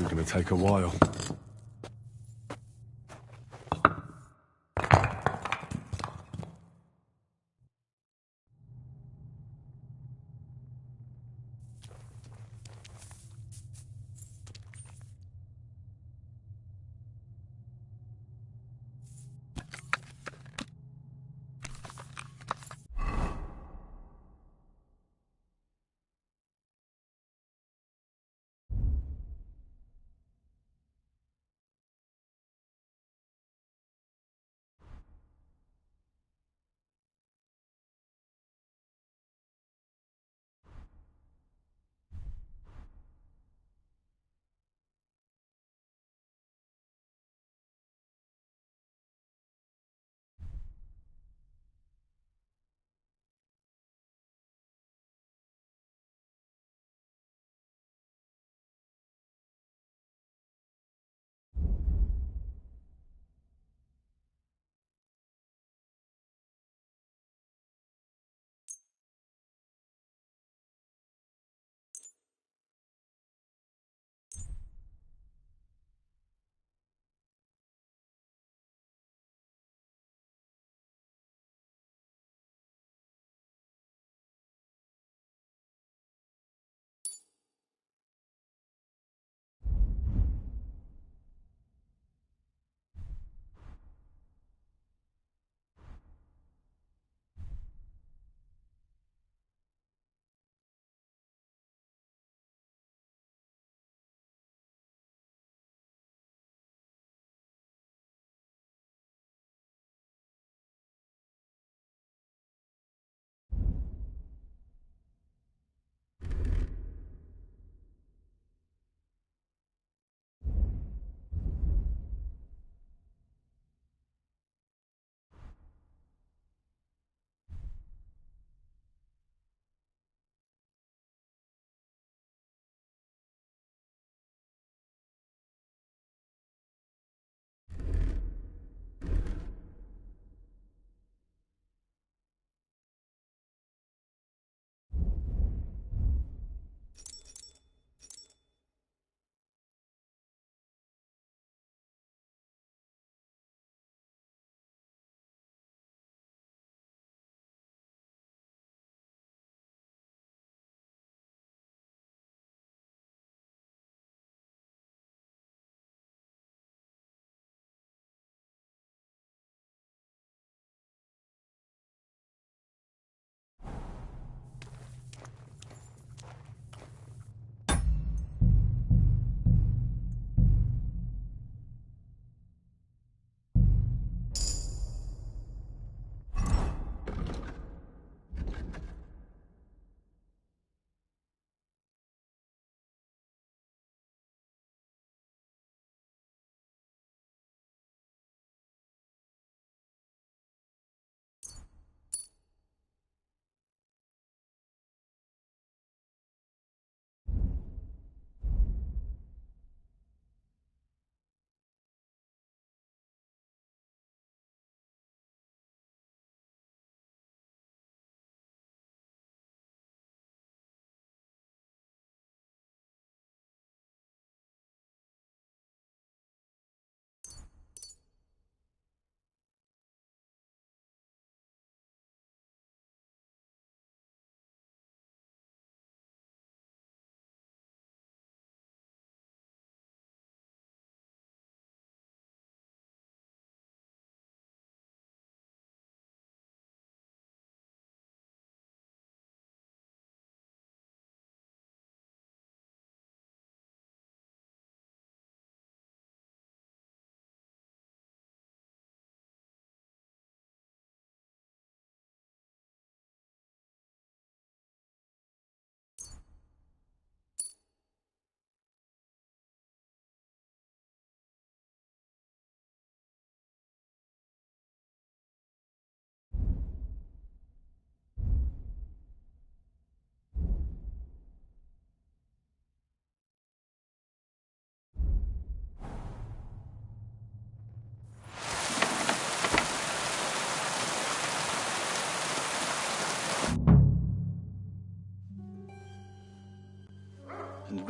This is gonna take a while.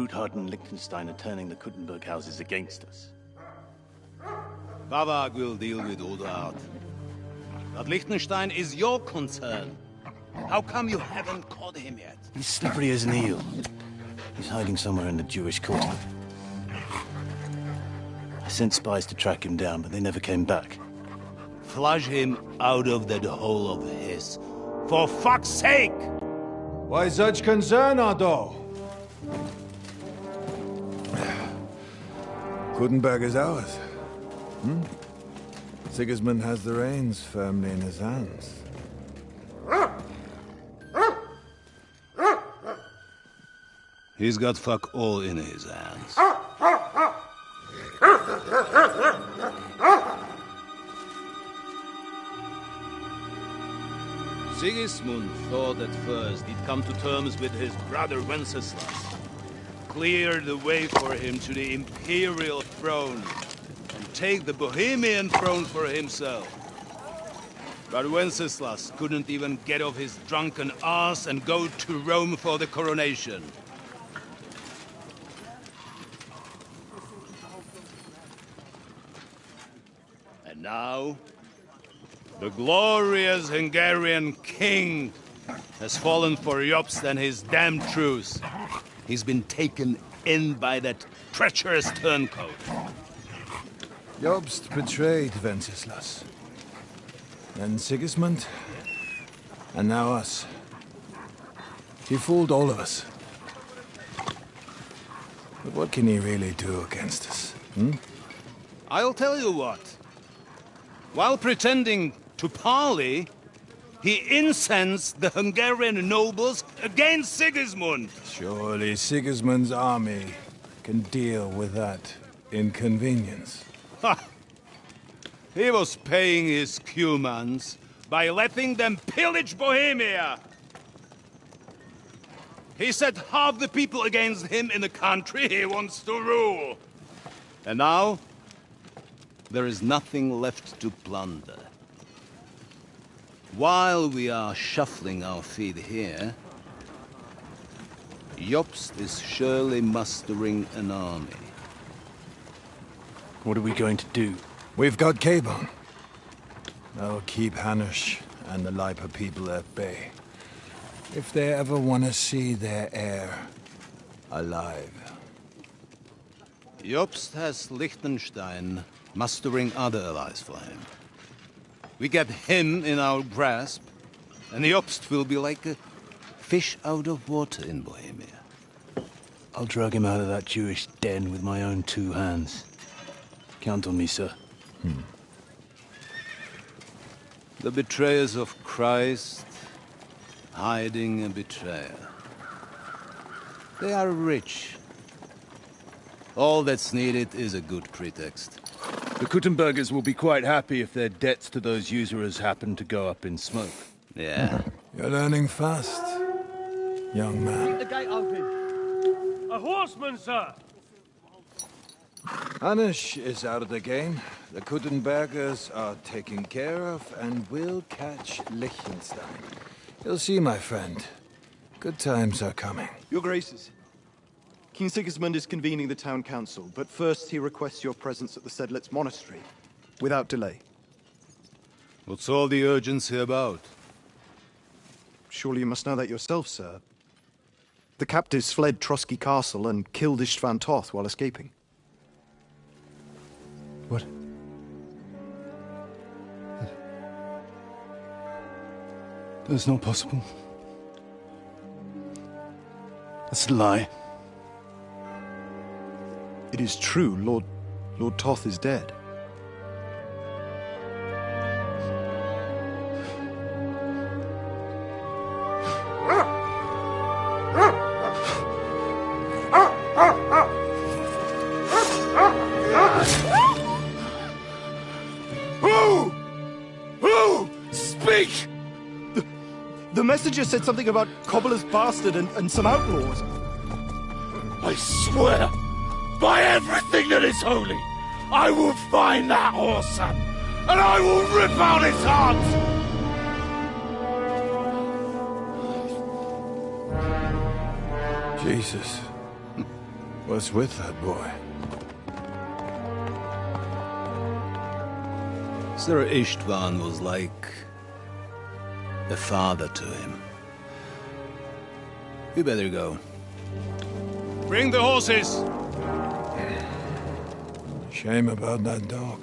Bruthard and Liechtenstein are turning the Kuttenberg houses against us. Bavag will deal with Udard. But Liechtenstein is your concern. How come you haven't caught him yet? He's slippery as an eel. He's hiding somewhere in the Jewish quarter. I sent spies to track him down, but they never came back. Flush him out of that hole of his. For fuck's sake! Why such concern, Ardo? Kuttenberg is ours. Sigismund has the reins firmly in his hands. He's got fuck all in his hands. Sigismund thought at first he'd come to terms with his brother Wenceslas, clear the way for him to the imperial throne, and take the Bohemian throne for himself. But Wenceslas couldn't even get off his drunken ass and go to Rome for the coronation. And now, the glorious Hungarian king has fallen for Jobst and his damned truce. He's been taken in by that treacherous turncoat. Jobst betrayed Wenceslas. Then Sigismund, and now us. He fooled all of us. But what can he really do against us, I'll tell you what. While pretending to parley, he incensed the Hungarian nobles against Sigismund. Surely Sigismund's army can deal with that inconvenience. Ha! He was paying his Cumans by letting them pillage Bohemia. He set half the people against him in the country he wants to rule. And now, there is nothing left to plunder. While we are shuffling our feet here, Jobst is surely mustering an army. What are we going to do? We've got Cabon. That'll keep Hanush and the Leipa people at bay. If they ever want to see their heir alive. Jobst has Liechtenstein mustering other allies for him. We get him in our grasp, and Jobst will be like a fish out of water in Bohemia. I'll drag him out of that Jewish den with my own 2 hands. Count on me, sir. The betrayers of Christ, hiding a betrayer. They are rich. All that's needed is a good pretext. The Kuttenbergers will be quite happy if their debts to those usurers happen to go up in smoke. Yeah. You're learning fast, young man. The gate open. A horseman, sir! Hanush is out of the game. The Kuttenbergers are taken care of, and we'll catch Liechtenstein. You'll see, my friend. Good times are coming. Your Graces, King Sigismund is convening the town council, but first he requests your presence at the Sedlitz monastery, without delay. What's all the urgency about? Surely you must know that yourself, sir. The captives fled Trotsky Castle and killed Istvan Toth while escaping. What? That's not possible. That's a lie. It is true, Lord Toth is dead. Who? Speak! The messenger said something about Cobbler's bastard and some outlaws. I swear, by everything that is holy, I will find that whoreson, and I will rip out his heart! Jesus. What's with that boy? Sir Istvan was like a father to him. You better go. Bring the horses! Shame about that dog.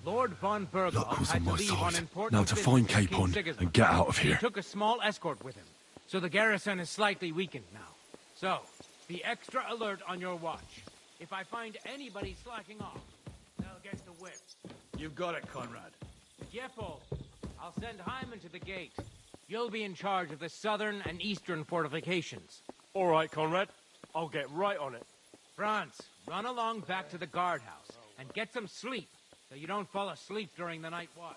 Lord von Berghoff Luck was had on to my leave on side. important Now to business find with King Capon Sigismund. and get out of He here. took a small escort with him, so the garrison is slightly weakened now. So, be extra alert on your watch. If I find anybody slacking off, they'll get the whip. You've got it, Conrad. Jeppel, I'll send Hyman to the gate. You'll be in charge of the southern and eastern fortifications. All right, Conrad. I'll get right on it. Franz, run along back to the guardhouse and get some sleep so you don't fall asleep during the night watch.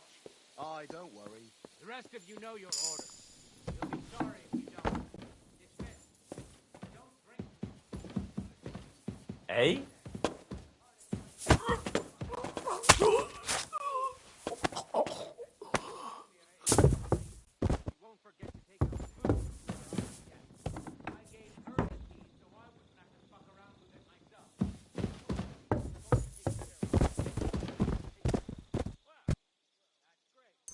Aye, don't worry. The rest of you know your orders. You'll be sorry if you don't. Dismiss. Don't drink. Eh? You won't forget to take your food. I gave her the key so I wouldn't have to fuck around with it myself. Well, that's great. You'll be the only one I can rely on.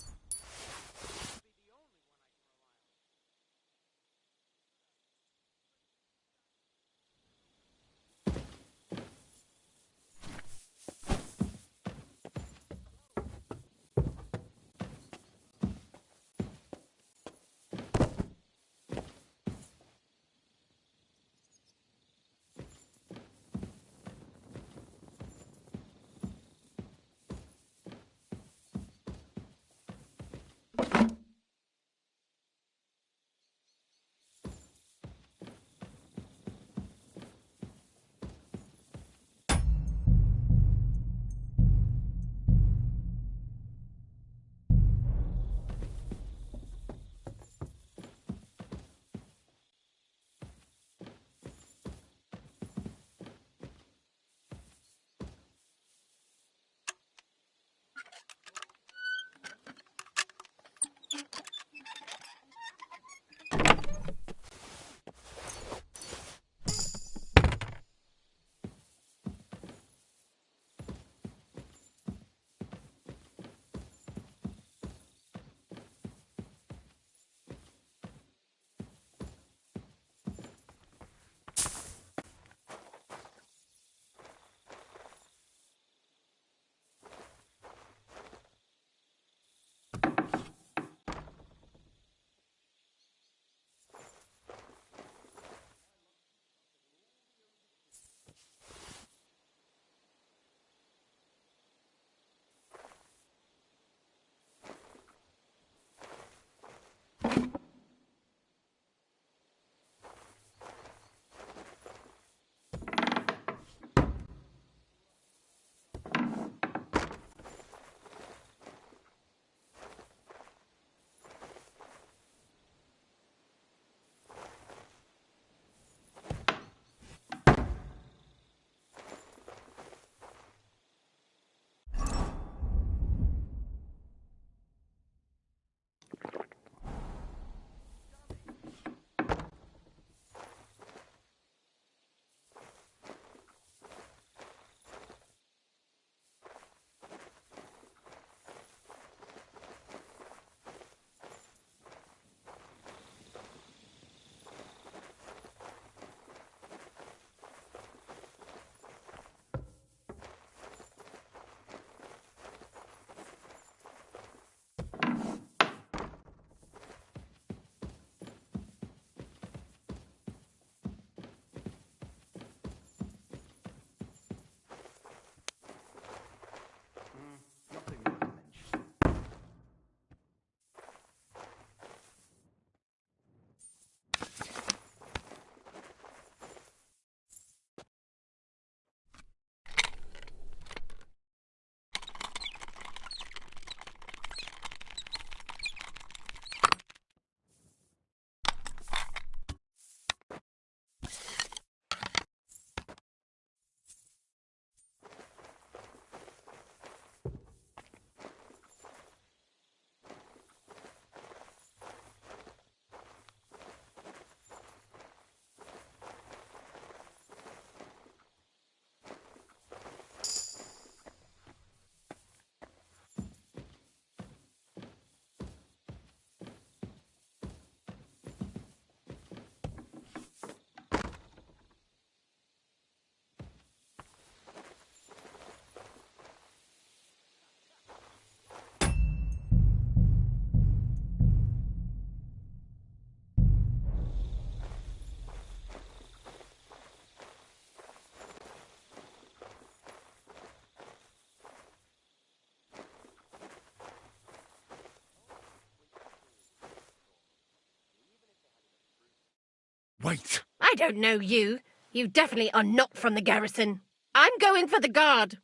Wait. I don't know you. You definitely are not from the garrison. I'm going for the guard.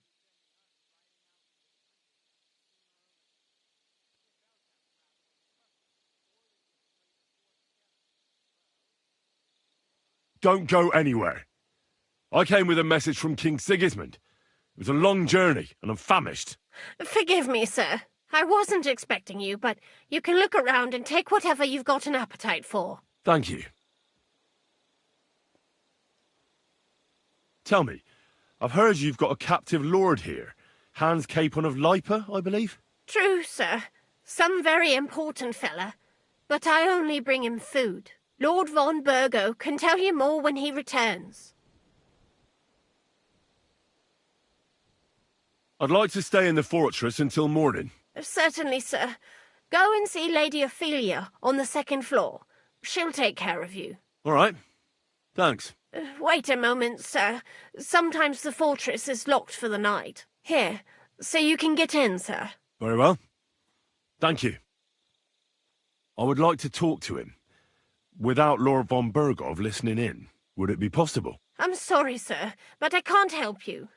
Don't go anywhere. I came with a message from King Sigismund. It was a long journey, and I'm famished. Forgive me, sir. I wasn't expecting you, but you can look around and take whatever you've got an appetite for. Thank you. Tell me, I've heard you've got a captive lord here. Hans Capon of Lipa, I believe? True, sir. Some very important fella. But I only bring him food. Lord von Burgo can tell you more when he returns. I'd like to stay in the fortress until morning. Certainly, sir. Go and see Lady Ophelia on the second floor. She'll take care of you. All right. Thanks. Wait a moment, sir. Sometimes the fortress is locked for the night. Here, so you can get in, sir. Very well. Thank you. I would like to talk to him. Without Lord von Burgov listening in, would it be possible? I'm sorry, sir, but I can't help you.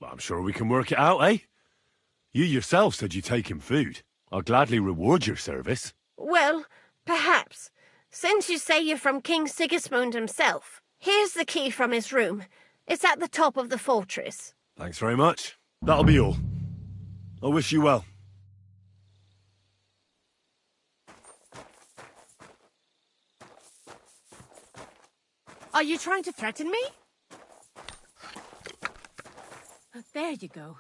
I'm sure we can work it out, eh? You yourself said you'd take him food. I'll gladly reward your service. Well, perhaps. Since you say you're from King Sigismund himself, here's the key from his room. It's at the top of the fortress. Thanks very much. That'll be all. I wish you well. Are you trying to threaten me? There you go.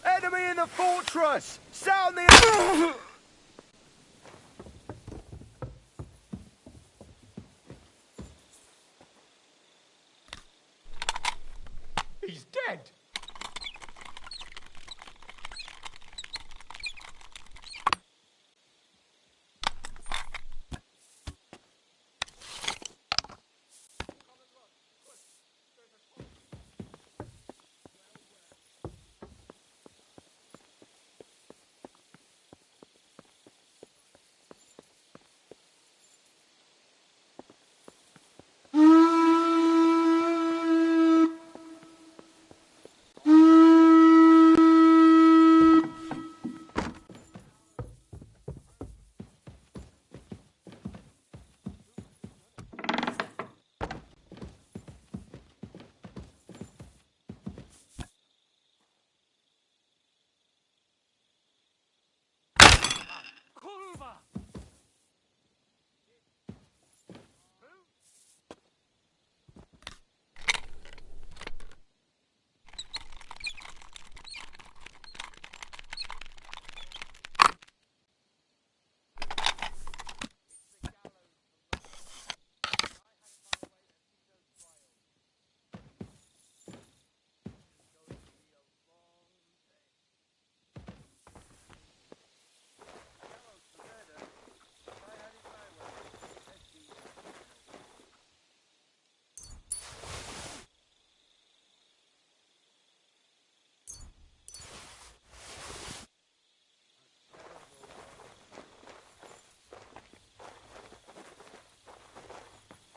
Enemy in the fortress! Sound the... He's dead!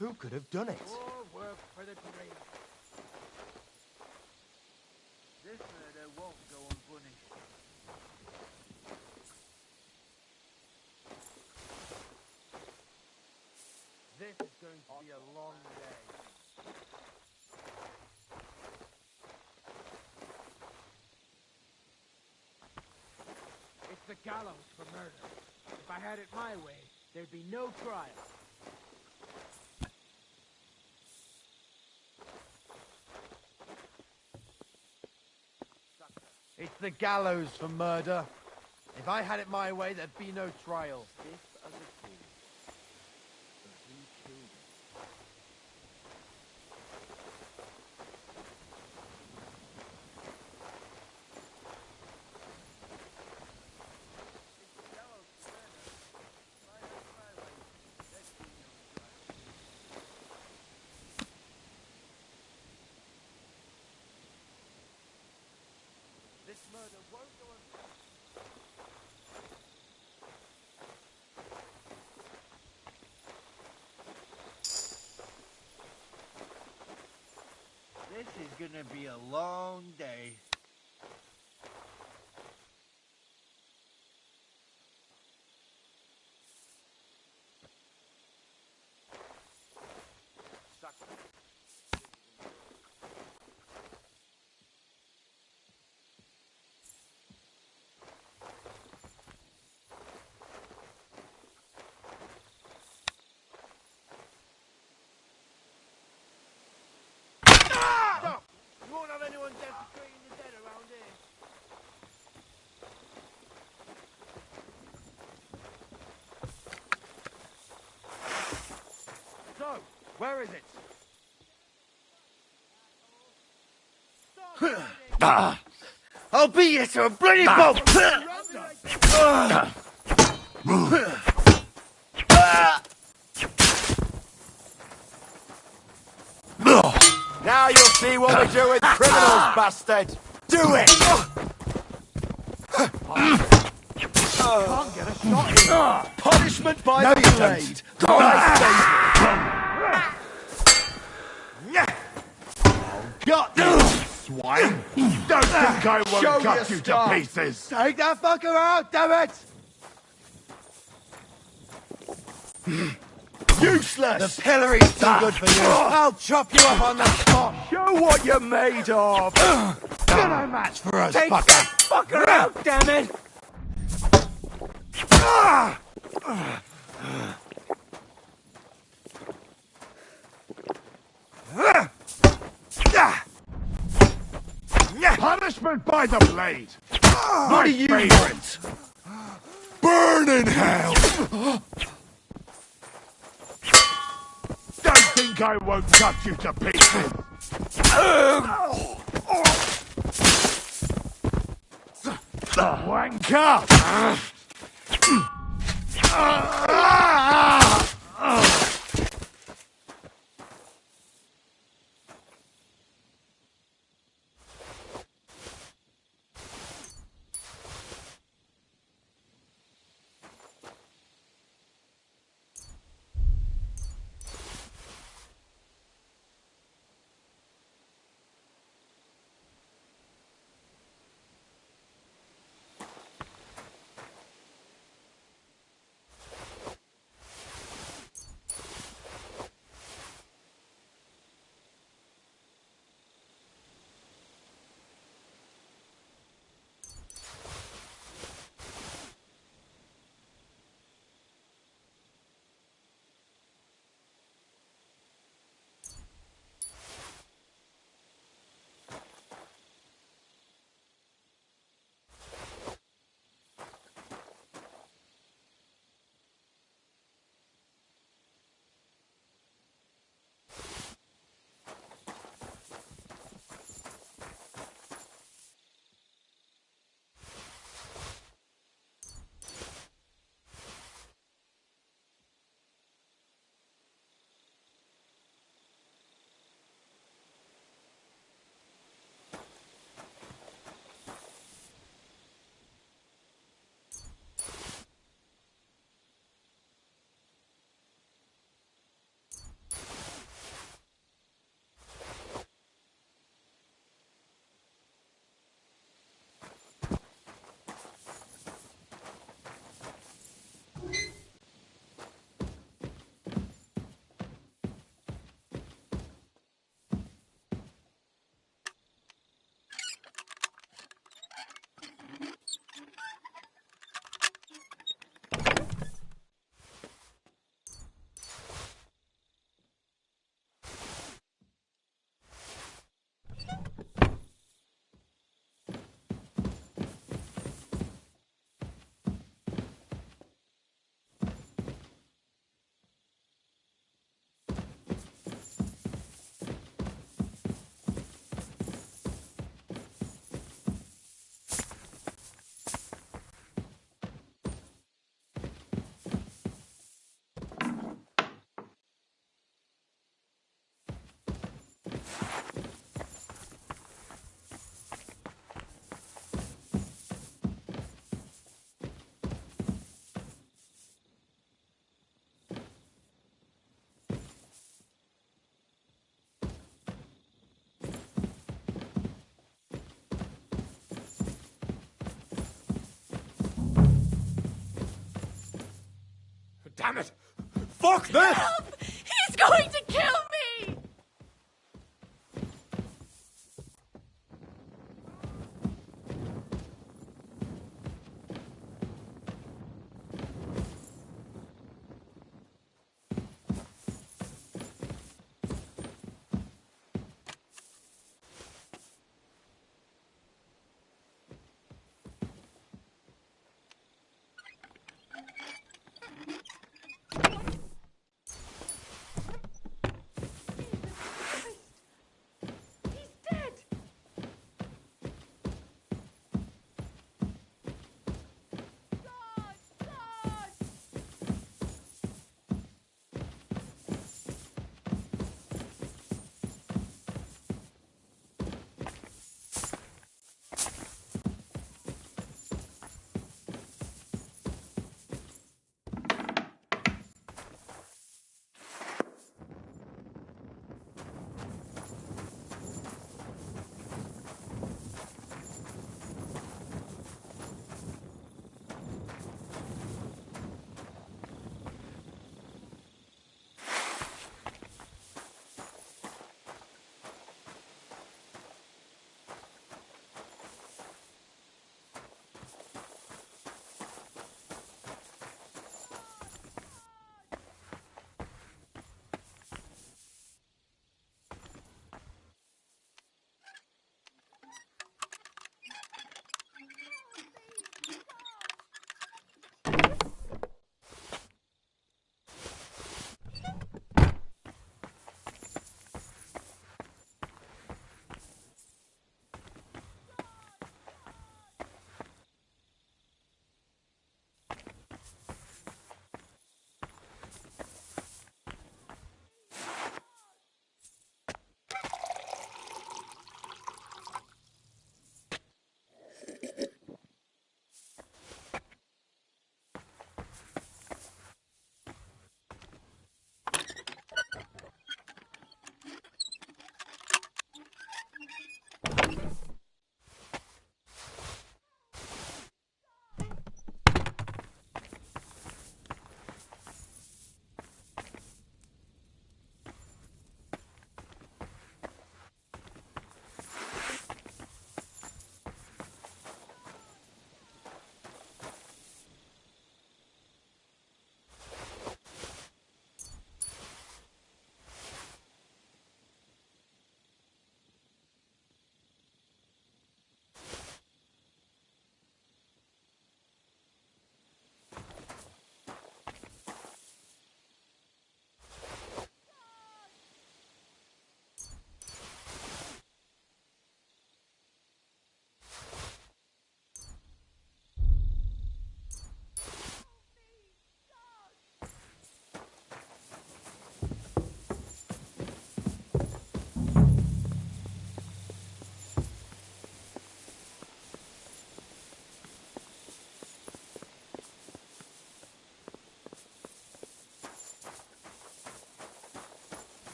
Who could have done it? More work for the grave. This murder won't go unpunished. This is going to be a long day. It's the gallows for murder. If I had it my way, there'd be no trial. It's the gallows for murder. If I had it my way, there'd be no trial. This murder won't go unpunished. This is gonna be a long day. Stop! You won't have anyone desecrating the dead around here. So, where is it? I'll beat you to a bloody pulp! Now you'll see what we do with criminals, bastard! Do it! Can't get a shot in. Punishment by the blade. Got this, swine! Don't think I won't Show cut your you to stuff. pieces! Take that fucker out, damn it! Useless! The pillory's too good for you. I'll chop you up on the spot. Show what you're made of! You're no match for us, Take fucker! that fucker out, damn it! Punishment by the blade! What do you want? Burn in hell! Don't think I won't cut you to pieces! Wanker! damn it! Fuck this! Help! He's going to kill me!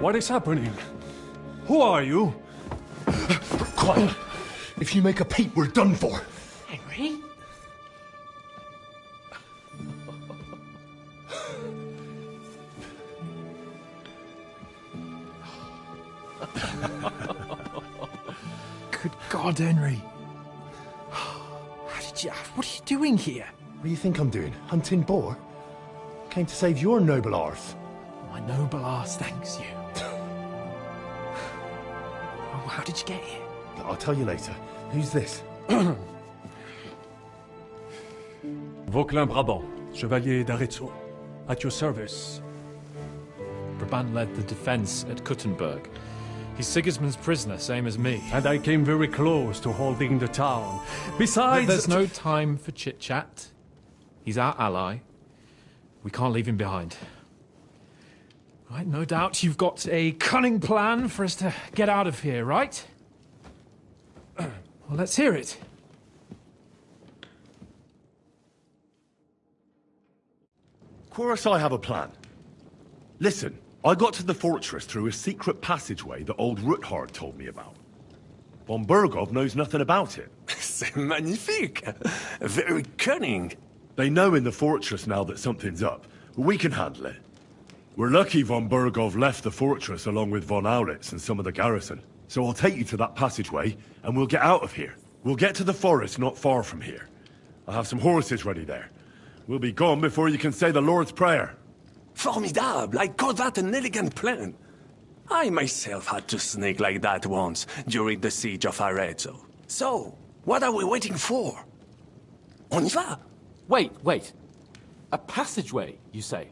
What is happening? Who are you? Quiet. If you make a peep, we're done for. Henry? Good God, Henry. What are you doing here? What do you think I'm doing? Hunting boar? Came to save your noble arse. My noble arse thanks you. Oh, how did you get here? I'll tell you later. Who's this? Vauquelin Brabant, Chevalier d'Arezzo. At your service. Brabant led the defense at Kuttenberg. He's Sigismund's prisoner, same as me. And I came very close to holding the town. Besides... There's no time for chit-chat. He's our ally. We can't leave him behind. Right, no doubt you've got a cunning plan for us to get out of here, right? Well, let's hear it. Of course I have a plan. Listen, I got to the fortress through a secret passageway that old Ruthard told me about. Von Bergov knows nothing about it. C'est magnifique! Very cunning. They know in the fortress now that something's up, but we can handle it. We're lucky von Bergov left the fortress along with von Aulitz and some of the garrison. So I'll take you to that passageway, and we'll get out of here. We'll get to the forest not far from here. I'll have some horses ready there. We'll be gone before you can say the Lord's Prayer. Formidable! I call that an elegant plan. I myself had to sneak like that once, during the siege of Arezzo. So, what are we waiting for? On y va! Wait. A passageway, you say?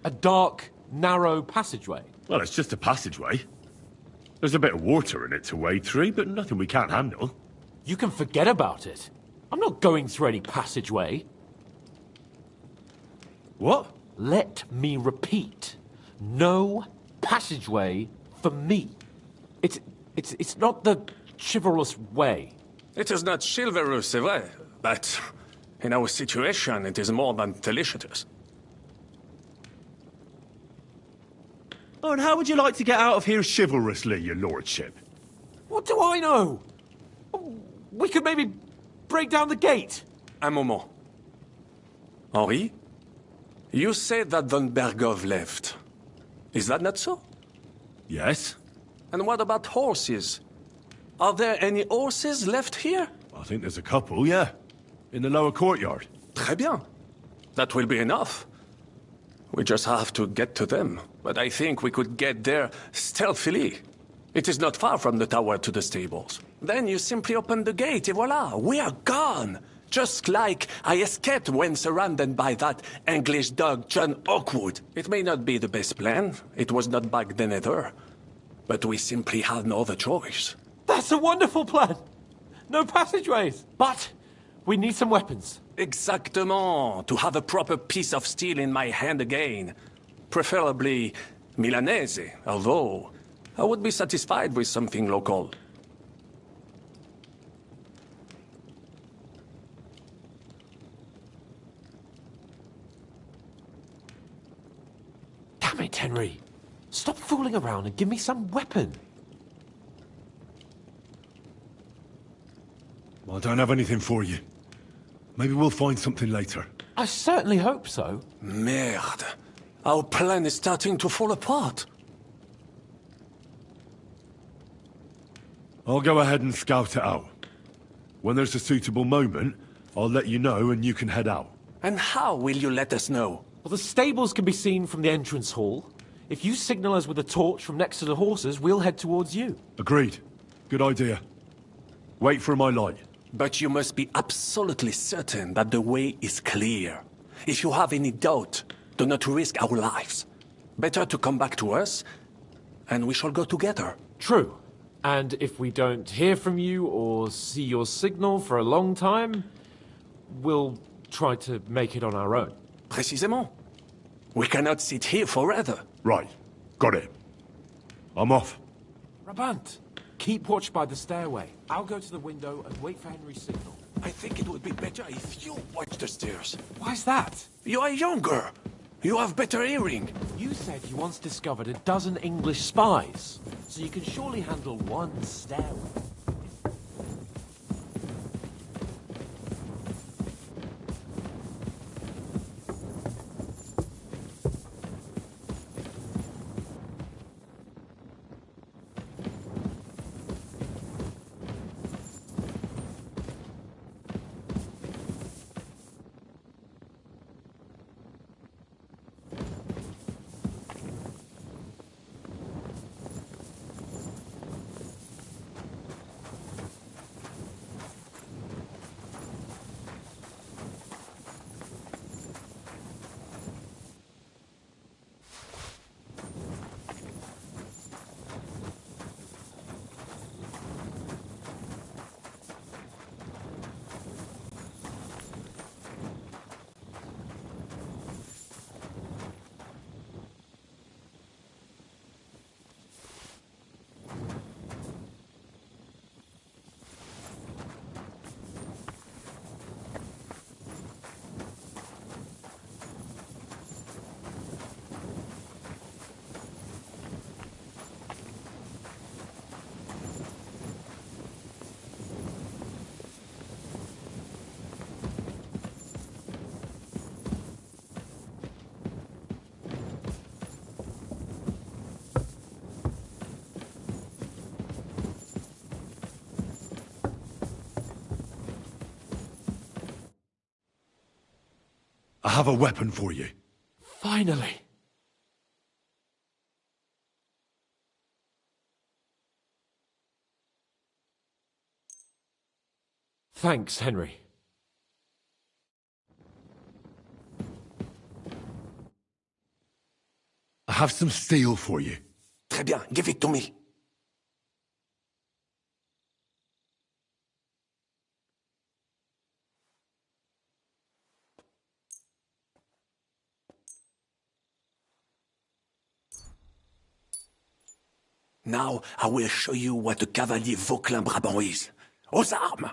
A dark, narrow passageway? Well, it's just a passageway. There's a bit of water in it to wade through, but nothing we can't handle. You can forget about it. I'm not going through any passageway. What? Let me repeat. No passageway for me. It's not the chivalrous way. It is not chivalrous, c'est vrai, but in our situation, it is more than delicious. Oh, and how would you like to get out of here chivalrously, your lordship? What do I know? We could maybe break down the gate. Un moment. Henri? You said that von Bergov left. Is that not so? Yes. And what about horses? Are there any horses left here? I think there's a couple, yeah. In the lower courtyard. Très bien. That will be enough. We just have to get to them. But I think we could get there stealthily. It is not far from the tower to the stables. Then you simply open the gate, et voila, we are gone! Just like I escaped when surrounded by that English dog John Oakwood. It may not be the best plan. It was not back then either. But we simply had no other choice. That's a wonderful plan! No passageways! But we need some weapons. Exactement. To have a proper piece of steel in my hand again. Preferably Milanese, although I would be satisfied with something local. Damn it, Henry. Stop fooling around and give me some weapon. Well, I don't have anything for you. Maybe we'll find something later. I certainly hope so. Merde. Our plan is starting to fall apart. I'll go ahead and scout it out. When there's a suitable moment, I'll let you know and you can head out. And how will you let us know? Well, the stables can be seen from the entrance hall. If you signal us with a torch from next to the horses, we'll head towards you. Agreed. Good idea. Wait for my light. But you must be absolutely certain that the way is clear. If you have any doubt, do not risk our lives. Better to come back to us, and we shall go together. True. And if we don't hear from you or see your signal for a long time, we'll try to make it on our own. Précisément. We cannot sit here forever. Right. Got it. I'm off. Brabant, keep watch by the stairway. I'll go to the window and wait for Henry's signal. I think it would be better if you watch the stairs. Why's that? You are younger. You have better hearing. You said you once discovered a dozen English spies, so you can surely handle one stairway. I have a weapon for you. Finally! Thanks, Henry. I have some steel for you. Très bien, give it to me. Now I will show you what a cavalier Vauclin-Brabant is. Aux armes!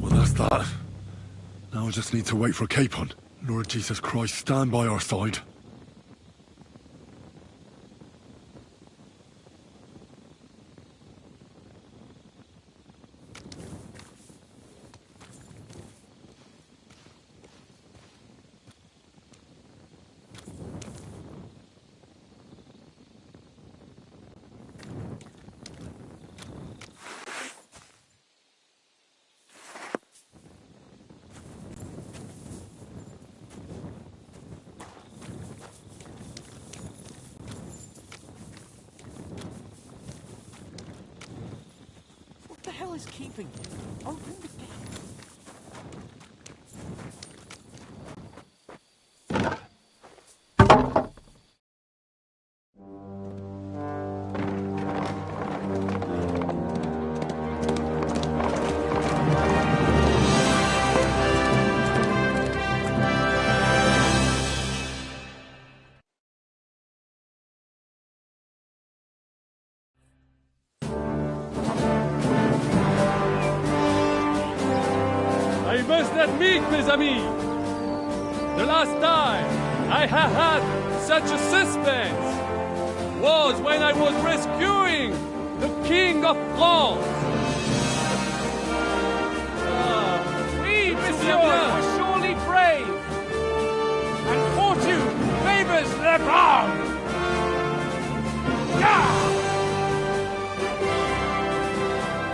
Well, that's that. Now I just need to wait for Capon. Lord Jesus Christ, stand by our side. What the hell is keeping you? Open the gate. I must admit, mes amis, the last time I have had such a suspense was when I was rescuing the King of France. We, monsieur, are surely brave, and fortune favors the brave.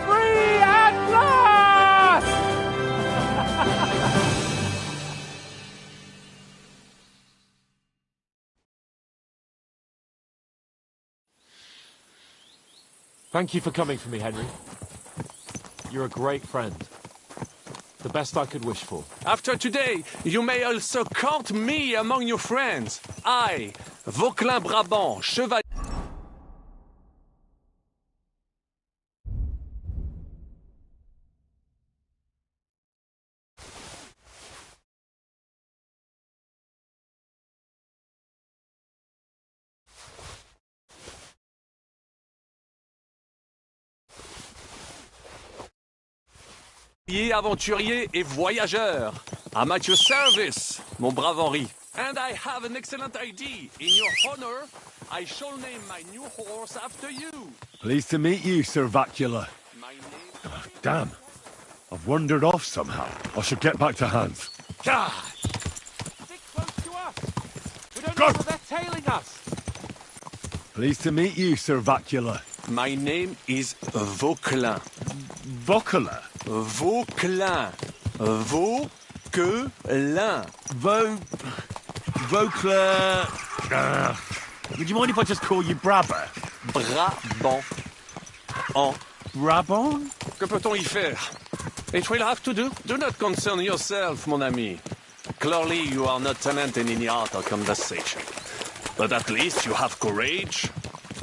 Free at last! Thank you for coming for me, Henry. You're a great friend. the best I could wish for. After today, you may also count me among your friends. I, Vauquelin Brabant, chevalier. Aventurier et voyageur. I'm at your service, mon brave Henri. And I have an excellent idea. In your honor, I shall name my new horse after you. Pleased to meet you, Sir Vacula. Damn. I've wandered off somehow. I should get back to Hans. God! Stick close to us! We don't know where they're tailing us! Pleased to meet you, Sir Vacula. My name is Vauquelin. Vauquelin? Vauquelin. Vauquelin. Vauquelin... would you mind if I just call you Brabber? Brabant. En Brabant? Que peut-on y faire? It will have to do. Do not concern yourself, mon ami. Clearly you are not talented in any art or conversation. But at least you have courage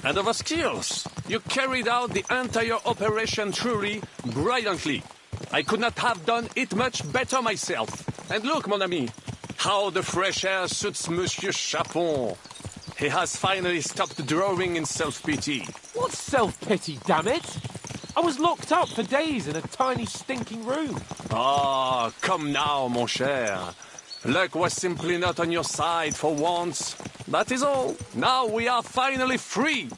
and other skills. You carried out the entire operation truly brilliantly. I could not have done it much better myself. And look, mon ami, how the fresh air suits Monsieur Chapon. He has finally stopped drawing in self-pity. What self-pity, damn it? I was locked up for days in a tiny stinking room. Ah, come now, mon cher. Luck was simply not on your side for once. That is all. Now we are finally free.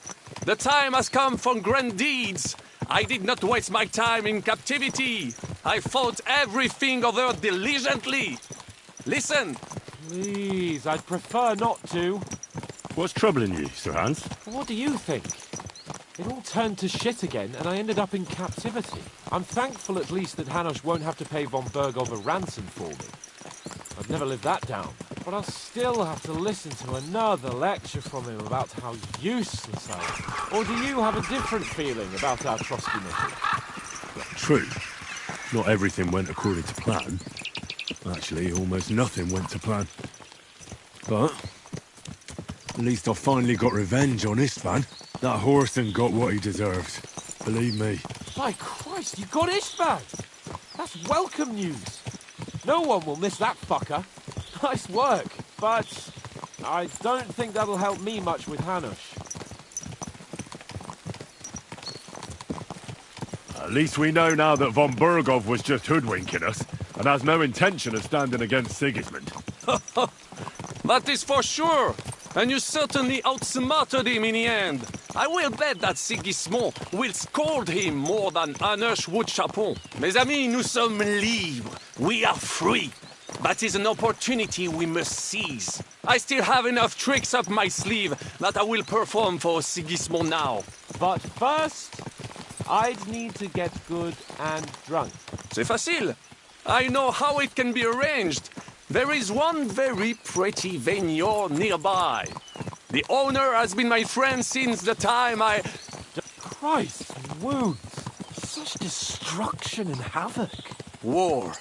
The time has come for grand deeds. I did not waste my time in captivity. I fought everything over diligently. Listen. Please, I'd prefer not to. What's troubling you, Sir Hans? What do you think? It all turned to shit again, and I ended up in captivity. I'm thankful at least that Hanush won't have to pay von Bergov a ransom for me. I'd never live that down. But I'll still have to listen to another lecture from him about how useless I am. Or do you have a different feeling about our Trotsky mission? True. Not everything went according to plan. Actually, almost nothing went to plan. But at least I finally got revenge on Istvan. That Horson got what he deserved. Believe me. By Christ, you got Istvan! That's welcome news. No one will miss that fucker. Nice work, but I don't think that'll help me much with Hanush. At least we know now that von Bergov was just hoodwinking us and has no intention of standing against Sigismund. That is for sure. And you certainly outsmarted him in the end. I will bet that Sigismund will scold him more than Hanush would Chapon. Mes amis, nous sommes libres. We are free. That is an opportunity we must seize. I still have enough tricks up my sleeve that I will perform for Sigismund now. But first, I'd need to get good and drunk. C'est facile. I know how it can be arranged. There is one very pretty vineyard nearby. The owner has been my friend since the time I... Christ, wounds. Such destruction and havoc. War.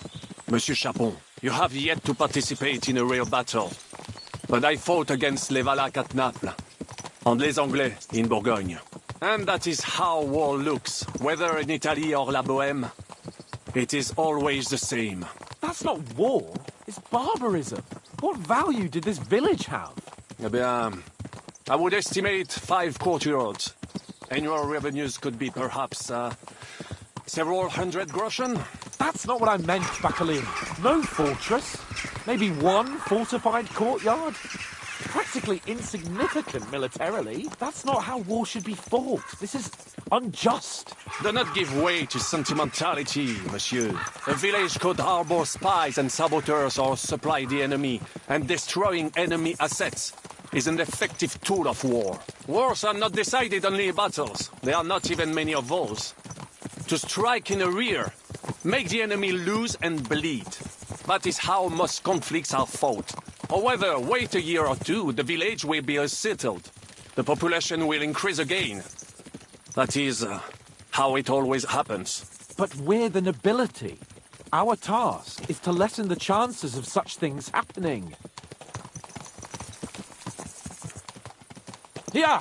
Monsieur Chapon, you have yet to participate in a real battle. But I fought against les Valaques at Naples, and les Anglais in Bourgogne. And that is how war looks, whether in Italy or La Bohème. It is always the same. That's not war. It's barbarism. What value did this village have? Eh bien, I would estimate 5 courtyards. Annual revenues could be perhaps, several hundred groschen. That's not what I meant, Bacalin. No fortress. Maybe one fortified courtyard. Practically insignificant militarily. That's not how war should be fought. This is unjust. Do not give way to sentimentality, monsieur. A village could harbor spies and saboteurs or supply the enemy, and destroying enemy assets is an effective tool of war. Wars are not decided only in battles. There are not even many of those. To strike in the rear, make the enemy lose and bleed. That is how most conflicts are fought. However, wait a year or two, the village will be settled. The population will increase again. That is how it always happens. But we're the nobility. Our task is to lessen the chances of such things happening. Here!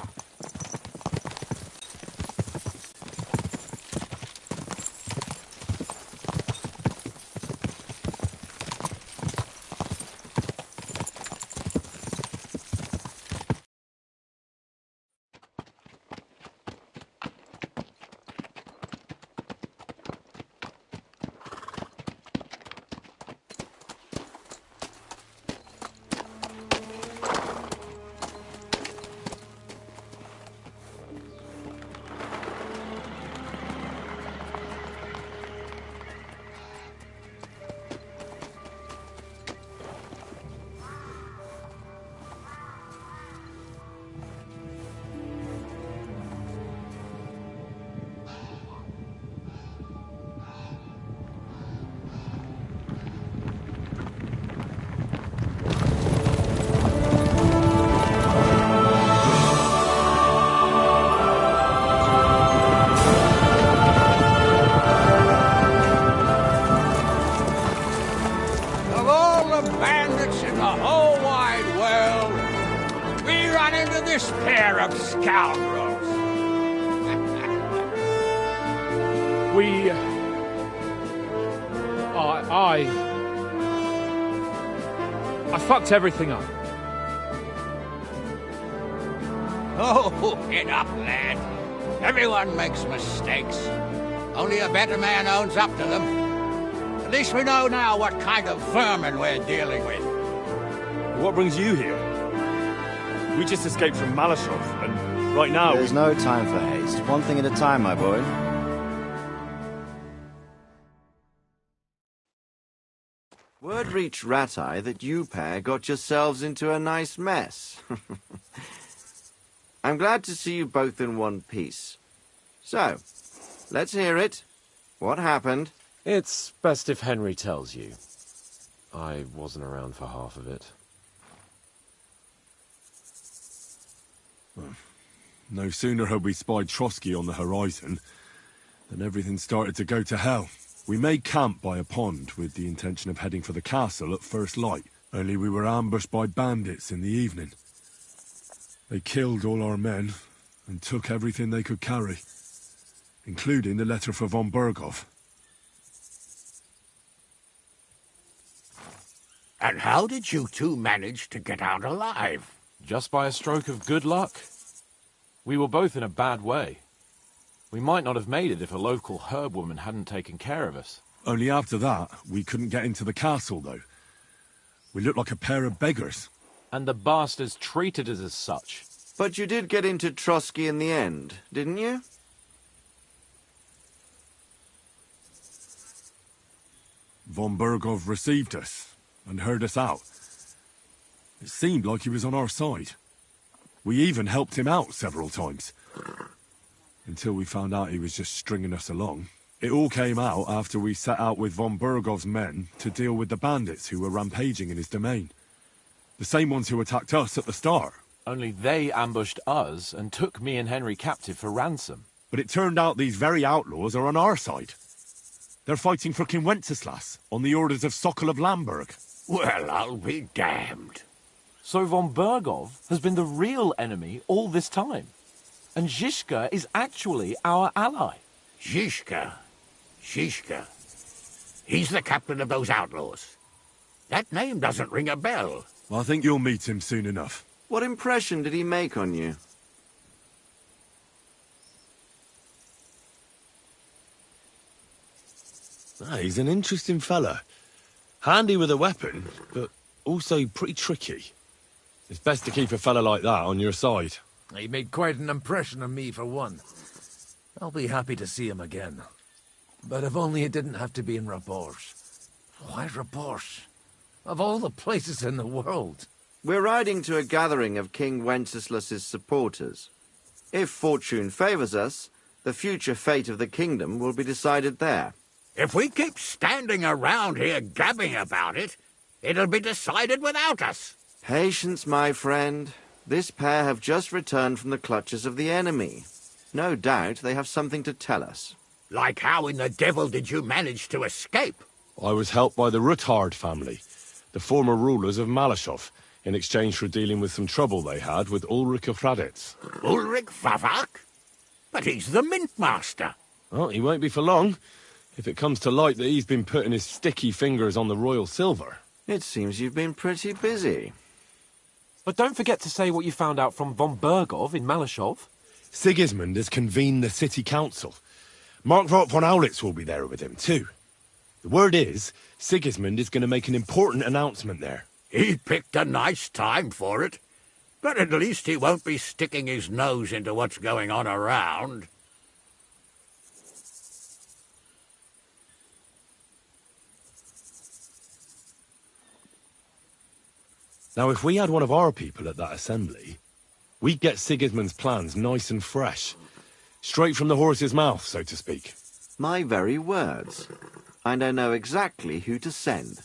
Of all the bandits in the whole wide world, we run into this pair of scoundrels. I fucked everything up. Oh, get up, lad. Everyone makes mistakes. Only a better man owns up to them. At least we know now what kind of vermin we're dealing with. What brings you here? We just escaped from Malashov, and right now... There's no time for haste. One thing at a time, my boy. Word reached Ratai that you pair got yourselves into a nice mess. I'm glad to see you both in one piece. So, let's hear it. What happened? It's best if Henry tells you. I wasn't around for half of it. No sooner had we spied Trotsky on the horizon than everything started to go to hell. We made camp by a pond with the intention of heading for the castle at first light, only we were ambushed by bandits in the evening. They killed all our men and took everything they could carry, including the letter for von Bergov. And how did you two manage to get out alive? Just by a stroke of good luck. We were both in a bad way. We might not have made it if a local herb woman hadn't taken care of us. Only after that, we couldn't get into the castle, though. We looked like a pair of beggars. And the bastards treated us as such. But you did get into Trotsky in the end, didn't you? Von Bergov received us and heard us out. It seemed like he was on our side. We even helped him out several times. Until we found out he was just stringing us along. It all came out after we set out with von Bergov's men to deal with the bandits who were rampaging in his domain. The same ones who attacked us at the start. Only they ambushed us and took me and Henry captive for ransom. But it turned out these very outlaws are on our side. They're fighting for King Wenceslas on the orders of Sokol of Lamberg. Well, I'll be damned. So von Bergov has been the real enemy all this time. And Zhishka is actually our ally. Zhishka. He's the captain of those outlaws. That name doesn't ring a bell. Well, I think you'll meet him soon enough. What impression did he make on you? He's an interesting fella. Handy with a weapon, but also pretty tricky. It's best to keep a fella like that on your side. He made quite an impression on me, for one. I'll be happy to see him again. But if only it didn't have to be in Rabors. Why Rabors? Of all the places in the world. We're riding to a gathering of King Wenceslas's supporters. If fortune favors us, the future fate of the kingdom will be decided there. If we keep standing around here gabbing about it, it'll be decided without us. Patience, my friend. This pair have just returned from the clutches of the enemy. No doubt they have something to tell us. Like how in the devil did you manage to escape? I was helped by the Ruthard family, the former rulers of Malashov, in exchange for dealing with some trouble they had with Ulrich of Raditz. Ulrich Favak? But he's the mint master. Well, he won't be for long, if it comes to light that he's been putting his sticky fingers on the royal silver. It seems you've been pretty busy. But don't forget to say what you found out from von Bergov in Malashov. Sigismund has convened the city council. Markvart von Aulitz will be there with him, too. The word is, Sigismund is going to make an important announcement there. He picked a nice time for it. But at least he won't be sticking his nose into what's going on around. Now, if we had one of our people at that assembly, we'd get Sigismund's plans nice and fresh. Straight from the horse's mouth, so to speak. My very words. And I know exactly who to send.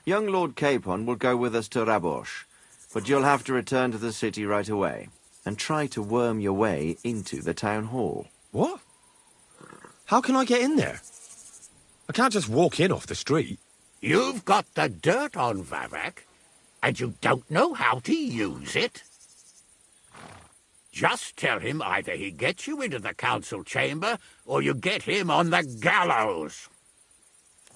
Young Lord Capon will go with us to Rabosh, but you'll have to return to the city right away and try to worm your way into the town hall. What? How can I get in there? I can't just walk in off the street. You've got the dirt on Vavak, and you don't know how to use it? Just tell him either he gets you into the council chamber, or you get him on the gallows.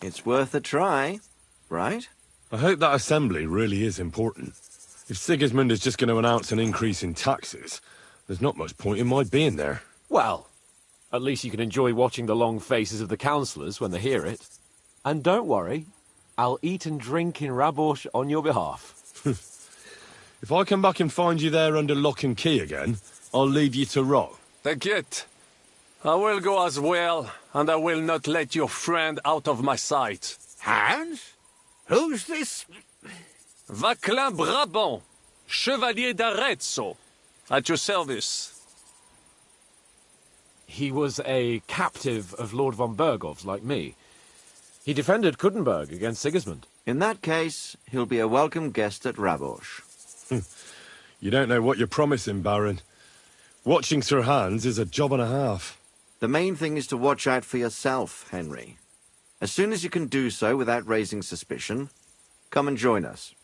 It's worth a try, right? I hope that assembly really is important. If Sigismund is just going to announce an increase in taxes, there's not much point in my being there. Well, at least you can enjoy watching the long faces of the councillors when they hear it. And don't worry, I'll eat and drink in Rabosh on your behalf. If I come back and find you there under lock and key again, I'll leave you to rot. T'inquiète. I will go as well, and I will not let your friend out of my sight. Hans? Who's this? Vaclin Brabant, Chevalier d'Arezzo, at your service. He was a captive of Lord von Bergov's, like me. He defended Kuddenberg against Sigismund. In that case, he'll be a welcome guest at Rabosh. You don't know what you're promising, Baron. Watching Sir Hans is a job and a half. The main thing is to watch out for yourself, Henry. As soon as you can do so without raising suspicion, come and join us.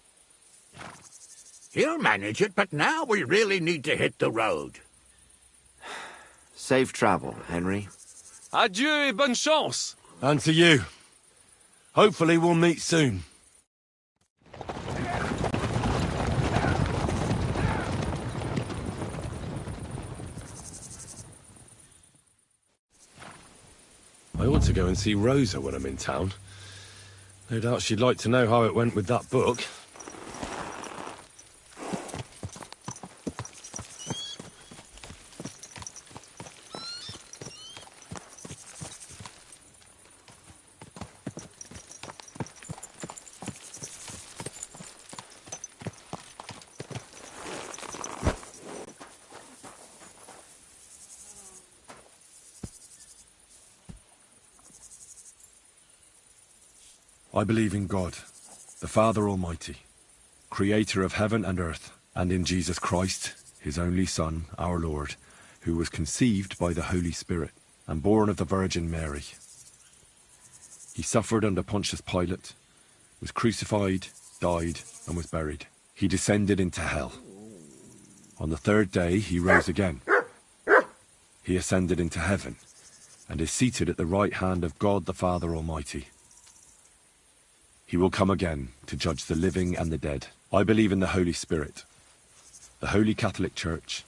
He'll manage it, but now we really need to hit the road. Safe travel, Henry. Adieu et bonne chance. And to you. Hopefully we'll meet soon. I ought to go and see Rosa when I'm in town. No doubt she'd like to know how it went with that book. I believe in God, the Father Almighty, creator of heaven and earth, and in Jesus Christ, his only Son, our Lord, who was conceived by the Holy Spirit and born of the Virgin Mary. He suffered under Pontius Pilate, was crucified, died, and was buried. He descended into hell. On the third day he rose again. He ascended into heaven and is seated at the right hand of God the Father Almighty. He will come again to judge the living and the dead. I believe in the Holy Spirit, the Holy Catholic Church,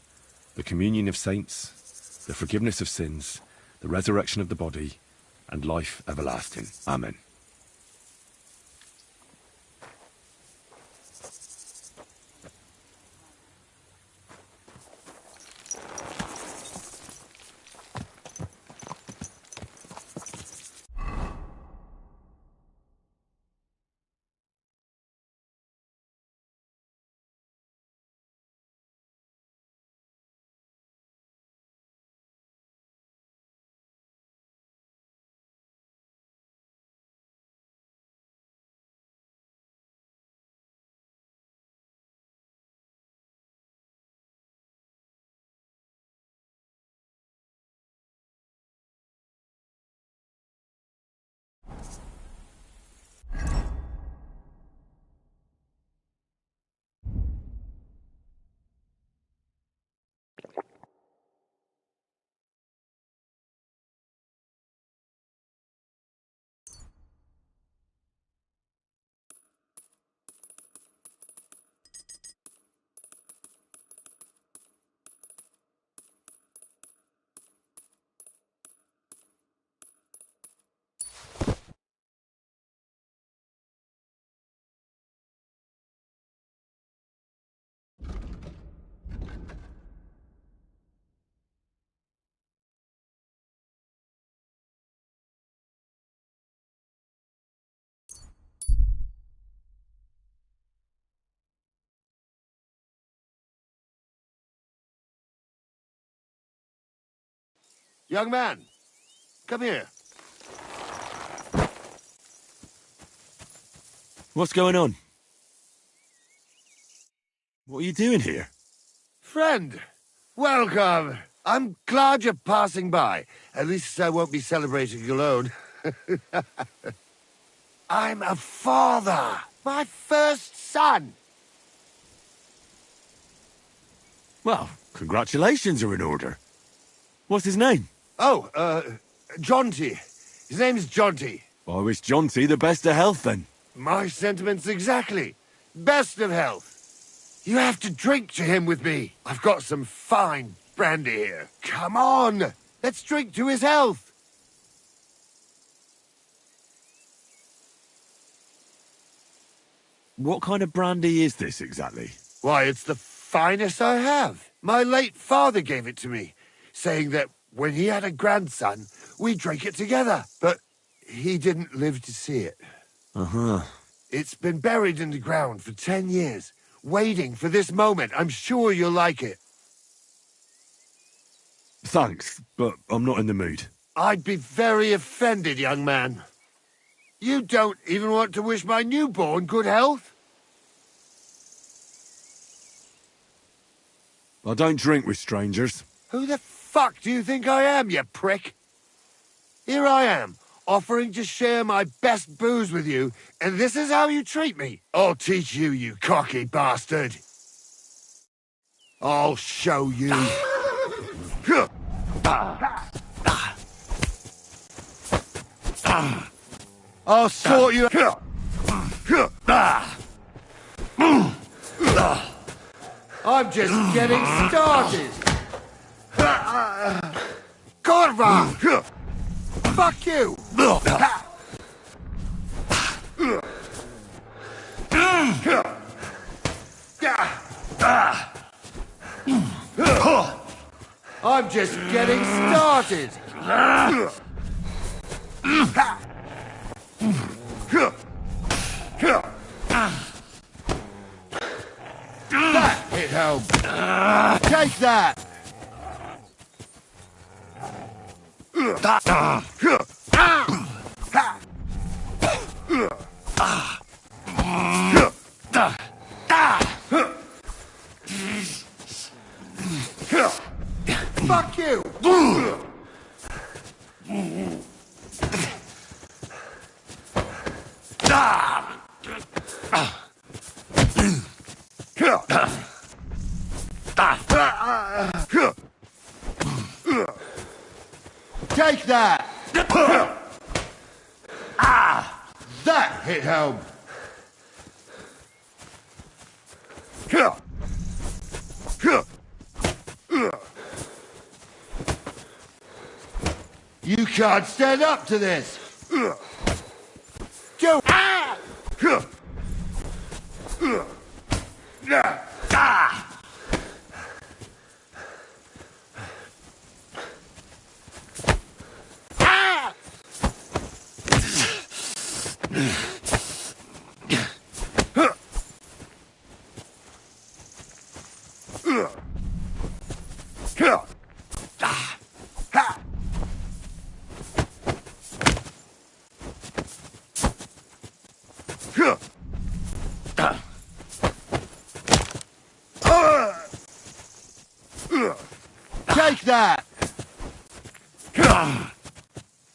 the communion of saints, the forgiveness of sins, the resurrection of the body, and life everlasting. Amen. Young man, come here. What's going on? What are you doing here? Friend, welcome. I'm glad you're passing by. At least I won't be celebrating alone. I'm a father. My first son. Well, congratulations are in order. What's his name? Oh, Jonty. His name's Jonty. I wish Jonty the best of health then. My sentiments exactly. Best of health. You have to drink to him with me. I've got some fine brandy here. Come on! Let's drink to his health. What kind of brandy is this exactly? Why, it's the finest I have. My late father gave it to me, saying that when he had a grandson, we drank it together. But he didn't live to see it. Uh-huh. It's been buried in the ground for 10 years, waiting for this moment. I'm sure you'll like it. Thanks, but I'm not in the mood. I'd be very offended, young man. You don't even want to wish my newborn good health? I don't drink with strangers. Who the fuck do you think I am, you prick? Here I am, offering to share my best booze with you, and this is how you treat me. I'll teach you, you cocky bastard. I'll show you. I'll sort you. I'm just getting started. Kurva! Fuck you! I'm just getting started. That hit home. Take that. Fuck you. Take that! That hit home! You can't stand up to this! Go! Take that!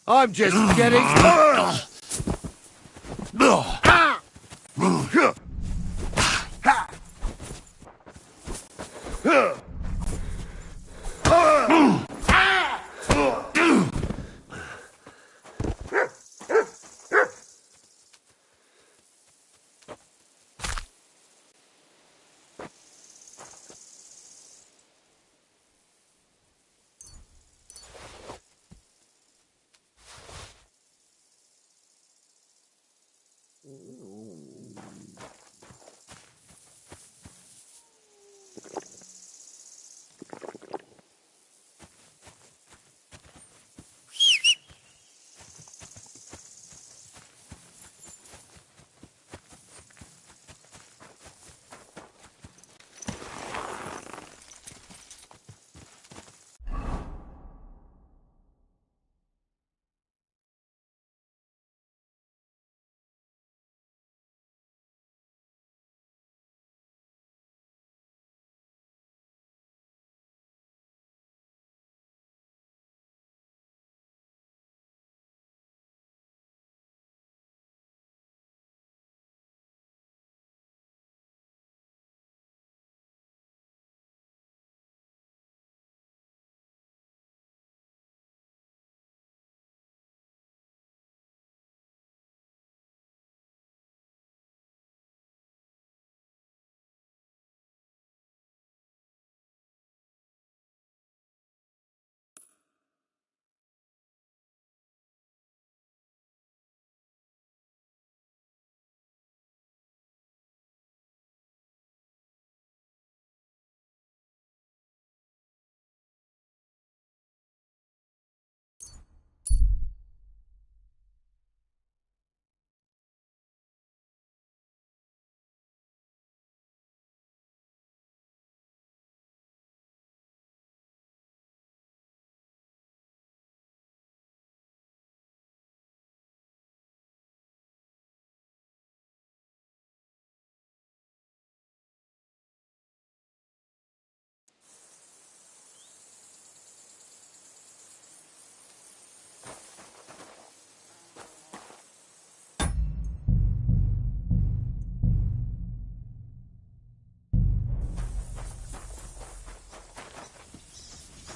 I'm just getting...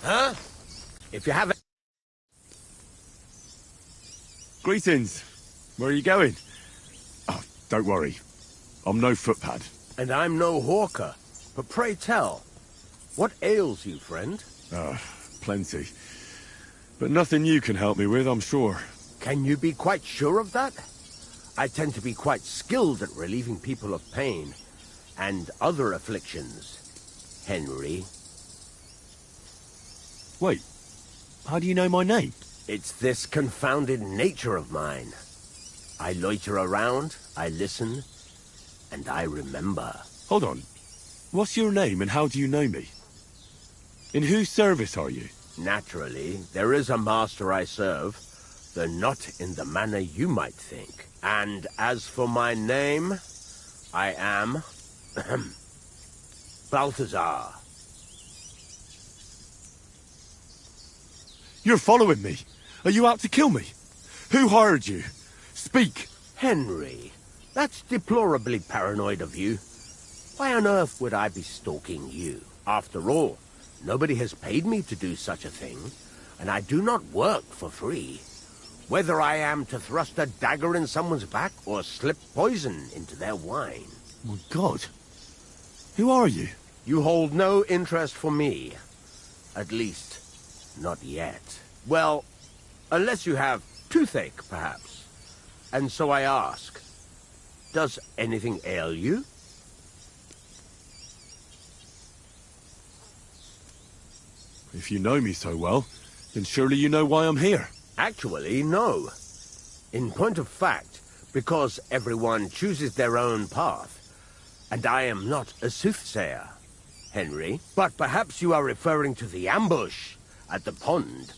Huh? If you have... Greetings. Where are you going? Oh, don't worry. I'm no footpad. And I'm no hawker. But pray tell, what ails you, friend? Plenty. But nothing you can help me with, I'm sure. Can you be quite sure of that? I tend to be quite skilled at relieving people of pain and other afflictions, Henry. Wait, how do you know my name? It's this confounded nature of mine. I loiter around, I listen, and I remember. Hold on. What's your name and how do you know me? In whose service are you? Naturally, there is a master I serve, though not in the manner you might think. And as for my name, I am... Balthazar. You're following me. Are you out to kill me? Who hired you? Speak. Henry, that's deplorably paranoid of you. Why on earth would I be stalking you? After all, nobody has paid me to do such a thing, and I do not work for free. Whether I am to thrust a dagger in someone's back or slip poison into their wine. My God. Who are you? You hold no interest for me. At least, not yet. Well, unless you have toothache, perhaps. And so I ask, does anything ail you? If you know me so well, then surely you know why I'm here. Actually, no. In point of fact, because everyone chooses their own path, and I am not a soothsayer, Henry. But perhaps you are referring to the ambush at the pond,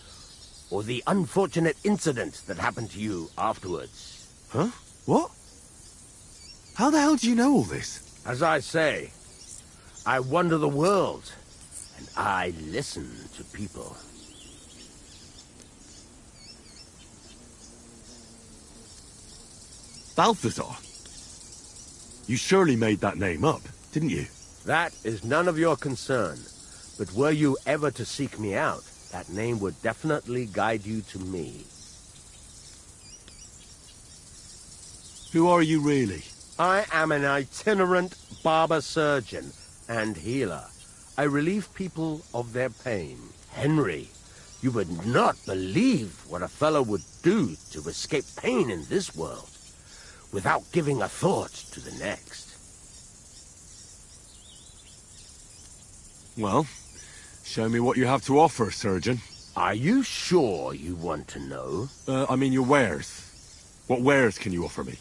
or the unfortunate incident that happened to you afterwards. Huh? What? How the hell do you know all this? As I say, I wander the world, and I listen to people. Balthazar? You surely made that name up, didn't you? That is none of your concern. But were you ever to seek me out, that name would definitely guide you to me. Who are you really? I am an itinerant barber surgeon and healer. I relieve people of their pain. Henry, you would not believe what a fellow would do to escape pain in this world, without giving a thought to the next. Well, show me what you have to offer, surgeon. Are you sure you want to know? I mean your wares. What wares can you offer me?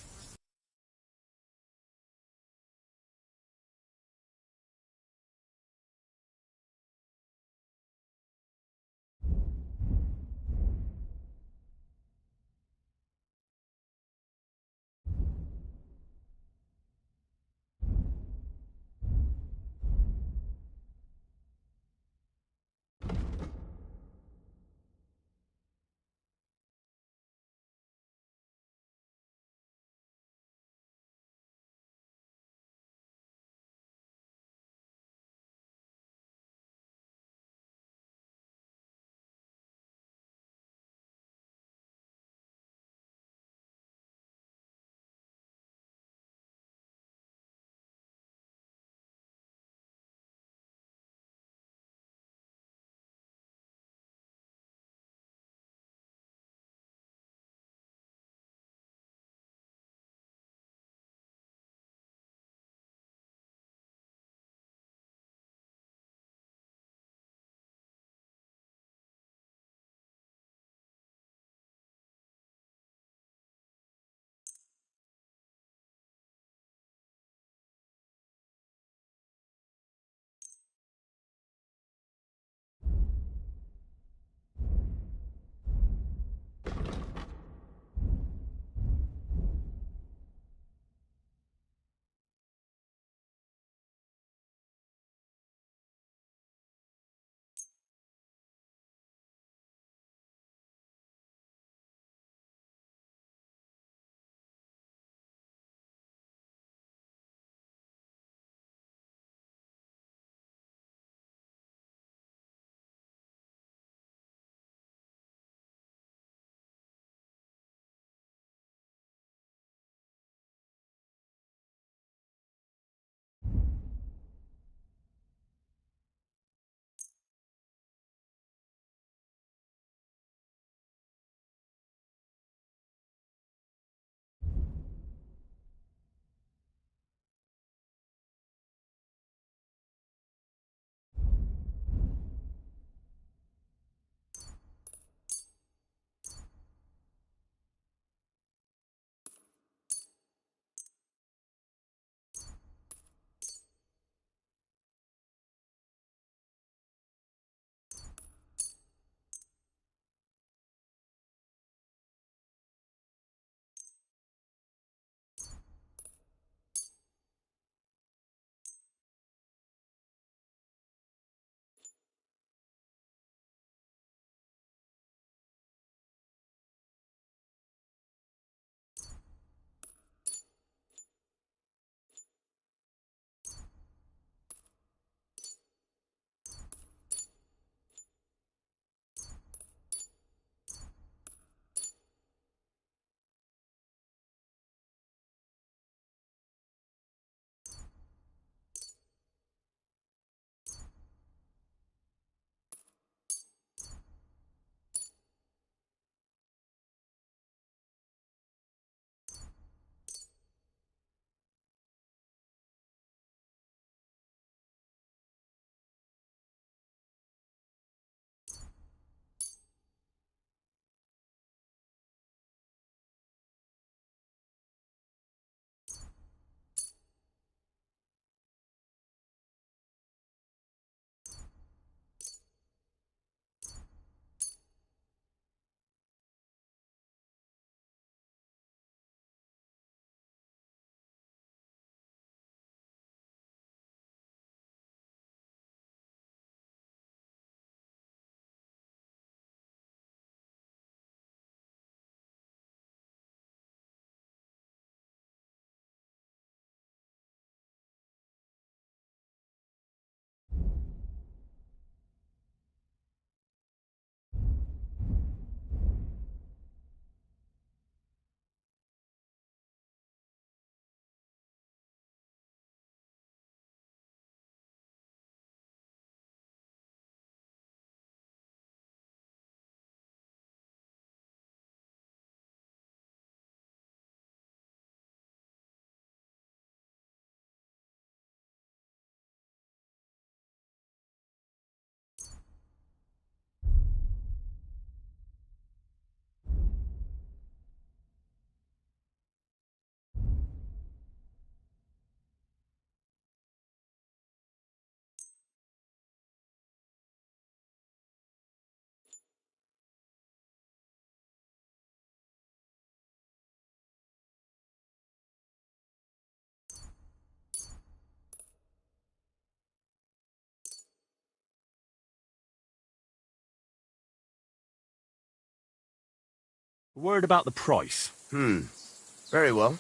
A word about the price. Very well.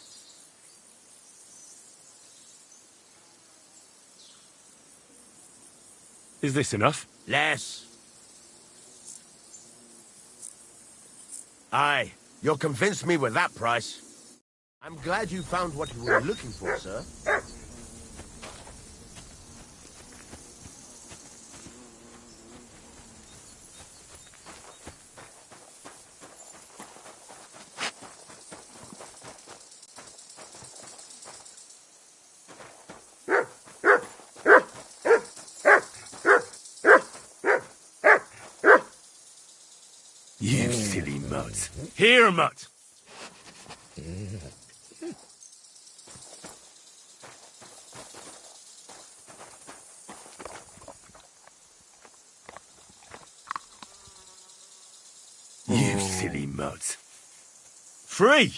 Is this enough? Less. Aye, you'll convince me with that price. I'm glad you found what you were looking for, sir. You silly mutt. Here, mutt! You silly mutt. Free!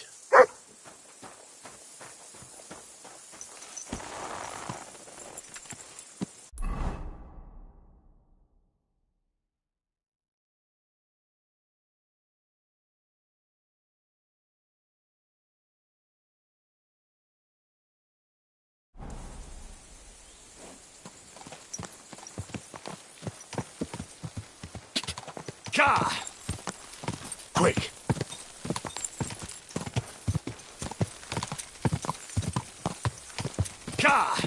Ka! Quick! Ka!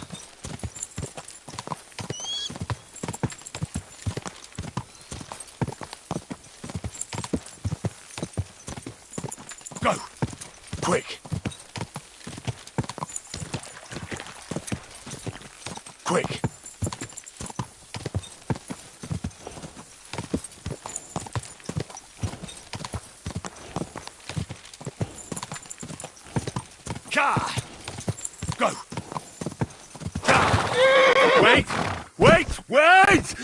Go! Quick! Quick! Ka! Go! Ka! Wait! Wait! Wait!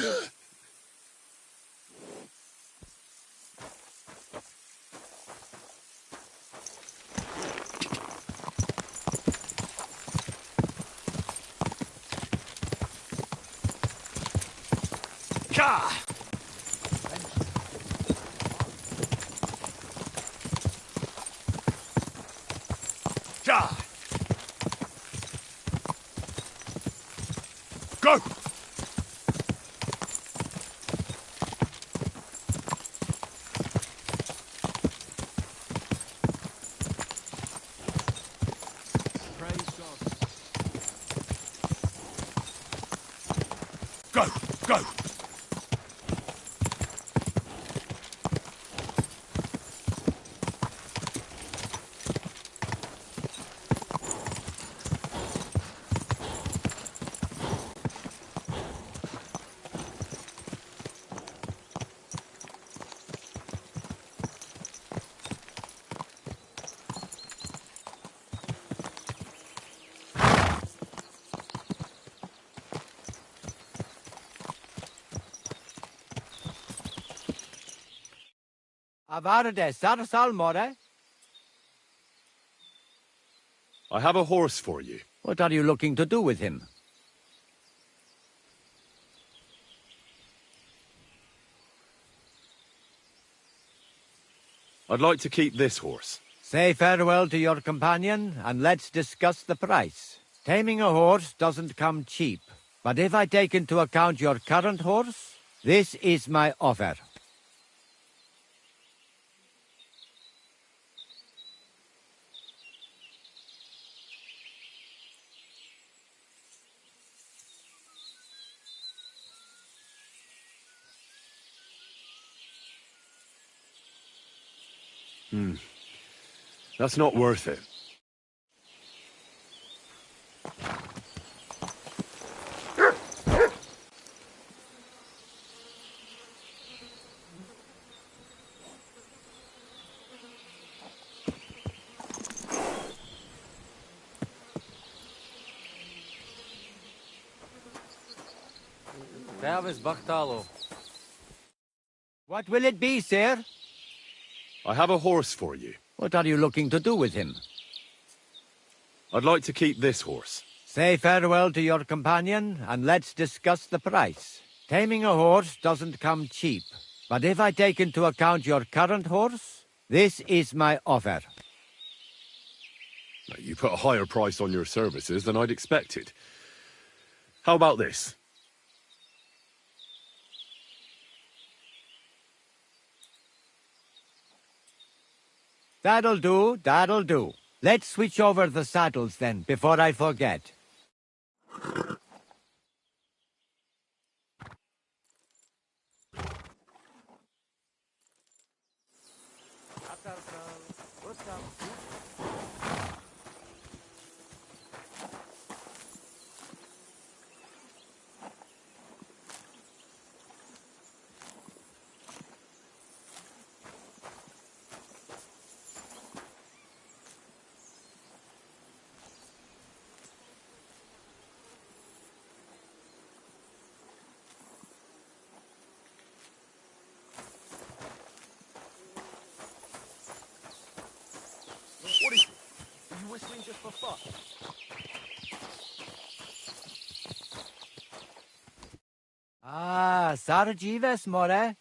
Ka! Ka! Go! Go! Go! Avarde, Sarsal More. I have a horse for you. What are you looking to do with him? I'd like to keep this horse. Say farewell to your companion, and let's discuss the price. Taming a horse doesn't come cheap, but if I take into account your current horse, this is my offer. That's not worth it. What will it be, sir? I have a horse for you. What are you looking to do with him? I'd like to keep this horse. Say farewell to your companion, and let's discuss the price. Taming a horse doesn't come cheap, but if I take into account your current horse, This is my offer. You put a higher price on your services than I'd expected. How about this? That'll do, that'll do. Let's switch over the saddles then, before I forget. What is it? Are you whistling just for fun? Ah, Sarjives, more.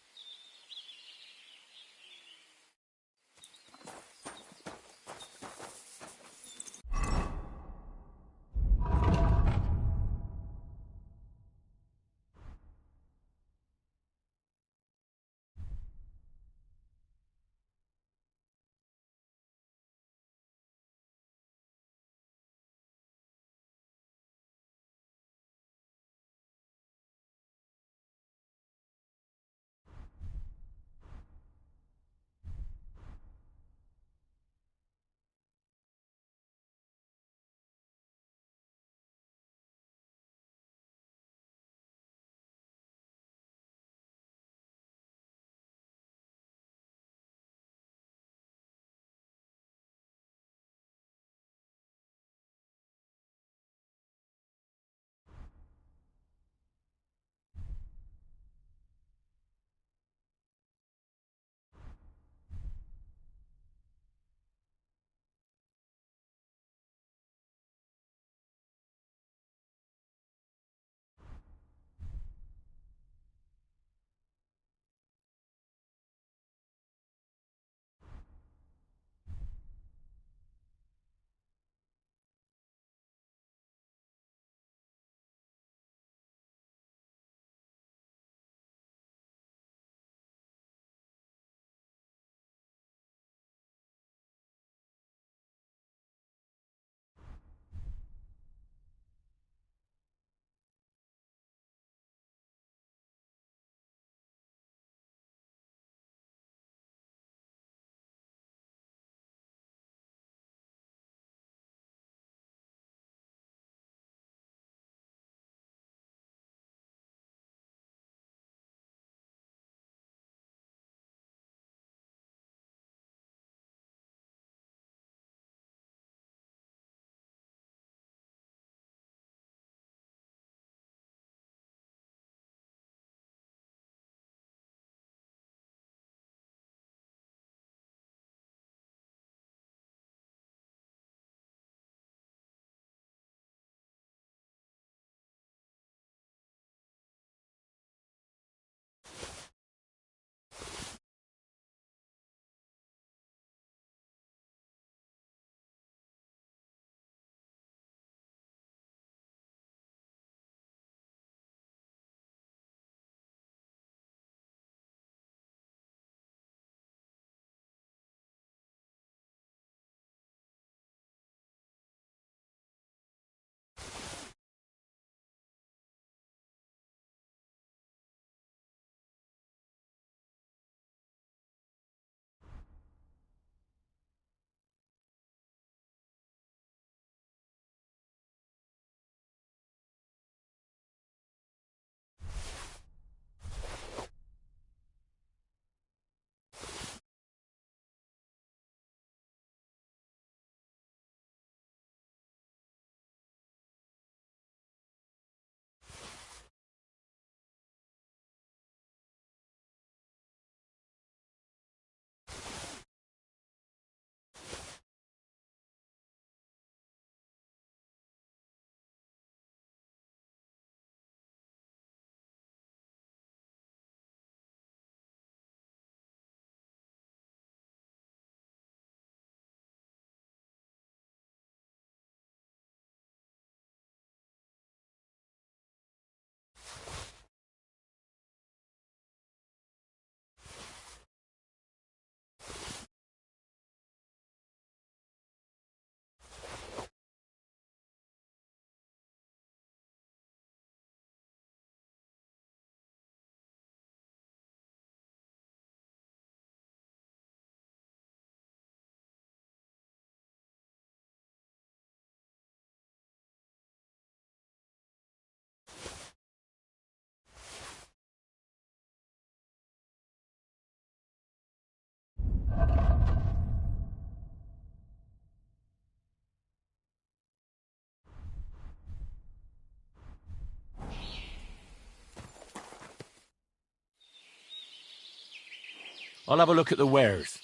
I'll have a look at the wares.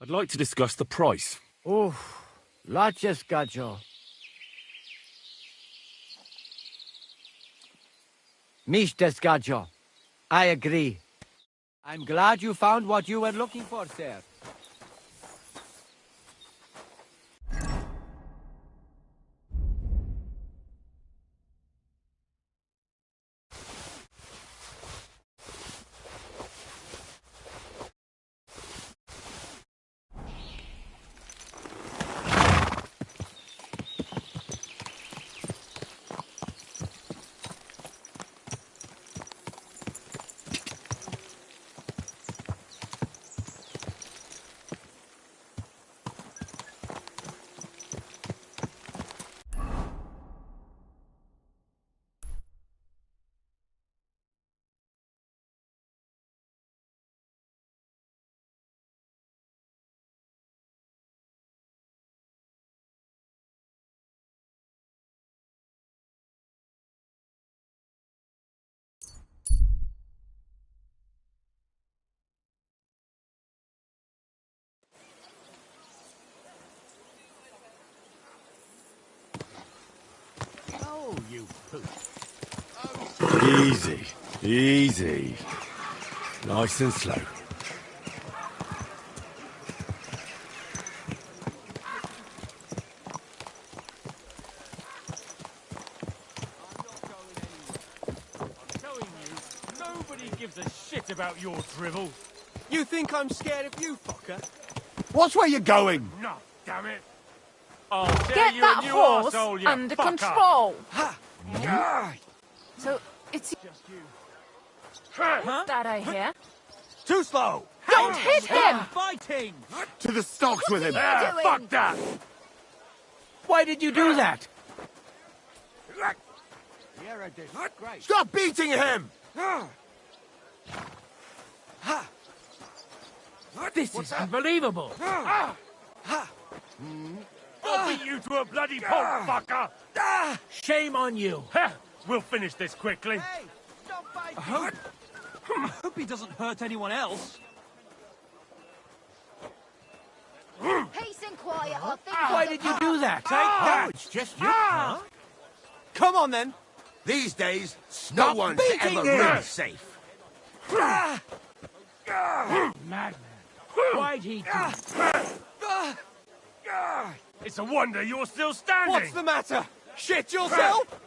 I'd like to discuss the price. Oh, Laches Gajo. Mishtes Gajo. I agree. I'm glad you found what you were looking for, sir. Oh, you poop. Easy, easy. Nice and slow. Nobody gives a shit about your drivel. You think I'm scared of you, fucker? Watch where you're going! No, damn it. I'll tell Get you that a new horse arsehole, you under fucker. control. Ah, So, it's Just you. that I hear. too slow! Don't hit him! Fighting! To the stocks with him! What are you Fuck doing? that. Why did you do that? You're a disgrace. Stop beating him! This is unbelievable. I'll beat you to a bloody pulp, fucker. Shame on you. We'll finish this quickly. Hey, stop I hope he doesn't hurt anyone else. Peace and quiet, I think. Why did you do that? Take that! It's just you. Huh? Come on, then. These days, Stop no one's beating ever him! really safe. Madman. Why'd he do it? It's a wonder you're still standing! What's the matter? Shit yourself?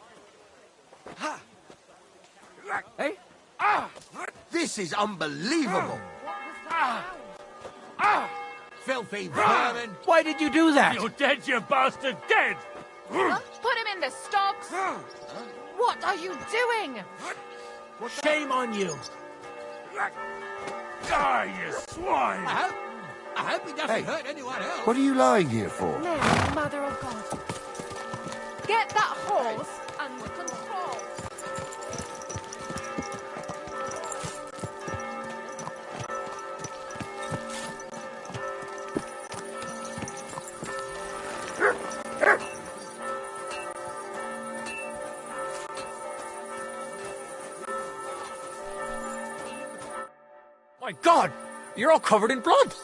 Hey? This is unbelievable! Filthy vermin! Why did you do that? You're dead, you bastard! Dead! Put him in the stocks. What are you doing? Shame on you. Die, you swine! I hope he doesn't hurt anyone else. What are you lying here for? Mary, Mother of God. Get that horse under control. My God! You're all covered in blood!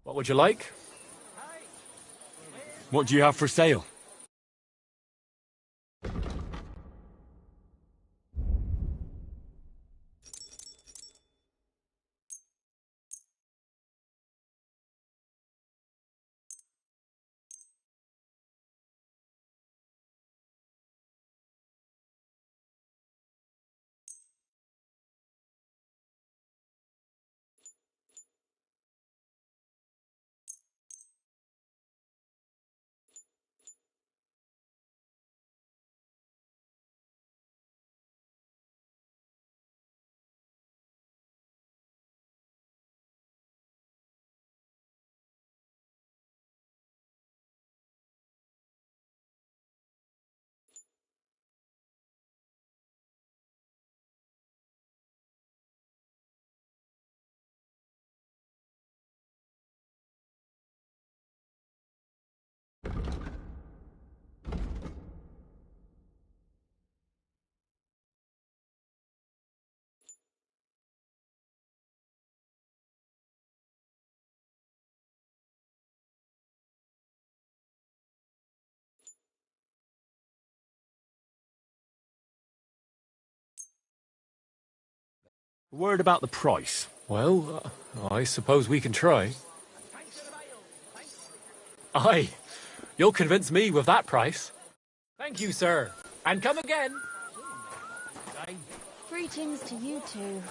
What would you like? What do you have for sale? Word about the price. Well, I suppose we can try. Aye, you'll convince me with that price. Thank you, sir. And come again. Greetings to you two.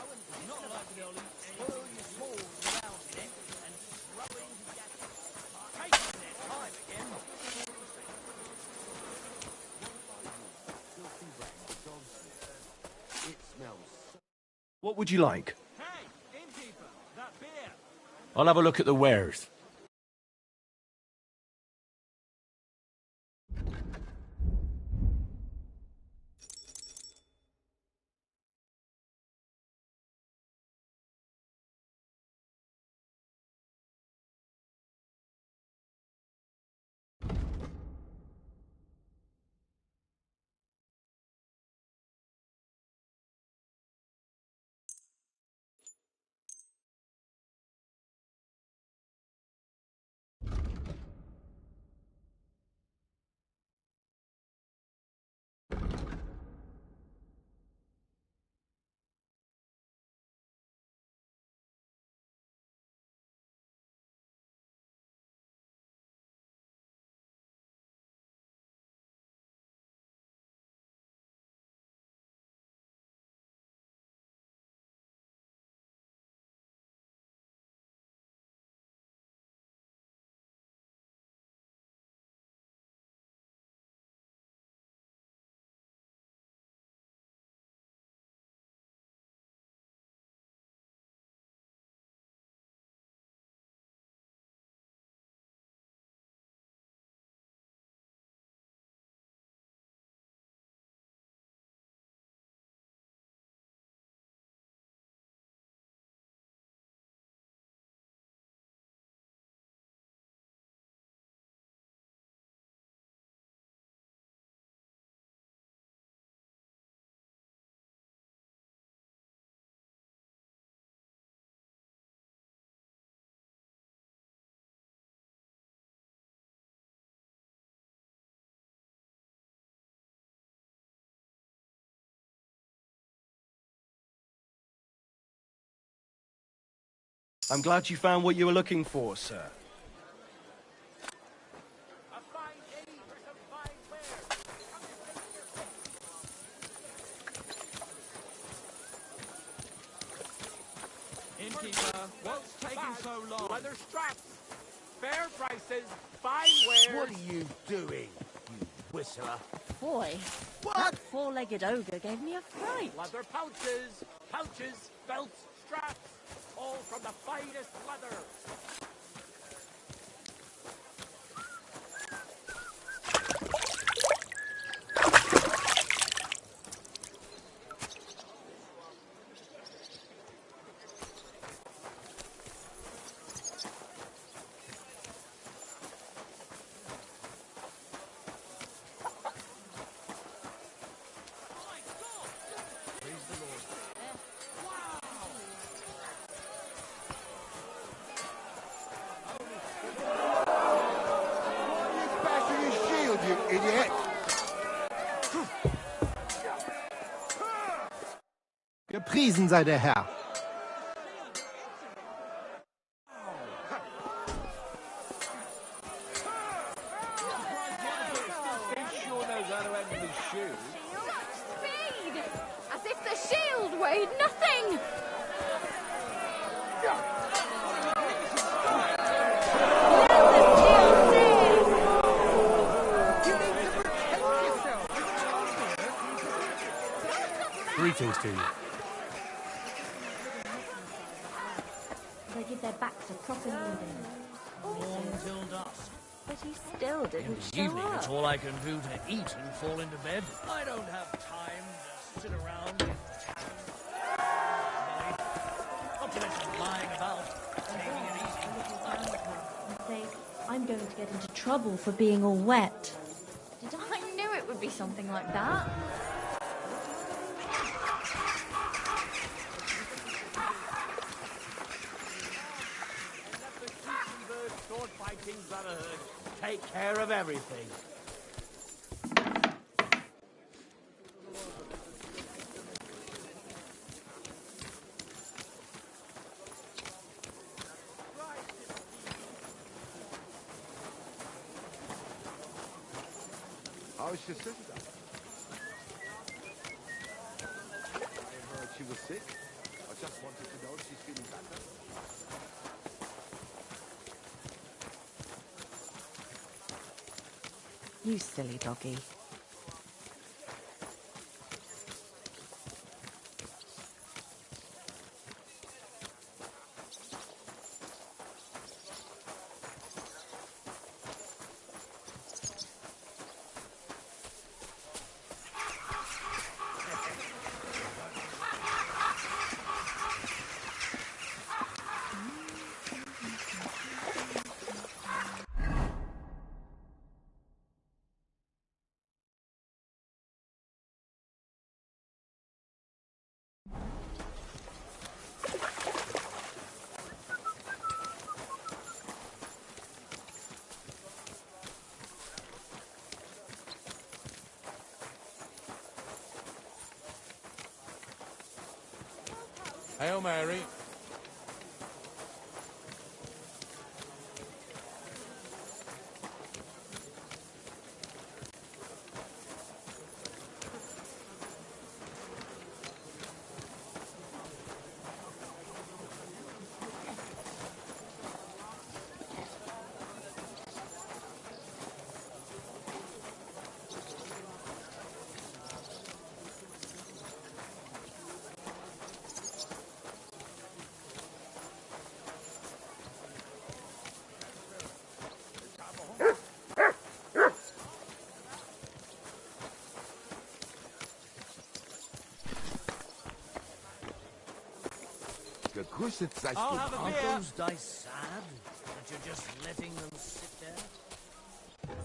What would you like? I'll have a look at the wares. I'm glad you found what you were looking for, sir. Innkeeper, what's taking so long? Leather straps, fair prices, fine wares. What are you doing, you whistler? Boy, that four-legged ogre gave me a fright. Leather pouches, belts, straps, all from the finest leather. You idiot! Gepriesen sei der Herr. Speed! As if the shield weighed nothing! Greetings to you. They give their backs a proper leading. Warm till dusk. But he still didn't In the show evening, up. it's all I can do to eat and fall into bed. I don't have time to sit around in town. Not to mention lying about, taking it easy. And say, I'm going to get into trouble for being all wet. I knew it would be something like that. Sword fighting brotherhood. Take care of everything. How's your sister? I heard she was sick. I just wanted to know if she's feeling better. You silly doggy. Hail Mary. I'll have a Aren't beer. those dice sad that you're just letting them sit there?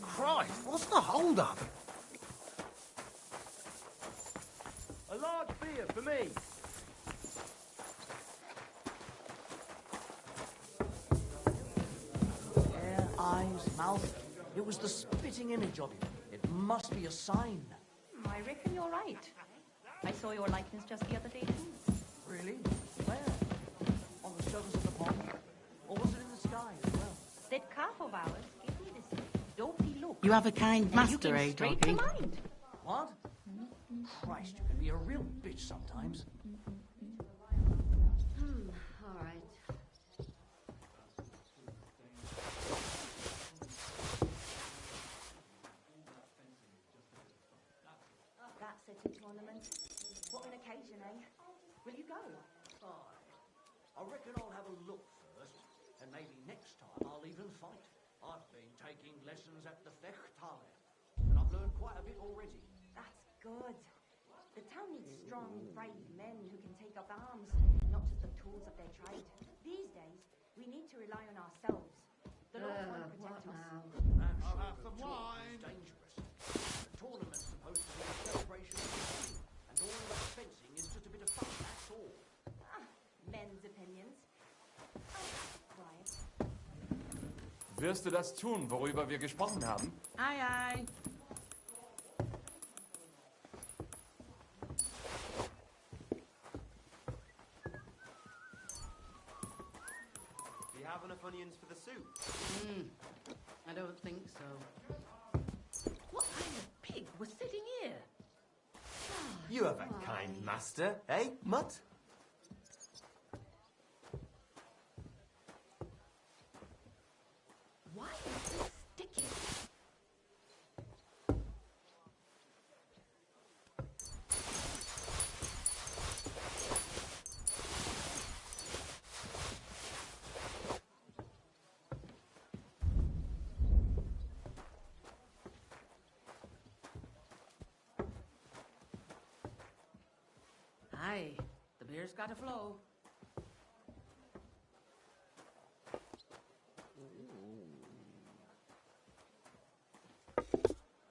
Christ, what's the hold-up? A large beer for me. Hair, eyes, mouth. It was the spitting image of you. It must be a sign. I reckon you're right. I saw your likeness just the other day, too. Really? Where? On the surface of the pond? Or was it in the sky as well? That calf of ours gave me this dopey look. You have a kind And master, you came eh, straight to doggy? mind. What? Christ, you can be a real bitch sometimes. All right. That city tournament. What an occasion, eh? Will you go? I reckon I'll have a look first, and maybe next time I'll even fight. I've been taking lessons at the Fechthalle, and I've learned quite a bit already. That's good. The town needs strong, brave men who can take up arms, not just the tools of their trade. These days, we need to rely on ourselves. The Lord won't protect us. I'll have some wine. Dangerous. The tournament's supposed to be a celebration of the city, and all that fencing is just a bit of fun, that's all. Men's opinions. Quiet. Wirst du das tun, worüber wir gesprochen haben? Aye, aye. Do you have enough onions for the soup? I don't think so. What kind of pig was sitting here? You have a kind master, eh, Mutt? Why is this sticky? Aye, the beer's got to flow.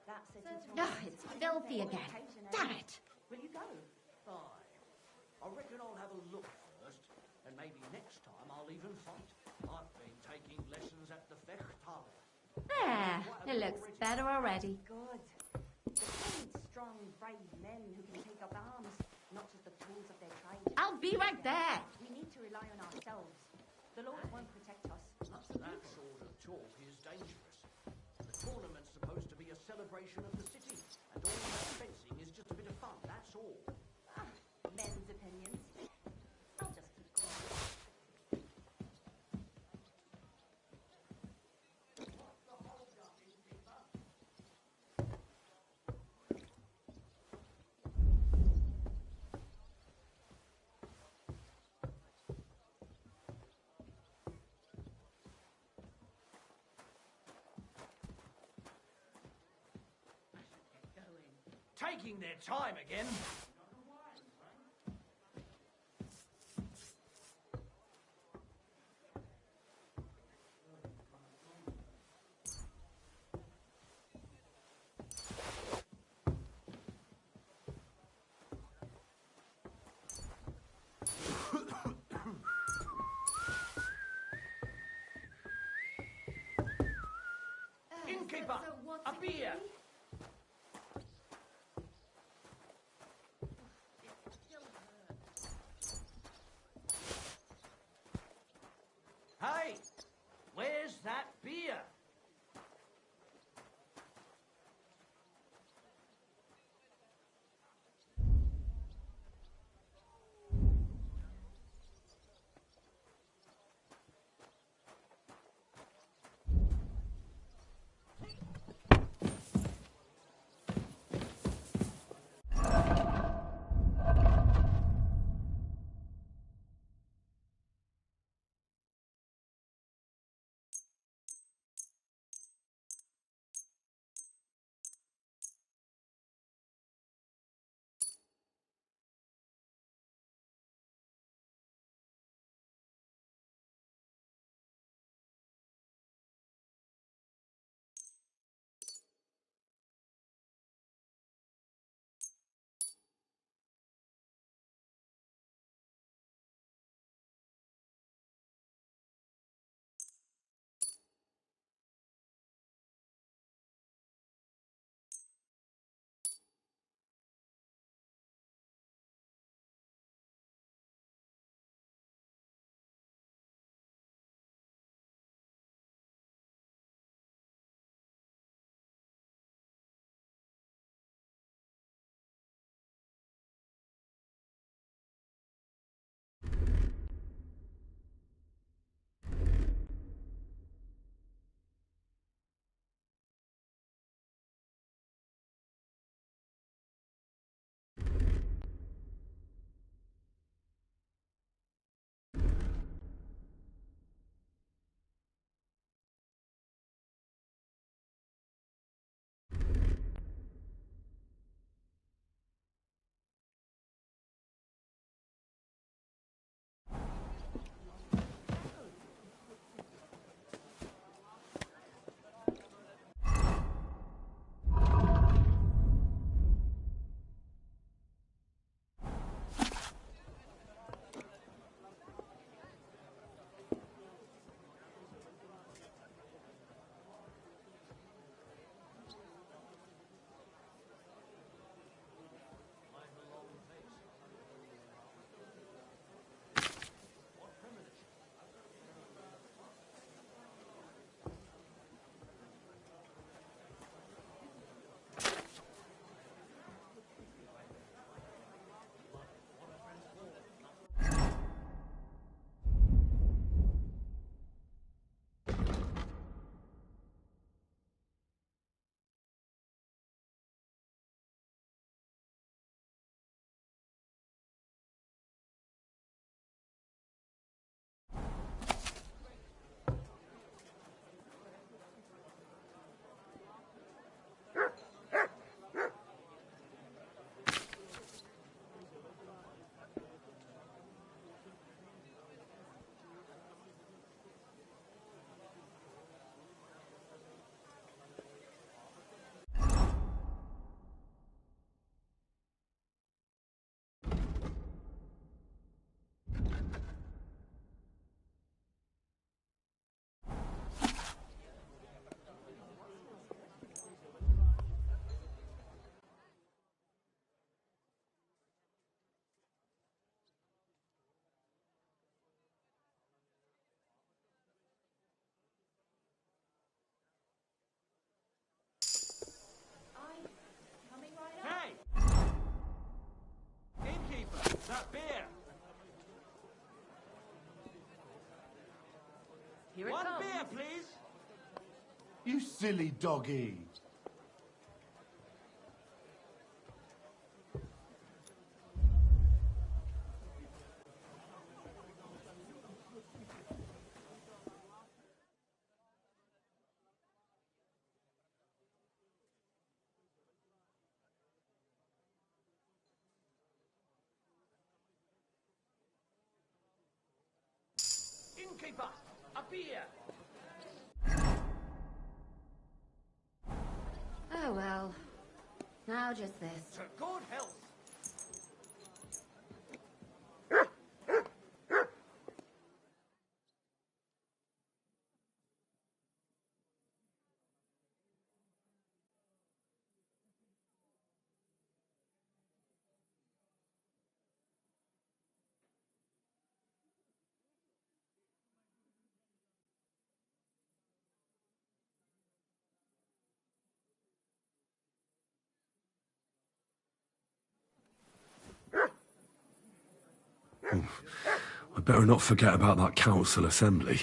That city Oh, tournament. it's filthy again. Damn it. Will you go? I reckon I'll have a look first, and maybe next time I'll even fight. I've been taking lessons at the Fechthalle. There, it looks better already. Good. The town needs strong, brave men who can take up arms, not just the tools of their trade. I'll be right there. We need to rely on ourselves. The Lord won't protect us. That sort of talk is dangerous. The tournament's supposed to be a celebration of the city, and all that fencing is just a bit of fun, that's all. Men's opinions. I'll just keep quiet. Taking their time again. Innkeeper, a beer. beer. Here it One comes. beer, please. You silly doggy. Innkeeper, a beer. Oh well. Now just this. To good health. I better not forget about that council assembly.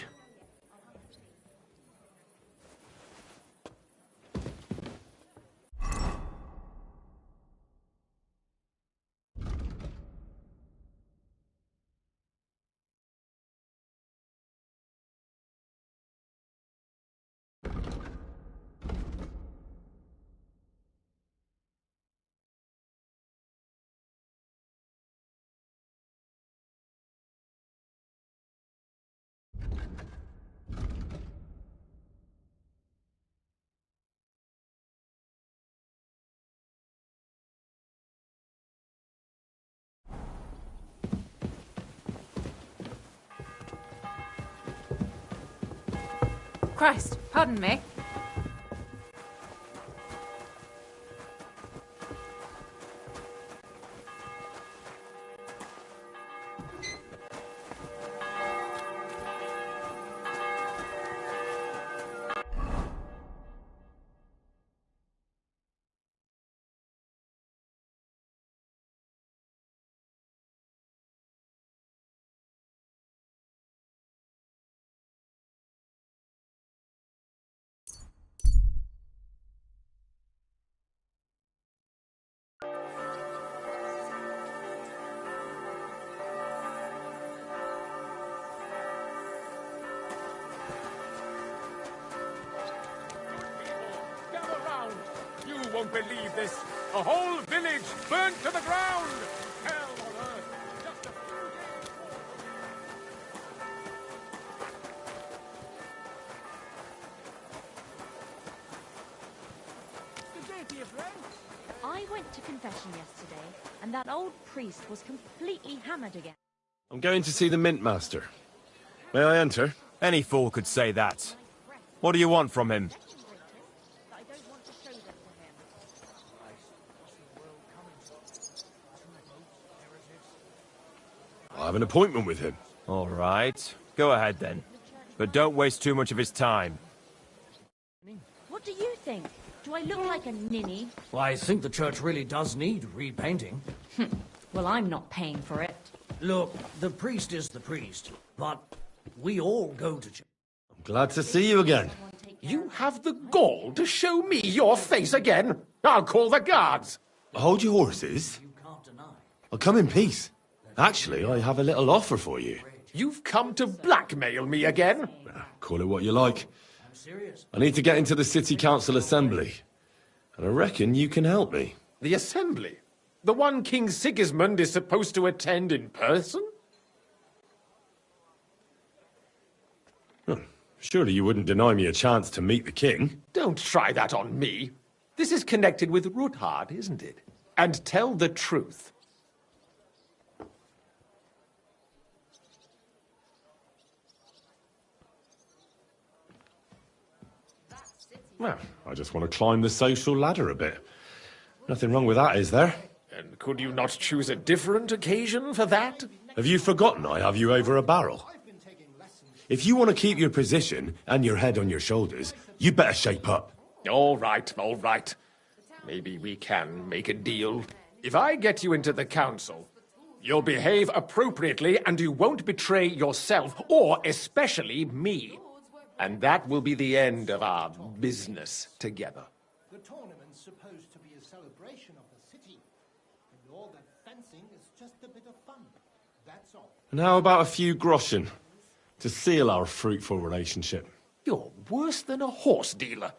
Christ, pardon me. Gather round! You won't believe this! A whole village burnt to the ground! Hell on earth! Just a few days Good day to you, friend. I went to confession yesterday, and that old priest was completely hammered again. I'm going to see the Mint Master. May I enter? Any fool could say that. What do you want from him? I have an appointment with him. All right. Go ahead then. But don't waste too much of his time. What do you think? Do I look like a ninny? Well, I think the church really does need repainting. Well, I'm not paying for it. Look, the priest is the priest, but we all go to church. Glad to see you again. You have the gall to show me your face again? I'll call the guards. Hold your horses. I'll come in peace. Actually, I have a little offer for you. You've come to blackmail me again? Call it what you like. I'm serious. I need to get into the city council assembly. And I reckon you can help me. The assembly? The one King Sigismund is supposed to attend in person? Surely you wouldn't deny me a chance to meet the king? Don't try that on me. This is connected with Ruthard, isn't it? And tell the truth. Well, I just want to climb the social ladder a bit. Nothing wrong with that, is there? And could you not choose a different occasion for that? Have you forgotten I have you over a barrel? If you want to keep your position and your head on your shoulders, you better shape up. All right, all right. Maybe we can make a deal. If I get you into the council, You'll behave appropriately, and you won't betray yourself, or especially me. And that will be the end of our business together. The tournament's supposed to be a celebration of the city. And all that fencing is just a bit of fun. That's all. And how about a few groschen to seal our fruitful relationship? You're worse than a horse dealer.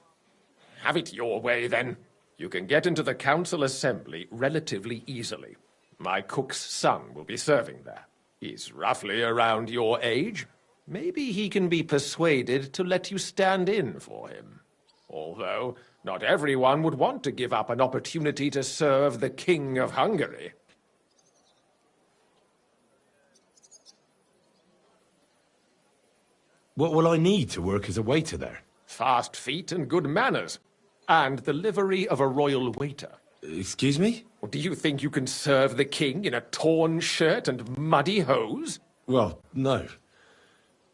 Have it your way, then. You can get into the council assembly relatively easily. My cook's son will be serving there. He's roughly around your age. Maybe he can be persuaded to let you stand in for him. Although, not everyone would want to give up an opportunity to serve the King of Hungary. What will I need to work as a waiter there? Fast feet and good manners. And the livery of a royal waiter. Excuse me? Do you think you can serve the king in a torn shirt and muddy hose? Well, no.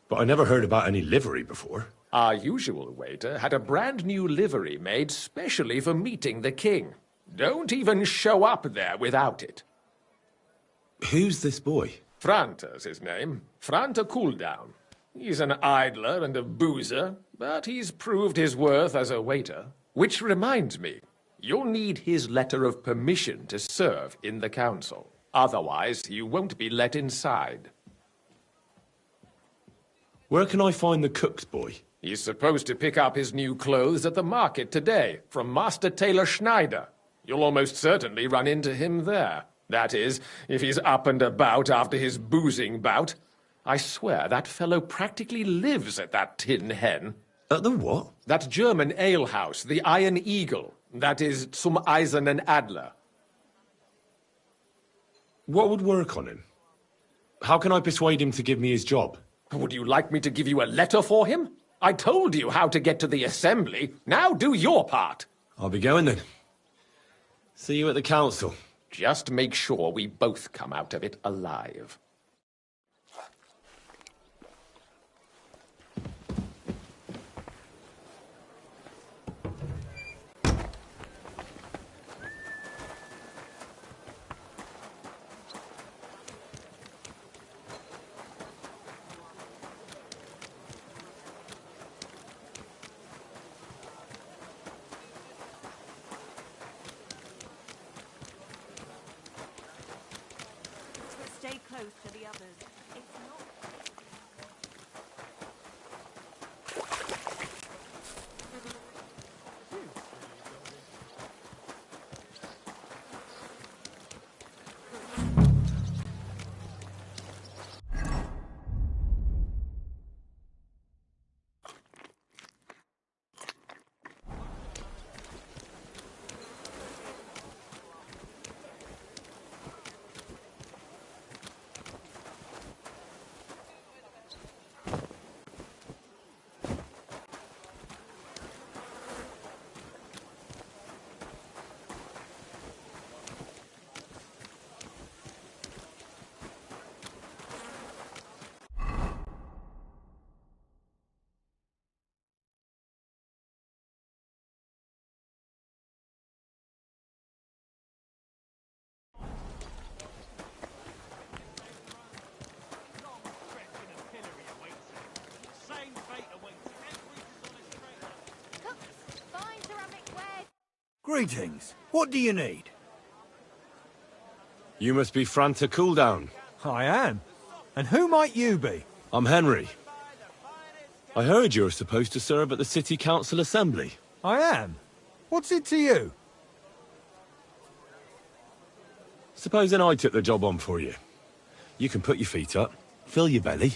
But I never heard about any livery before. Our usual waiter had a brand new livery made specially for meeting the king. Don't even show up there without it. Who's this boy? Franta's his name. Franta Cooldown. He's an idler and a boozer, but he's proved his worth as a waiter. Which reminds me, you'll need his letter of permission to serve in the council. Otherwise, you won't be let inside. Where can I find the cook's boy? He's supposed to pick up his new clothes at the market today, from Master Tailor Schneider. You'll almost certainly run into him there. That is, if he's up and about after his boozing bout. I swear that fellow practically lives at that Tin Hen. At the what? That German alehouse, the Iron Eagle. That is Zum Eisernen Adler. What would work on him? How can I persuade him to give me his job? Would you like me to give you a letter for him? I told you how to get to the assembly. Now do your part. I'll be going then. See you at the council. Just make sure we both come out of it alive. Stay close to the others. It's not... Greetings. What do you need? You must be Franta Cooldown. I am. And who might you be? I'm Henry. I heard you're supposed to serve at the City Council Assembly. I am. What's it to you? Supposing I took the job on for you. You can put your feet up, fill your belly,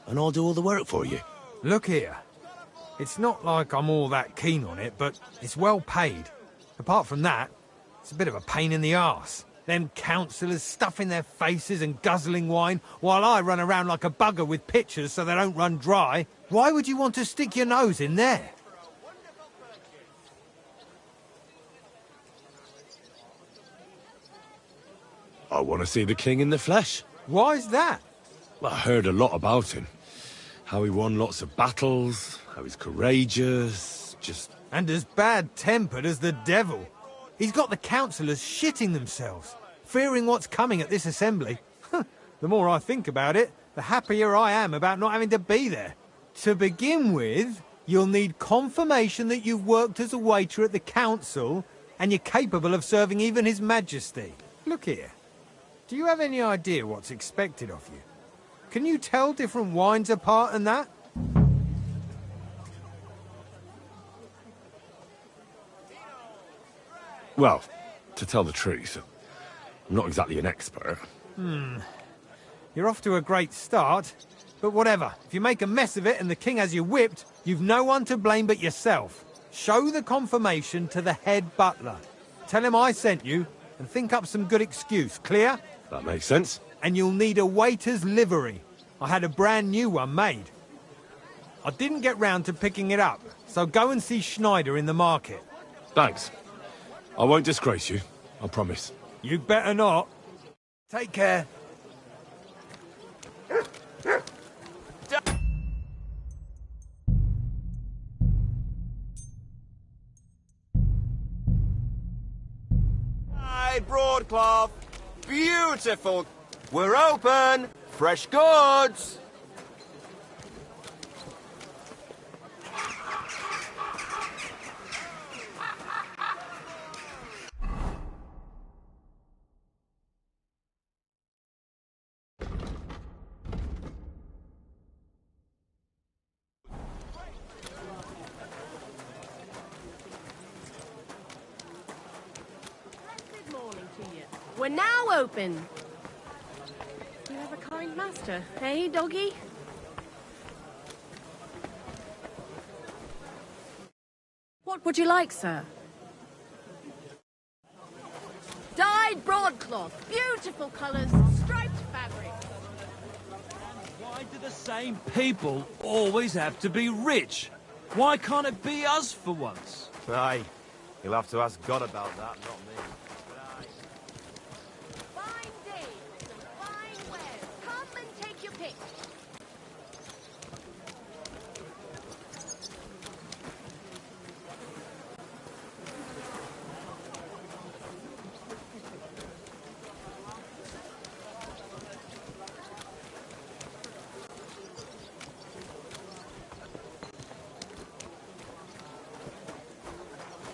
and I'll do all the work for you. Look here. It's not like I'm all that keen on it, but it's well paid. Apart from that, it's a bit of a pain in the arse. Them councillors stuffing their faces and guzzling wine, while I run around like a bugger with pitchers so they don't run dry. Why would you want to stick your nose in there? I want to see the king in the flesh. Why's that? I heard a lot about him. How he won lots of battles, how he's courageous, just... And as bad-tempered as the devil. He's got the councillors shitting themselves, fearing what's coming at this assembly. The more I think about it, the happier I am about not having to be there. To begin with, you'll need confirmation that you've worked as a waiter at the council and you're capable of serving even His Majesty. Look here. Do you have any idea what's expected of you? Can you tell different wines apart and that? Well, to tell the truth, I'm not exactly an expert. You're off to a great start, but whatever. If you make a mess of it and the king has you whipped, you've no one to blame but yourself. Show the confirmation to the head butler. Tell him I sent you, and think up some good excuse. Clear? That makes sense. And you'll need a waiter's livery. I had a brand new one made. I didn't get round to picking it up, so go and see Schneider in the market. Thanks. I won't disgrace you, I promise. You'd better not. Take care. Hi, broadcloth. Beautiful. We're open. Fresh goods. Good morning to you. We're now open. You have a kind master, eh, doggy? What would you like, sir? Dyed broadcloth, beautiful colours, striped fabric. Why do the same people always have to be rich? Why can't it be us for once? Aye, you'll have to ask God about that, not me. Fine days, fine wares. Come and take your pick.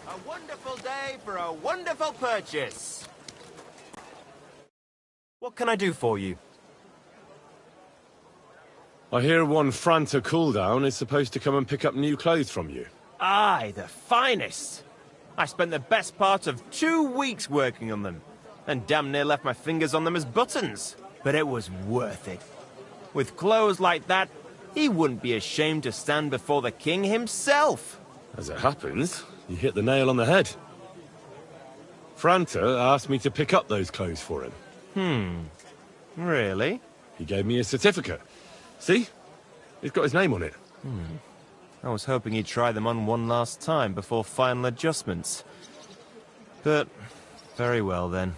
A wonderful day for a wonderful purchase. What can I do for you? I hear one Franta cooldown is supposed to come and pick up new clothes from you. Aye, the finest. I spent the best part of 2 weeks working on them, and damn near left my fingers on them as buttons. But it was worth it. With clothes like that, he wouldn't be ashamed to stand before the king himself. As it happens, you hit the nail on the head. Franta asked me to pick up those clothes for him. Really? He gave me a certificate. See? It's got his name on it. I was hoping he'd try them on one last time before final adjustments. But, very well then.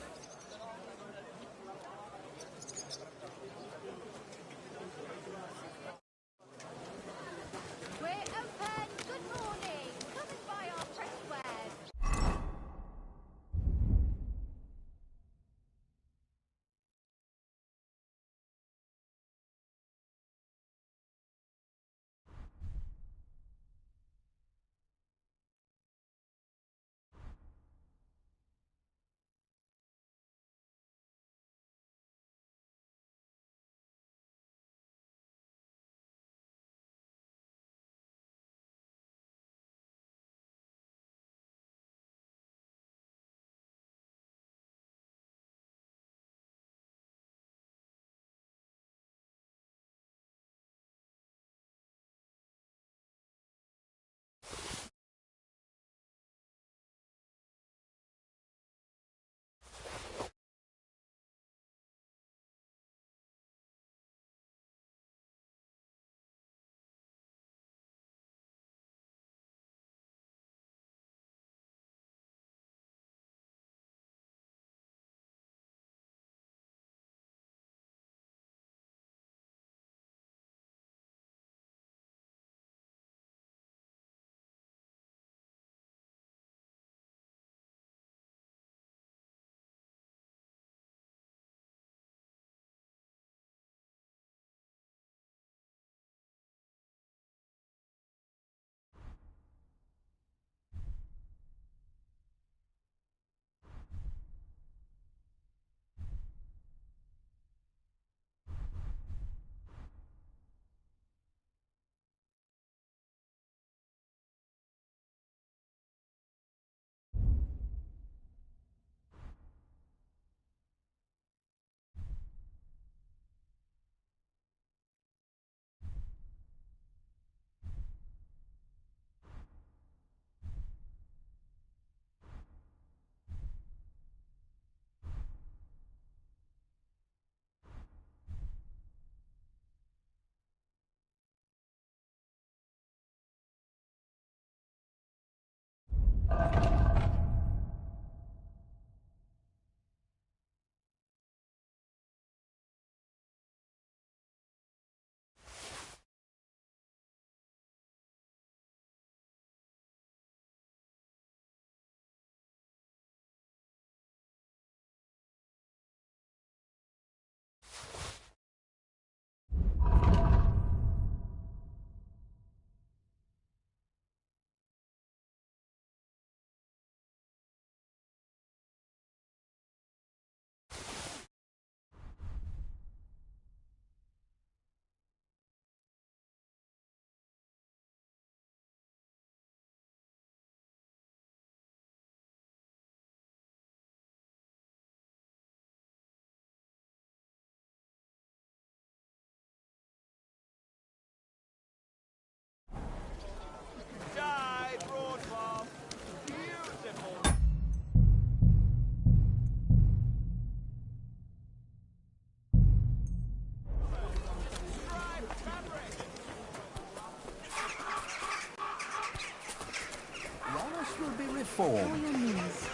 How are your knees?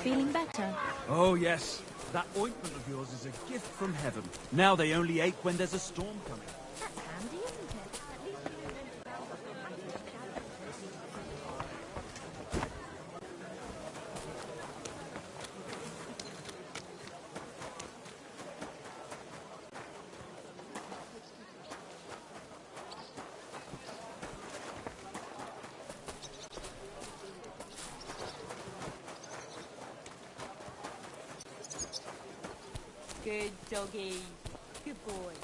Feeling better? Oh, yes. That ointment of yours is a gift from heaven. Now they only ache when there's a storm coming. That's handy, isn't it? At least you know Good doggy. Good boy.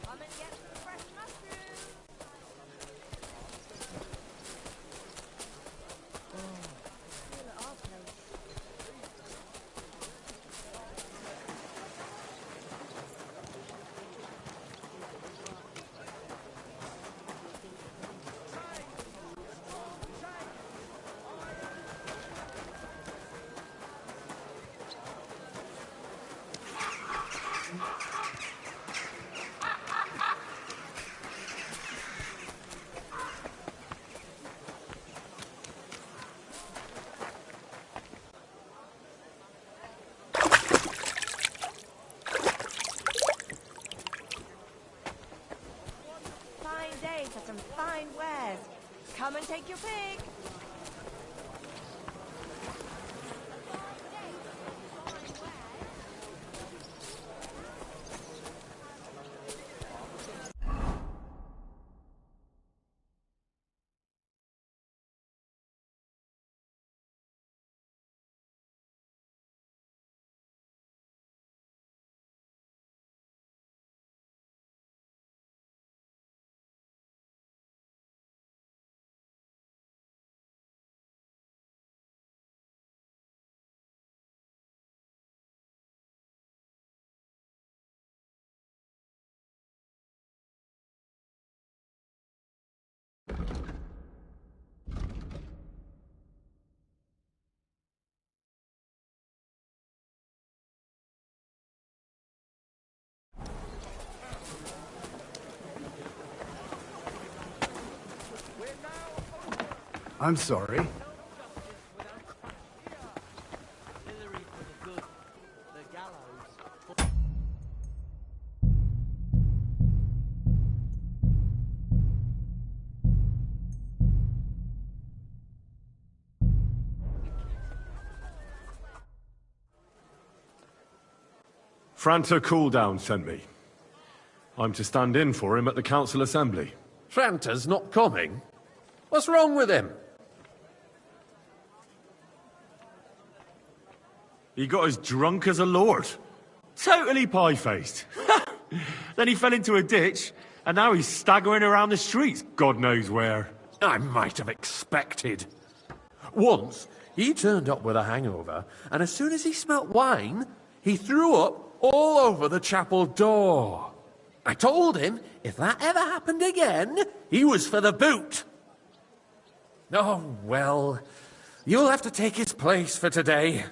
Come and get some fresh mushrooms. Feel at our place. Fine day for some fine wares. Come and take your pick. I'm sorry. Franta Cooldown sent me. I'm to stand in for him at the council assembly. Franta's not coming? What's wrong with him? He got as drunk as a lord. Totally pie-faced. Then he fell into a ditch, and now he's staggering around the streets, God knows where. I might have expected. Once, he turned up with a hangover, and as soon as he smelt wine, he threw up all over the chapel door. I told him if that ever happened again, he was for the boot. Oh, well, you'll have to take his place for today.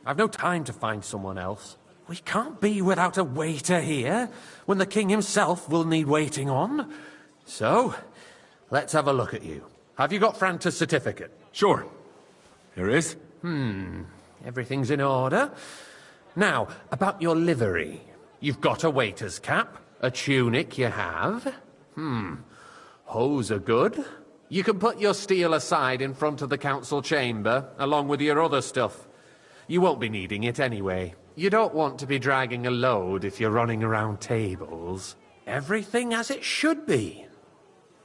I've no time to find someone else. We can't be without a waiter here, when the king himself will need waiting on. So, let's have a look at you. Have you got Franta's certificate? Sure. Here it is. Everything's in order. Now, about your livery. You've got a waiter's cap, a tunic you have. Hose are good. You can put your steel aside in front of the council chamber, along with your other stuff. You won't be needing it anyway. You don't want to be dragging a load if you're running around tables. Everything as it should be.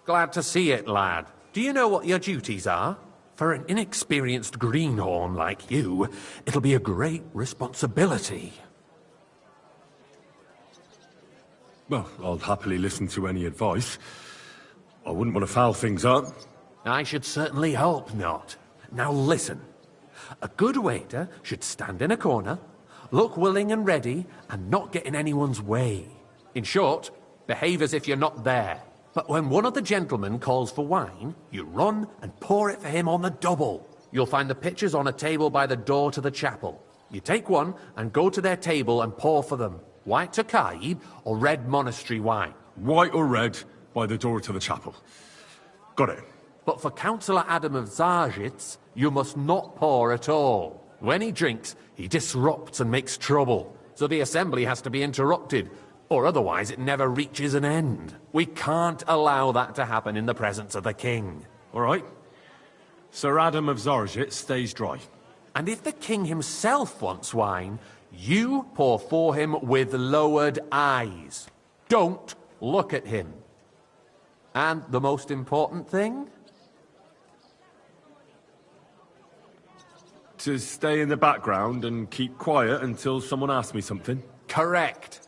Glad to see it, lad. Do you know what your duties are? For an inexperienced greenhorn like you, it'll be a great responsibility. Well, I'll happily listen to any advice. I wouldn't want to foul things up. I should certainly hope not. Now listen. A good waiter should stand in a corner, look willing and ready, and not get in anyone's way. In short, behave as if you're not there. But when one of the gentlemen calls for wine, you run and pour it for him on the double. You'll find the pitchers on a table by the door to the chapel. You take one and go to their table and pour for them. White Tokaib or red monastery wine? White or red by the door to the chapel. got it. But for Councillor Adam of Zarzhitz, you must not pour at all. When he drinks, he disrupts and makes trouble. So the assembly has to be interrupted, or otherwise it never reaches an end. We can't allow that to happen in the presence of the king. All right. Sir Adam of Zarzhitz stays dry. And if the king himself wants wine, you pour for him with lowered eyes. Don't look at him. And the most important thing? To stay in the background and keep quiet until someone asks me something? Correct.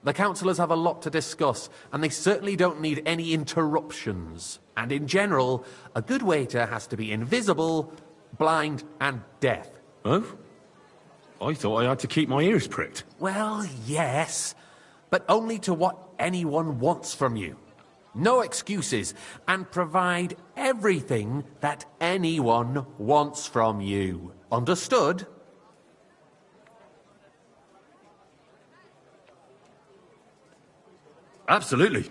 The councillors have a lot to discuss, and they certainly don't need any interruptions. And in general, a good waiter has to be invisible, blind, and deaf. Oh? I thought I had to keep my ears pricked. Well, yes, but only to what anyone wants from you. No excuses, and provide everything that anyone wants from you. Understood? Absolutely.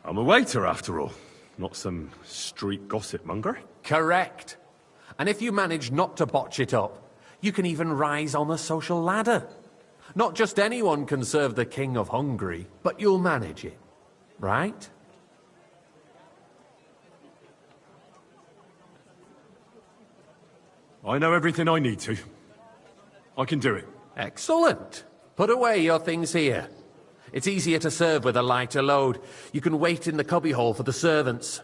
I'm a waiter, after all. Not some street gossip monger. Correct. And if you manage not to botch it up, you can even rise on the social ladder. Not just anyone can serve the King of Hungary, but you'll manage it. Right? I know everything I need to. I can do it. Excellent. Put away your things here. It's easier to serve with a lighter load. You can wait in the cubbyhole for the servants.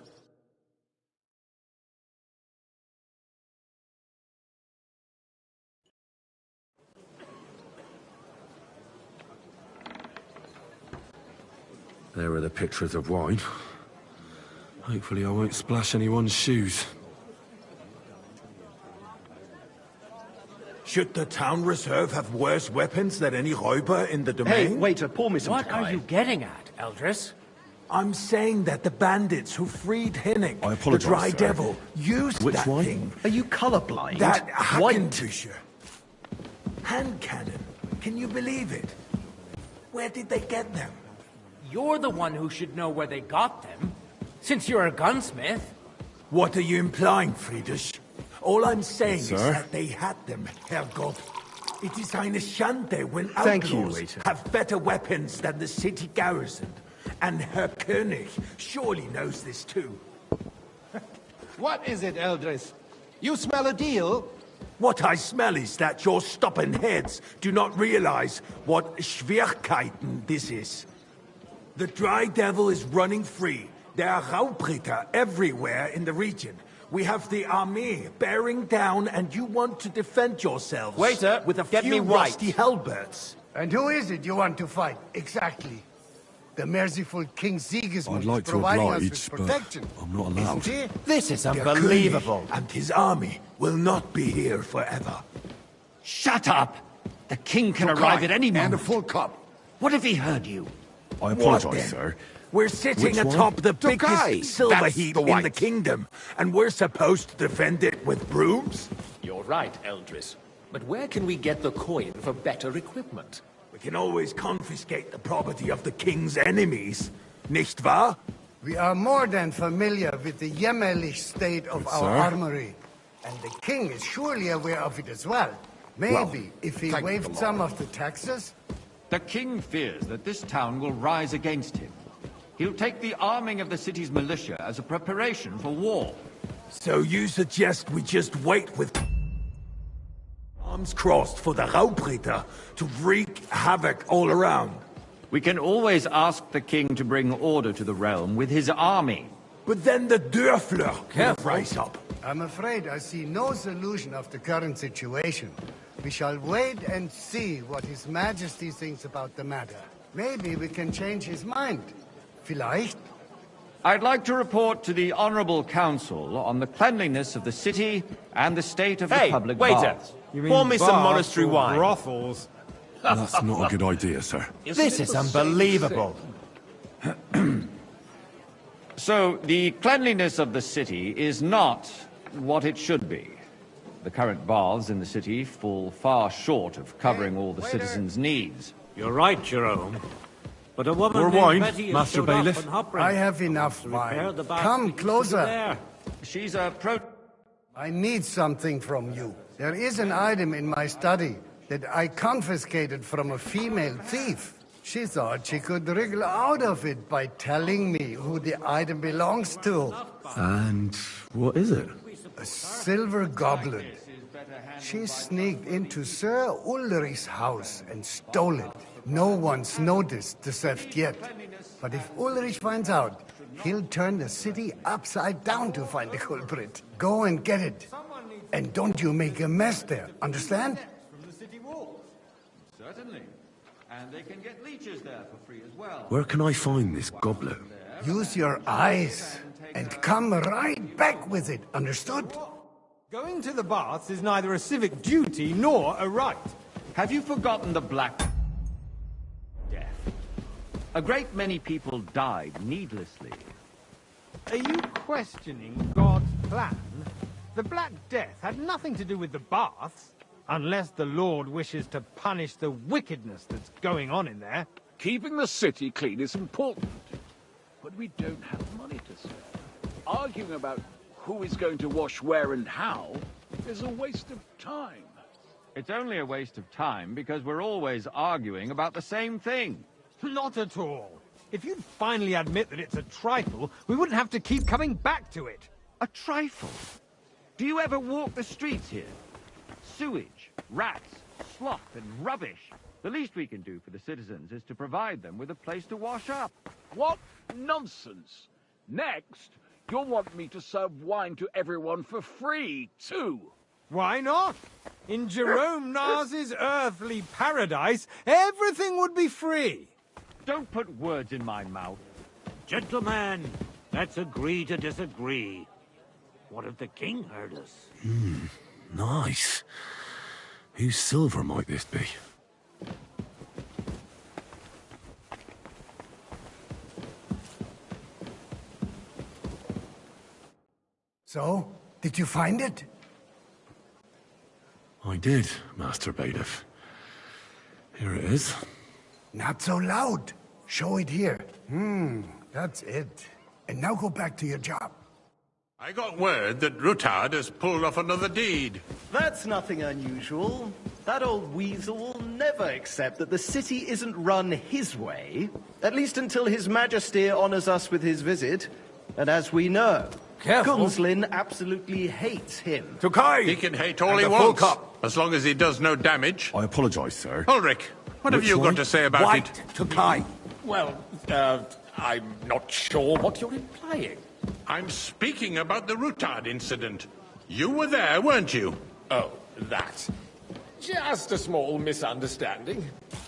There are the pictures of wine. Hopefully I won't splash anyone's shoes. Should the town reserve have worse weapons than any Räuber in the domain? Hey, waiter, pour me some What Takai. are you getting at, Eldris? I'm saying that the bandits who freed Hinnick, I the apologize, Dry sir. Devil, used Which that one? thing. Are you colorblind? That White. Hackentücher. Hand cannon. Can you believe it? Where did they get them? You're the one who should know where they got them, since you're a gunsmith. What are you implying, Friedrich? All I'm saying is Sir? that they had them, Herrgott. It is eine Schande when Thank you, outlaws waiter. have better weapons than the city garrison. And Herr König surely knows this too. What is it, Eldris? You smell a deal? What I smell is that your stubborn heads do not realize what Schwierigkeiten this is. The Dry Devil is running free. There are Raubritter everywhere in the region. We have the army bearing down, and you want to defend yourselves. Waiter, with a get few me right. rusty halberds. And who is it you want to fight, exactly? The merciful King Sigismund I'd like is to providing us oblige, with but protection. I'm not allowed. Isn't he? This is Der unbelievable. König and his army will not be here forever. Shut up! The king can arrive at any moment. And a full cup. What if he heard you? I What apologize, then? sir. We're sitting Which one? atop the Tokai, biggest silver that's heap the in the white. kingdom, and we're supposed to defend it with brooms? You're right, Eldris. But where can we get the coin for better equipment? We can always confiscate the property of the king's enemies, nicht wahr? We are more than familiar with the jämmerlich state of our sir. armory. And the king is surely aware of it as well. Maybe if he thank waived the some Lord. of the taxes. The king fears that this town will rise against him. He'll take the arming of the city's militia as a preparation for war. So you suggest we just wait with arms crossed for the Raubritter to wreak havoc all around? We can always ask the king to bring order to the realm with his army. But then the Dörfler will Careful. rise up. I'm afraid I see no solution of the current situation. We shall wait and see what His Majesty thinks about the matter. Maybe we can change his mind. Vielleicht? I'd like to report to the Honorable Council on the cleanliness of the city and the state of the public waiter. baths. Pour me some monastery wine. Brothels. That's not a good idea, sir. This is unbelievable. So, the cleanliness of the city is not what it should be. The current baths in the city fall far short of covering all the citizens' needs. You're right, Jerome. But a woman More named wine, Betty has Master showed up Bailiff? in Hopper I have enough to repair wine. the basket Come you put closer. there. She's a pro... I need something from you. There is an item in my study that I confiscated from a female thief. She thought she could wriggle out of it by telling me who the item belongs to. And what is it? A silver goblet. She sneaked into Sir Ulrich's house and stole it. No one's noticed the theft yet. But if Ulrich finds out, he'll turn the city upside down to find the culprit. Go and get it. And don't you make a mess there, understand? From the city walls. Certainly. And they can get leeches there for free as well. Where can I find this goblet? Use your eyes and come right back with it, understood? Going to the baths is neither a civic duty nor a right. Have you forgotten the Black Death? A great many people died needlessly. Are you questioning God's plan? The Black Death had nothing to do with the baths, unless the Lord wishes to punish the wickedness that's going on in there. Keeping the city clean is important, but we don't have money to spare. Arguing about who is going to wash where and how is a waste of time. It's only a waste of time because we're always arguing about the same thing. Not at all. If you'd finally admit that it's a trifle, we wouldn't have to keep coming back to it. A trifle? Do you ever walk the streets here? Sewage, rats, slop and rubbish. The least we can do for the citizens is to provide them with a place to wash up. What nonsense! Next, you'll want me to serve wine to everyone for free, too. Why not? In Jerome Nas's earthly paradise, everything would be free. Don't put words in my mouth. Gentlemen, let's agree to disagree. What if the king heard us? Nice. Whose silver might this be? So, did you find it? I did, Master Bailiff. Here it is. Not so loud. Show it here. That's it. And now go back to your job. I got word that Rutard has pulled off another deed. That's nothing unusual. That old weasel will never accept that the city isn't run his way, at least until His Majesty honors us with his visit. And as we know, Gunslin absolutely hates him. Tokai! He can hate all he wants, as long as he does no damage. I apologize, sir. Ulrich, what have you got to say about it? Tokai. Well, I'm not sure what you're implying. I'm speaking about the Rutard incident. You were there, weren't you? Oh, that. Just a small misunderstanding.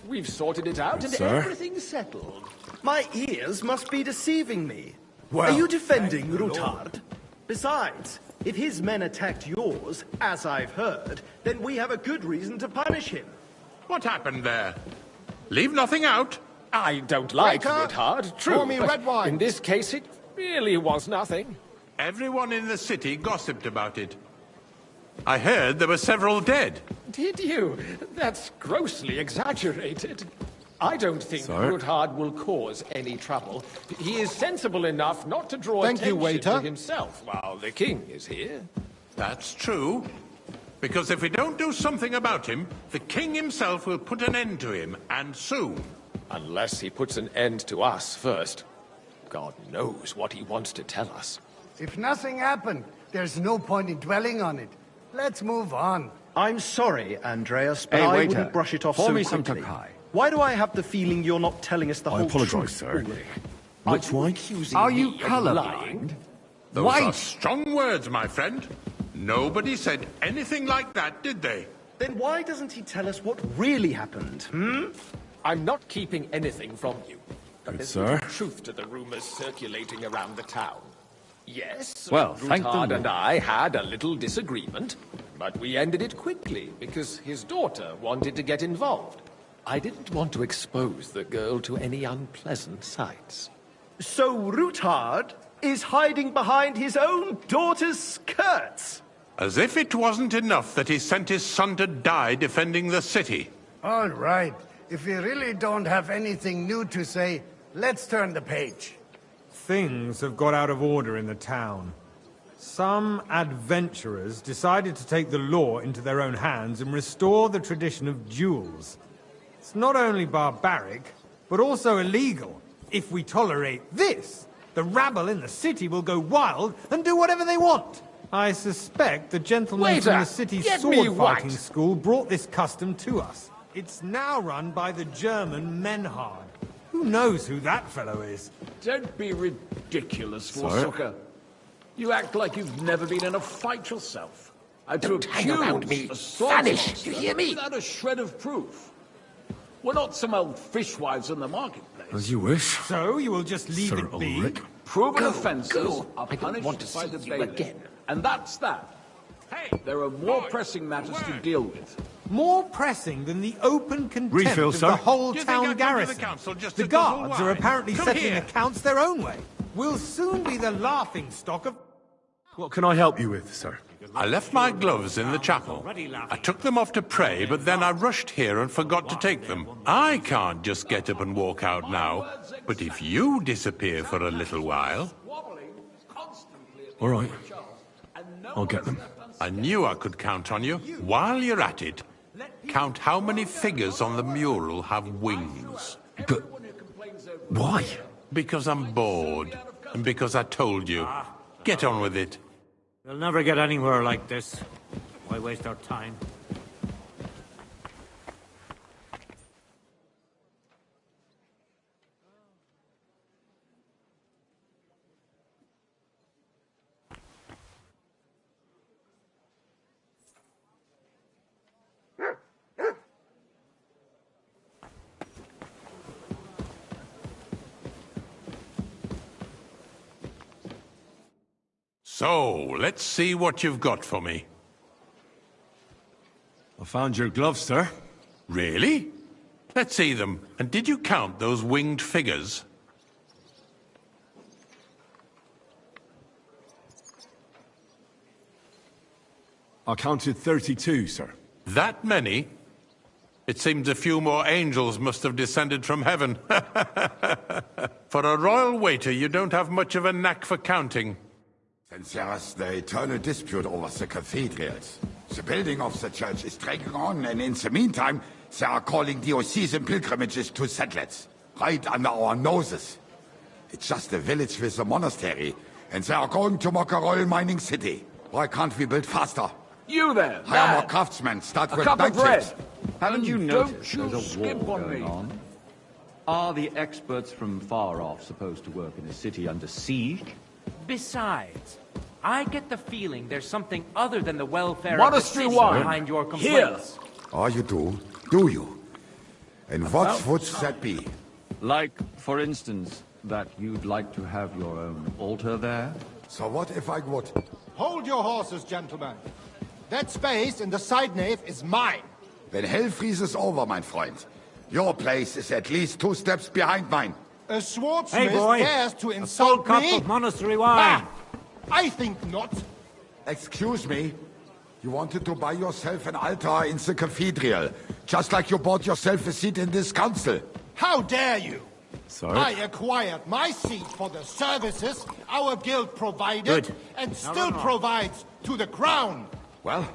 We've sorted it out and everything's settled. My ears must be deceiving me. Well, are you defending Rutard? Besides, if his men attacked yours, as I've heard, then we have a good reason to punish him. What happened there? Leave nothing out. I don't like Waiter, Rutard, true, pour me but red wine. in this case it really was nothing. Everyone in the city gossiped about it. I heard there were several dead. Did you? That's grossly exaggerated. I don't think Rutard will cause any trouble. He is sensible enough not to draw attention to himself while the king is here. That's true. Because if we don't do something about him, the king himself will put an end to him, and soon. Unless he puts an end to us first. God knows what he wants to tell us. If nothing happened, there's no point in dwelling on it. Let's move on. I'm sorry, Andreas, but Hey, I waiter, wouldn't brush it off pour so me quickly. some Tokai. Why do I have the feeling you're not telling us the I whole apologize, truth, sir. Ulrich? Which wine? Are you me of lying? Those are strong words, my friend. Nobody said anything like that, did they? Then why doesn't he tell us what really happened, I'm not keeping anything from you. But Good, there's sir. little truth to the rumors circulating around the town. Yes, Well, thank the Rutard Lord. and I had a little disagreement, but we ended it quickly because his daughter wanted to get involved. I didn't want to expose the girl to any unpleasant sights. So Rutard is hiding behind his own daughter's skirts. As if it wasn't enough that he sent his son to die defending the city. All right. if we really don't have anything new to say, let's turn the page. Things have got out of order in the town. Some adventurers decided to take the law into their own hands and restore the tradition of duels. It's not only barbaric, but also illegal. If we tolerate this, the rabble in the city will go wild and do whatever they want. I suspect the gentleman from the city's sword-fighting school brought this custom to us. It's now run by the German Menhard. Who knows who that fellow is? Don't be ridiculous, Forsooker. You act like you've never been in a fight yourself. Don't hang around me. Vanish, you hear me? Without a shred of proof. We're not some old fishwives in the marketplace. As you wish. So you will just leave Sir it be? Ulrich. Proven offences are I don't punished want to by see the you bailiff. again. And that's that. Hey, there are more pressing matters to deal with. More pressing than the open contempt Refill, of sir. the whole Do you think town I'd come to the garrison. council just The to guzzle guards are wine? apparently Come settling here. accounts their own way. We'll soon be the laughing stock of... What can I help you with, sir? I left my gloves in the chapel. I took them off to pray, but then I rushed here and forgot to take them. I can't just get up and walk out now, but if you disappear for a little while... All right. I'll get them. I knew I could count on you. While you're at it, count how many figures on the mural have wings. But why? Because I'm bored, and because I told you. Get on with it. We'll never get anywhere like this. Why waste our time? So, let's see what you've got for me. I found your gloves, sir. Really? Let's see them. And did you count those winged figures? I counted 32, sir. That many? It seems a few more angels must have descended from heaven. For a royal waiter, you don't have much of a knack for counting. Since there's the eternal dispute over the cathedrals, the building of the church is dragging on, and in the meantime, they are calling diocesan pilgrimages to settlers, right under our noses. It's just a village with a monastery, and they are going to make a royal mining city. Why can't we build faster? You there, Hire more lad. craftsmen, start A with cup of night bread. shifts. Haven't you Don't noticed you there's a war skimp on going me. on? Are the experts from far off supposed to work in a city under siege? Besides, I get the feeling there's something other than the welfare Monastery of the city wine. behind your Here. complaints. Oh, you do? Do you? And what would that be? Like, for instance, that you'd like to have your own altar there? So what if I would? Hold your horses, gentlemen. That space in the side nave is mine. Then hell freezes over, my friend. Your place is at least 2 steps behind mine. A swordsmith Hey, boy. dares to A full insult cup me? of monastery wine. Ah, I think not. Excuse me? You wanted to buy yourself an altar in the cathedral, just like you bought yourself a seat in this council. How dare you? Sir? I acquired my seat for the services our guild provided Good. and still provides to the crown. Well,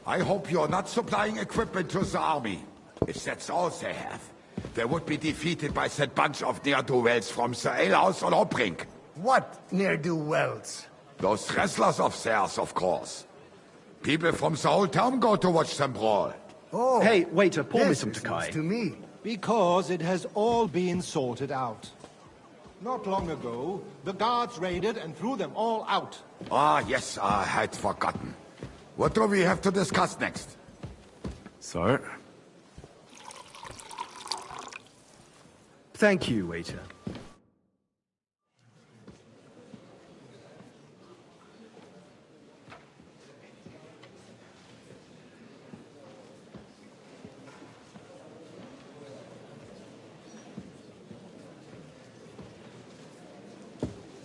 I hope you're not supplying equipment to the army. If that's all they have, they would be defeated by that bunch of ne'er-do-wells from the alehouse on Obrink. What ne'er-do-wells? Those wrestlers of theirs, of course. People from the whole town go to watch them brawl. Oh, Hey, waiter, pour me this some is Takai. news to me. Because it has all been sorted out. Not long ago, the guards raided and threw them all out. Ah, yes, I had forgotten. What do we have to discuss next? Sir? Thank you, waiter.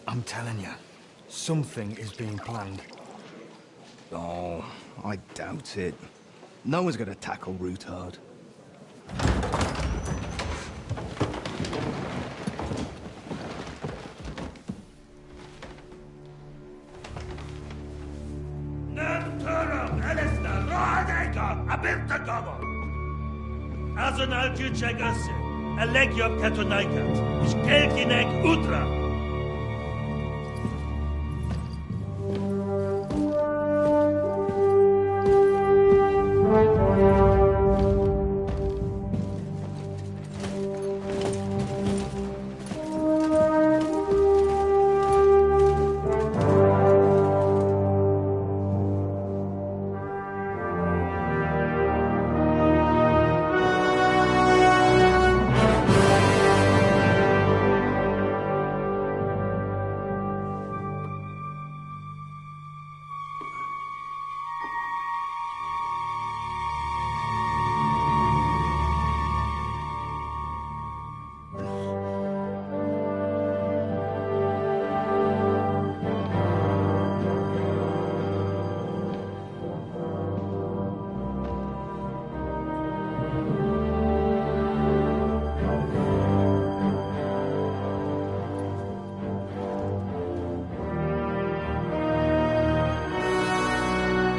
I'm telling you, something is being planned. Oh, I doubt it. No one's gonna tackle Rootard. Alistair, Roadacre, Abintagomo. Azonal Juchagase, Alegiop Katonaikat, Ishkelkinek Utra.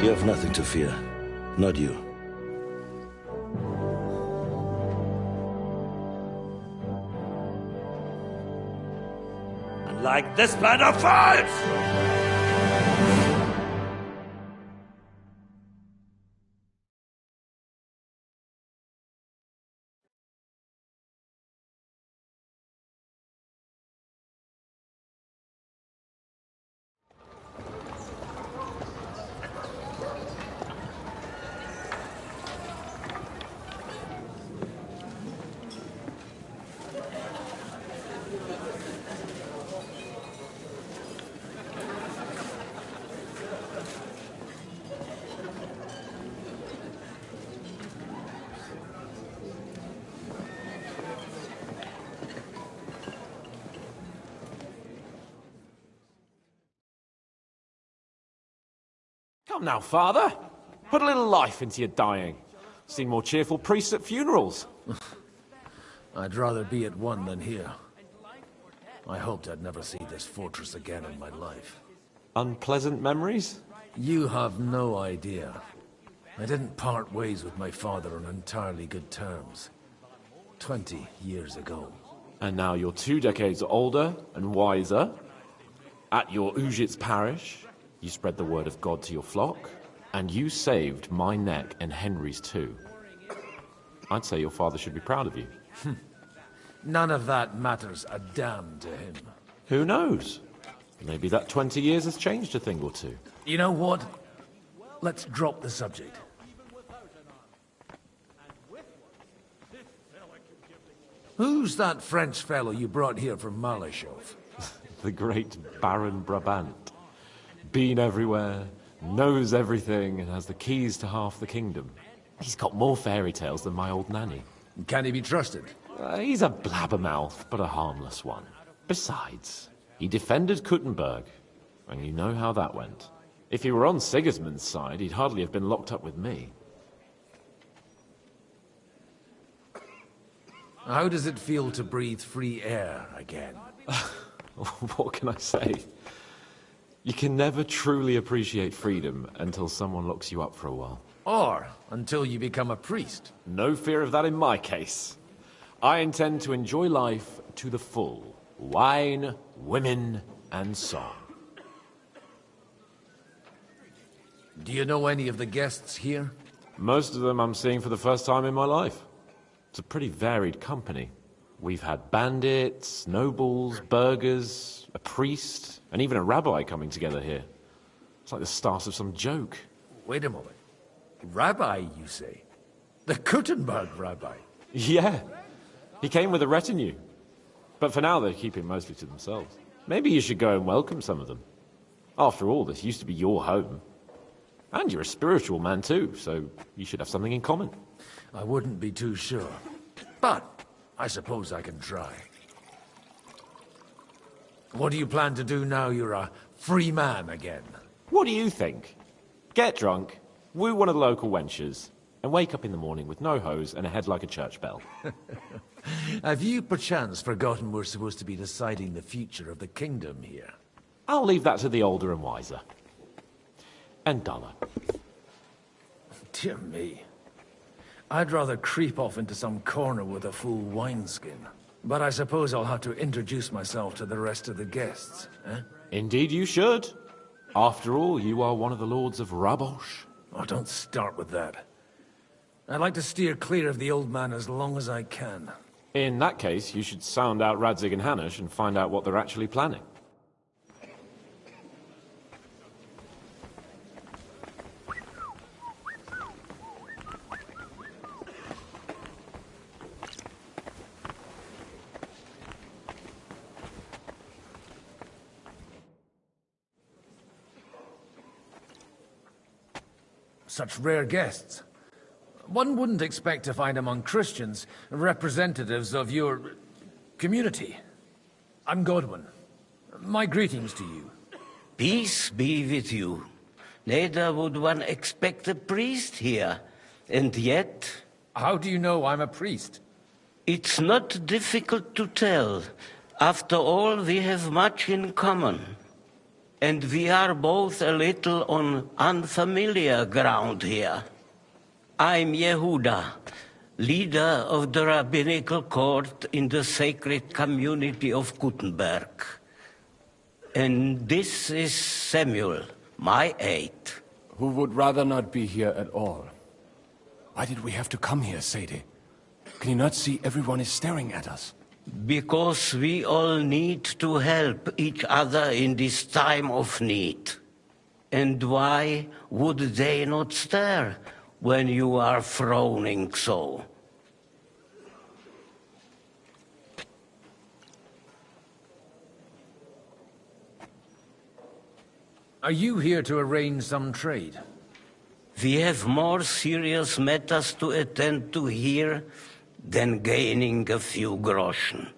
You have nothing to fear. Not you. Like this plan of falls! Come now, Father. Put a little life into your dying. Seen more cheerful priests at funerals. I'd rather be at one than here. I hoped I'd never see this fortress again in my life. Unpleasant memories? You have no idea. I didn't part ways with my father on entirely good terms. 20 years ago. And now you're 2 decades older and wiser. At your Ujit's parish, you spread the word of God to your flock, and you saved my neck and Henry's too. I'd say your father should be proud of you. None of that matters a damn to him. Who knows? Maybe that 20 years has changed a thing or two. You know what? Let's drop the subject. Who's that French fellow you brought here from Malashov? The great Baron Brabant. Been everywhere, knows everything, and has the keys to half the kingdom. He's got more fairy tales than my old nanny. Can he be trusted? He's a blabbermouth, but a harmless one. Besides, he defended Kuttenberg, and you know how that went. If he were on Sigismund's side, he'd hardly have been locked up with me. How does it feel to breathe free air again? What can I say? You can never truly appreciate freedom until someone locks you up for a while. Or until you become a priest. No fear of that in my case. I intend to enjoy life to the full. Wine, women, and song. Do you know any of the guests here? Most of them I'm seeing for the first time in my life. It's a pretty varied company. We've had bandits, nobles, burghers, a priest, and even a rabbi coming together here. It's like the start of some joke. Wait a moment. Rabbi, you say? The Kuttenberg rabbi? Yeah. He came with a retinue. But for now, they're keeping mostly to themselves. Maybe you should go and welcome some of them. After all, this used to be your home. And you're a spiritual man too, so you should have something in common. I wouldn't be too sure. But I suppose I can try. What do you plan to do now you're a free man again? What do you think? Get drunk, woo one of the local wenches, and wake up in the morning with no hose and a head like a church bell. Have you perchance forgotten we're supposed to be deciding the future of the kingdom here? I'll leave that to the older and wiser. And duller. Dear me. I'd rather creep off into some corner with a full wineskin. But I suppose I'll have to introduce myself to the rest of the guests, eh? Indeed you should. After all, you are one of the lords of Rabosh. Oh, don't start with that. I'd like to steer clear of the old man as long as I can. In that case, you should sound out Radzig and Hanush and find out what they're actually planning. Such rare guests. One wouldn't expect to find among Christians representatives of your community. I'm Godwin. My greetings to you. Peace be with you. Neither would one expect a priest here, and yet... How do you know I'm a priest? It's not difficult to tell. After all, we have much in common. And we are both a little on unfamiliar ground here. I'm Yehuda, leader of the rabbinical court in the sacred community of Gutenberg. And this is Samuel, my aide. Who would rather not be here at all. Why did we have to come here, Sadie? Can you not see everyone is staring at us? Because we all need to help each other in this time of need. And why would they not stare when you are frowning so? Are you here to arrange some trade? We have more serious matters to attend to here than gaining a few groschen.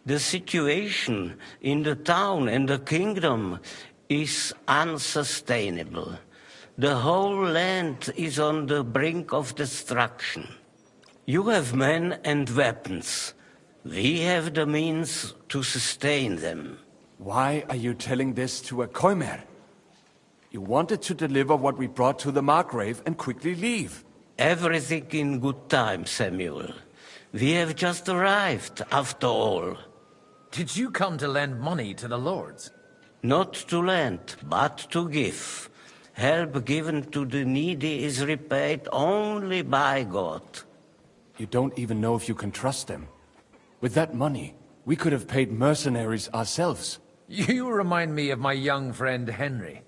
The situation in the town and the kingdom is unsustainable. The whole land is on the brink of destruction. You have men and weapons. We have the means to sustain them. Why are you telling this to a Koimer? You wanted to deliver what we brought to the Margrave and quickly leave. Everything in good time, Samuel. We have just arrived, after all. Did you come to lend money to the lords? Not to lend, but to give. Help given to the needy is repaid only by God. You don't even know if you can trust them. With that money, we could have paid mercenaries ourselves. You remind me of my young friend Henry.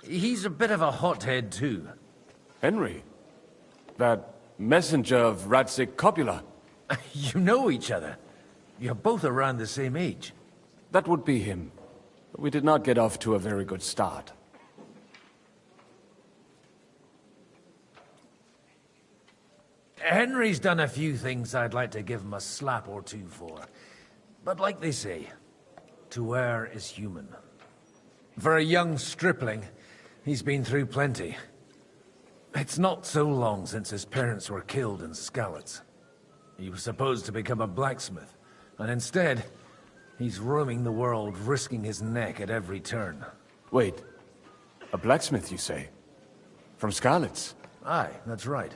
He's a bit of a hothead too. Henry? That messenger of Radzig Copula? You know each other. You're both around the same age. That would be him. We did not get off to a very good start. Henry's done a few things I'd like to give him a slap or two for. But like they say, to err is human. For a young stripling, he's been through plenty. It's not so long since his parents were killed in Skalitz. He was supposed to become a blacksmith, and instead, he's roaming the world, risking his neck at every turn. Wait, a blacksmith, you say? From Skalitz? Aye, that's right.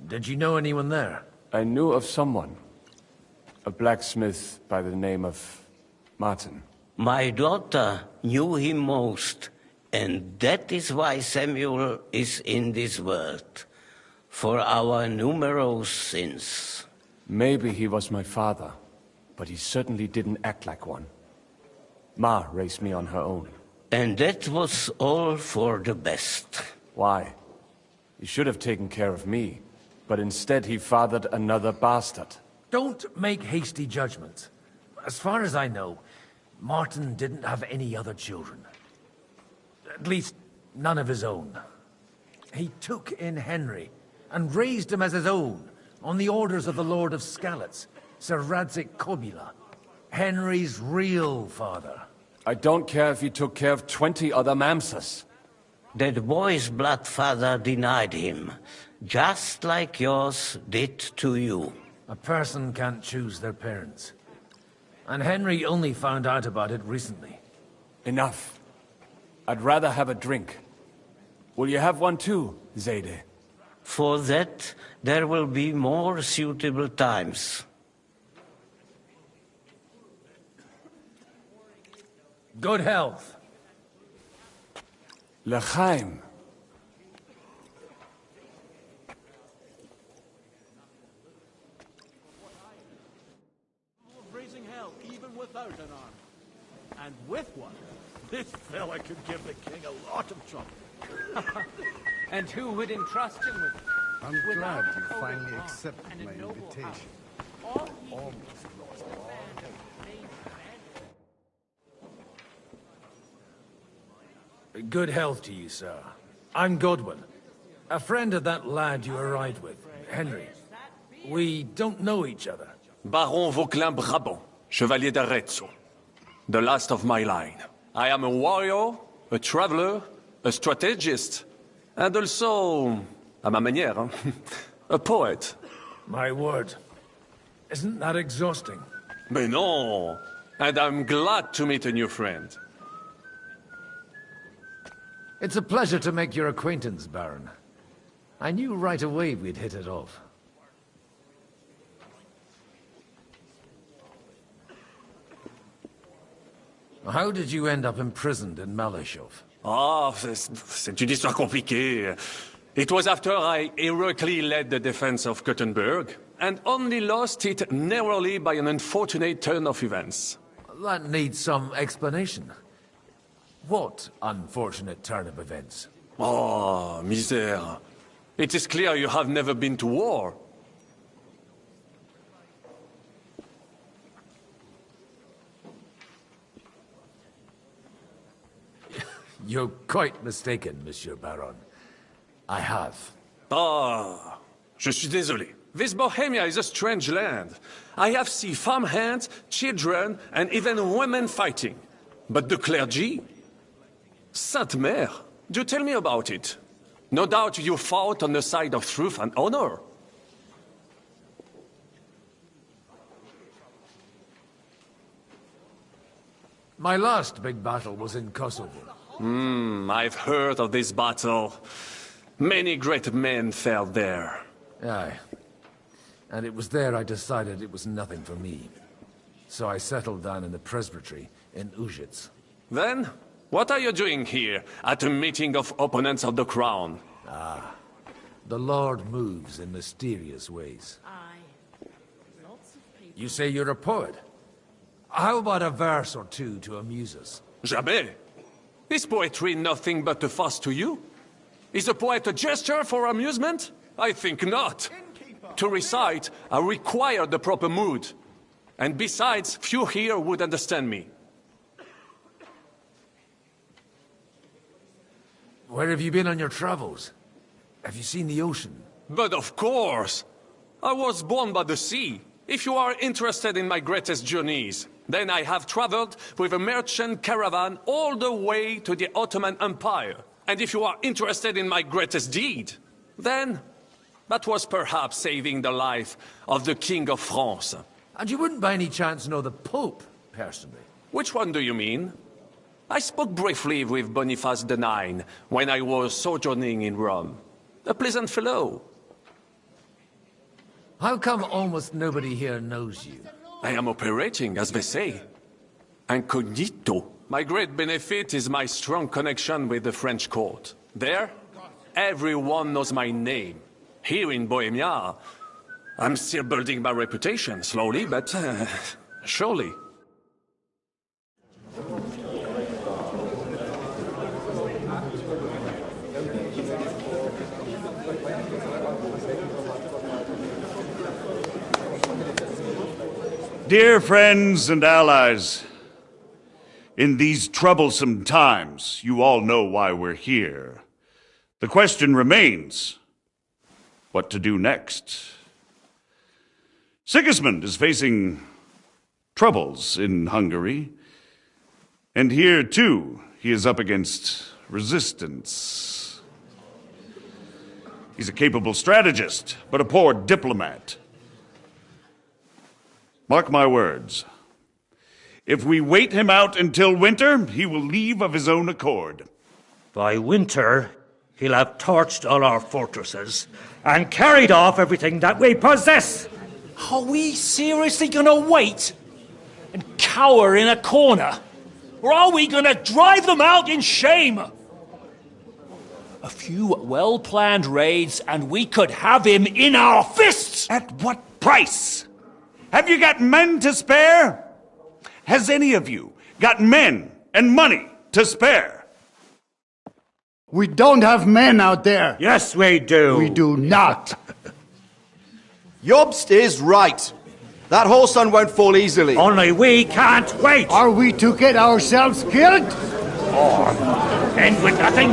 Did you know anyone there? I knew of someone. A blacksmith by the name of Martin. My daughter knew him most, and that is why Samuel is in this world. For our numerous sins. Maybe he was my father, but he certainly didn't act like one. Ma raised me on her own. And that was all for the best. Why? He should have taken care of me, but instead he fathered another bastard. Don't make hasty judgments. As far as I know, Martin didn't have any other children. At least, none of his own. He took in Henry, and raised him as his own, on the orders of the Lord of Skalitz, Sir Radzig Kobyla, Henry's real father. I don't care if he took care of 20 other mamsas. That boy's blood father denied him, just like yours did to you. A person can't choose their parents. And Henry only found out about it recently. Enough. I'd rather have a drink. Will you have one too, Zayde? For that, there will be more suitable times. Good health. L'chaim. Raising hell, even without an arm. And with one, this fella could give the king a lot of trouble. And who would entrust him with it? I'm glad you finally accepted my invitation. Almost lost all. Good health to you, sir. I'm Godwin, a friend of that lad you arrived with, Henry. We don't know each other. Baron Vauquelin Brabant, Chevalier d'Arezzo. The last of my line. I am a warrior, a traveler, a strategist, and also, à ma manière, a poet. My word. Isn't that exhausting? Mais non! And I'm glad to meet a new friend. It's a pleasure to make your acquaintance, Baron. I knew right away we'd hit it off. How did you end up imprisoned in Malashov? Ah, c'est une histoire compliquée. It was after I heroically led the defense of Gothenburg, and only lost it narrowly by an unfortunate turn of events. That needs some explanation. What unfortunate turn of events? Oh, misère. It is clear you have never been to war. You're quite mistaken, Monsieur Baron. I have. Ah, je suis désolé. This Bohemia is a strange land. I have seen farmhands, children, and even women fighting. But the clergy? Sainte Mère, do tell me about it. No doubt you fought on the side of truth and honor. My last big battle was in Kosovo. I've heard of this battle. Many great men fell there. Aye. And it was there I decided it was nothing for me. So I settled down in the presbytery in Ujits. Then, what are you doing here, at a meeting of opponents of the crown? Ah, the Lord moves in mysterious ways. You say you're a poet? How about a verse or two to amuse us? Jamais. Is poetry nothing but a farce to you? Is a poet a gesture for amusement? I think not. To recite, I require the proper mood. And besides, few here would understand me. Where have you been on your travels? Have you seen the ocean? But of course! I was born by the sea. If you are interested in my greatest journeys, then I have traveled with a merchant caravan all the way to the Ottoman Empire. And if you are interested in my greatest deed, then that was perhaps saving the life of the King of France. And you wouldn't by any chance know the Pope, personally? Which one do you mean? I spoke briefly with Boniface IX when I was sojourning in Rome. A pleasant fellow. How come almost nobody here knows you? I am operating, as they say. Incognito. My great benefit is my strong connection with the French court. There, everyone knows my name. Here in Bohemia, I'm still building my reputation, slowly, but surely. Dear friends and allies, in these troublesome times, you all know why we're here. The question remains, what to do next? Sigismund is facing troubles in Hungary, and here, too, he is up against resistance. He's a capable strategist, but a poor diplomat. Mark my words. If we wait him out until winter, he will leave of his own accord. By winter, He'll have torched all our fortresses and carried off everything that we possess. Are we seriously gonna wait and cower in a corner? Or are we gonna drive them out in shame? A few well-planned raids and we could have him in our fists! At what price? Have you got men to spare? Has any of you got men and money to spare? We don't have men out there. Yes, we do. We do not. Jobst is right. That whoreson won't fall easily. Only we can't wait. Are we to get ourselves killed? Or end with nothing?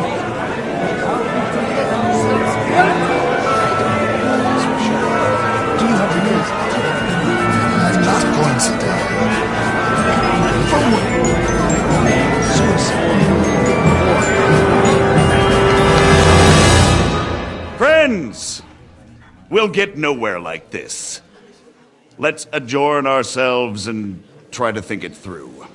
Not going to die. Friends, we'll get nowhere like this. Let's adjourn ourselves and try to think it through.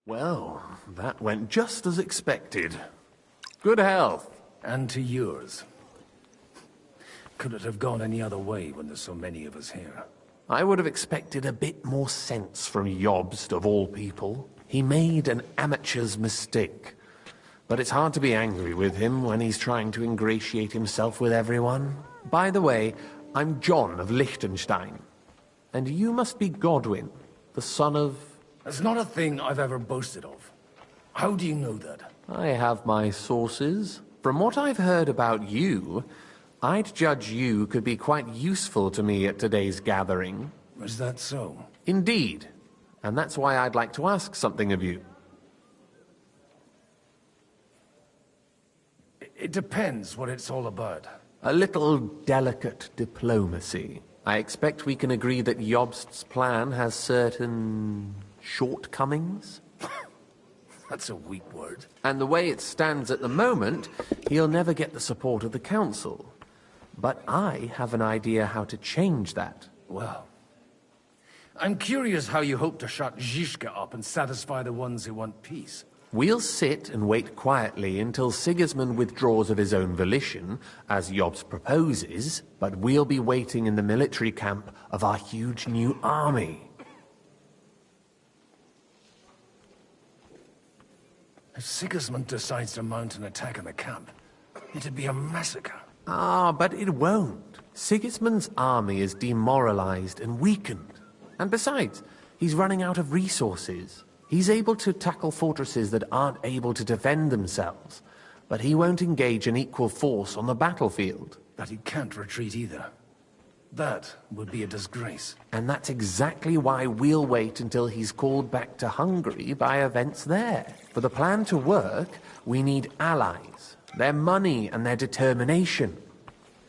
Well, that went just as expected. Good health. And to yours. Could it have gone any other way when there's so many of us here? I would have expected a bit more sense from Jobst, of all people. He made an amateur's mistake. But it's hard to be angry with him when he's trying to ingratiate himself with everyone. By the way, I'm John of Liechtenstein. And you must be Godwin, the son of... That's not a thing I've ever boasted of. How do you know that? I have my sources. From what I've heard about you, I'd judge you could be quite useful to me at today's gathering. Is that so? Indeed. And that's why I'd like to ask something of you. It depends what it's all about. A little delicate diplomacy. I expect we can agree that Jobst's plan has certain shortcomings? That's a weak word. And the way it stands at the moment, he'll never get the support of the council. But I have an idea how to change that. Well, I'm curious how you hope to shut Zizka up and satisfy the ones who want peace. We'll sit and wait quietly until Sigismund withdraws of his own volition, as Jobst proposes, but we'll be waiting in the military camp of our huge new army. If Sigismund decides to mount an attack on the camp, it'd be a massacre. Ah, but it won't. Sigismund's army is demoralized and weakened. And besides, he's running out of resources. He's able to tackle fortresses that aren't able to defend themselves, but he won't engage an equal force on the battlefield. But he can't retreat either. That would be a disgrace. And that's exactly why we'll wait until he's called back to Hungary by events there. For the plan to work, we need allies, their money and their determination.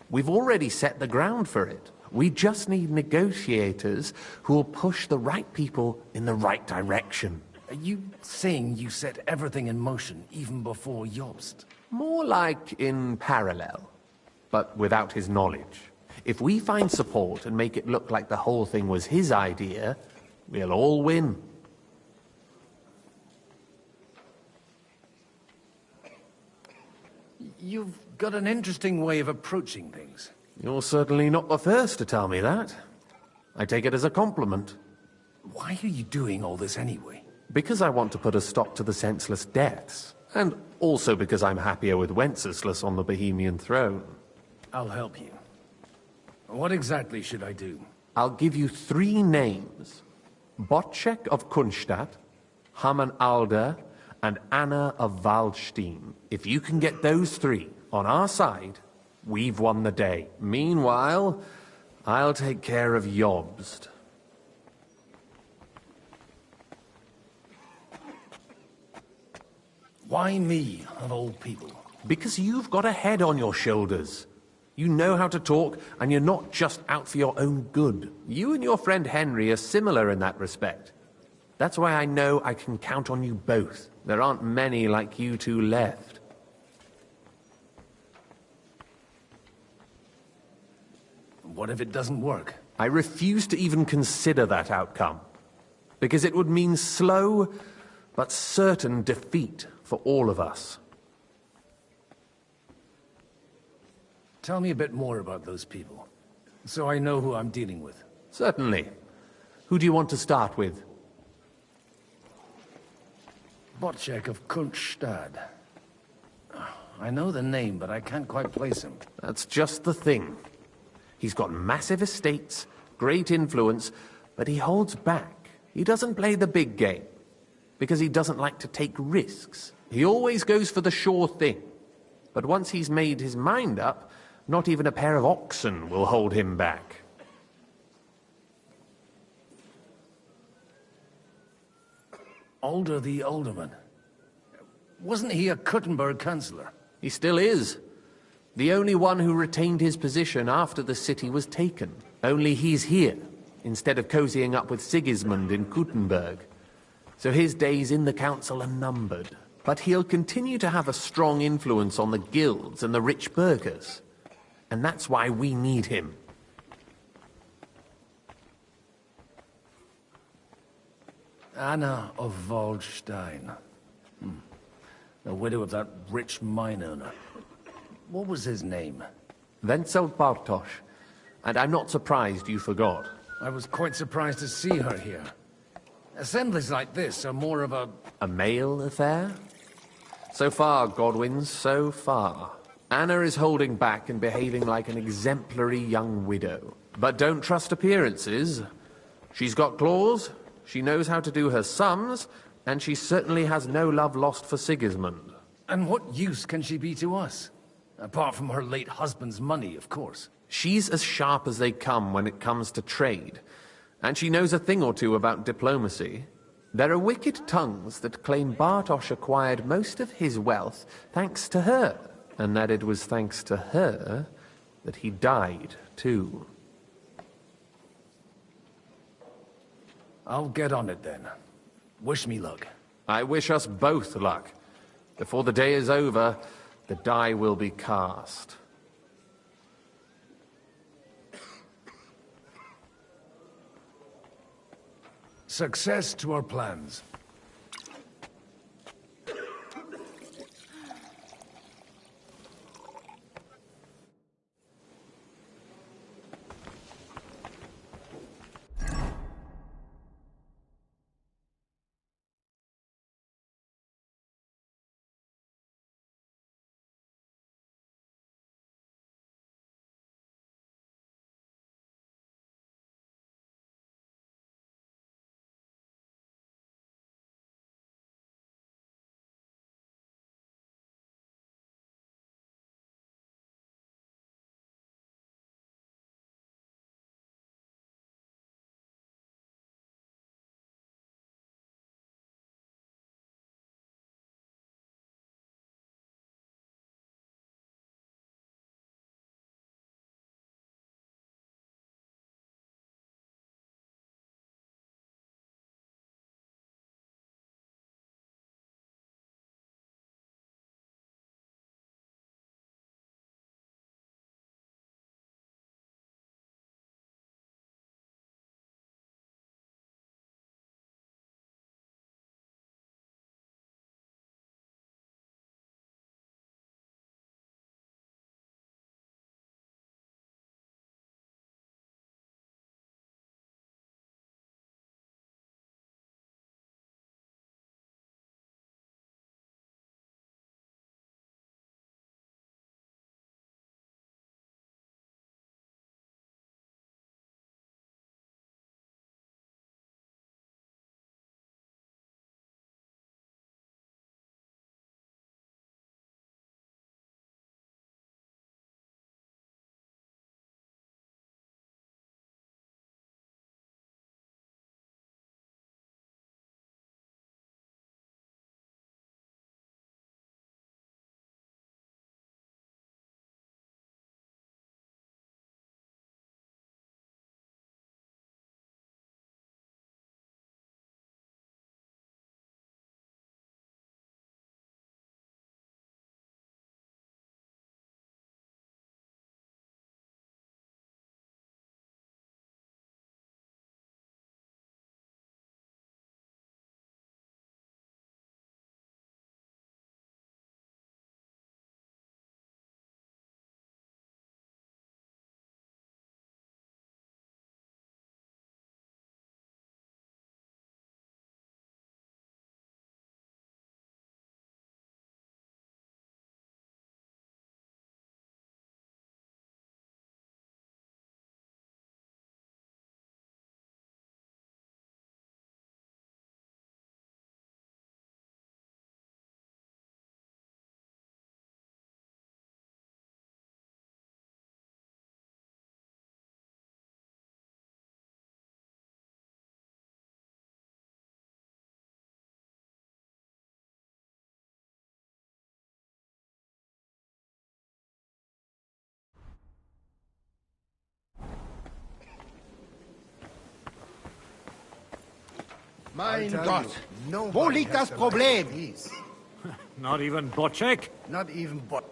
We've already set the ground for it. We just need negotiators who will push the right people in the right direction. Are you saying you set everything in motion even before Jobst? More like in parallel, but without his knowledge. If we find support and make it look like the whole thing was his idea, we'll all win. You've got an interesting way of approaching things. You're certainly not the first to tell me that. I take it as a compliment. Why are you doing all this anyway? Because I want to put a stop to the senseless deaths. And also because I'm happier with Wenceslas on the Bohemian throne. I'll help you. What exactly should I do? I'll give you 3 names. Botchek of Kunstadt, Haman Alder, and Anna of Waldstein. If you can get those 3 on our side, we've won the day. Meanwhile, I'll take care of Jobst. Why me, of all people? Because you've got a head on your shoulders. You know how to talk, and you're not just out for your own good. You and your friend Henry are similar in that respect. That's why I know I can count on you both. There aren't many like you two left. What if it doesn't work? I refuse to even consider that outcome. because it would mean slow but certain defeat for all of us. Tell me a bit more about those people, so I know who I'm dealing with. Certainly. Who do you want to start with? Botchek of Kunststadt. I know the name, but I can't quite place him. That's just the thing. He's got massive estates, great influence, but he holds back. He doesn't play the big game, because he doesn't like to take risks. He always goes for the sure thing. But once he's made his mind up, not even a pair of oxen will hold him back. Alder the Alderman. Wasn't he a Kuttenberg councillor? He still is. The only one who retained his position after the city was taken. Only he's here, instead of cozying up with Sigismund in Kuttenberg. So his days in the council are numbered. But he'll continue to have a strong influence on the guilds and the rich burghers. And that's why we need him. Anna of Waldstein. The widow of that rich mine owner. What was his name? Wenzel Bartosz. And I'm not surprised you forgot. I was quite surprised to see her here. Assemblies like this are more of a... A male affair? So far, Godwin, so far. Anna is holding back and behaving like an exemplary young widow. But don't trust appearances. She's got claws, she knows how to do her sums, and she certainly has no love lost for Sigismund. And what use can she be to us? Apart from her late husband's money, of course. She's as sharp as they come when it comes to trade. And she knows a thing or two about diplomacy. There are wicked tongues that claim Bartosz acquired most of his wealth thanks to her, and that it was thanks to her that he died, too. I'll get on it then. Wish me luck. I wish us both luck. Before the day is over, the die will be cast. Success to our plans. Mein Gott. Wo liegt das Problem? Not even butt check? Not even butt.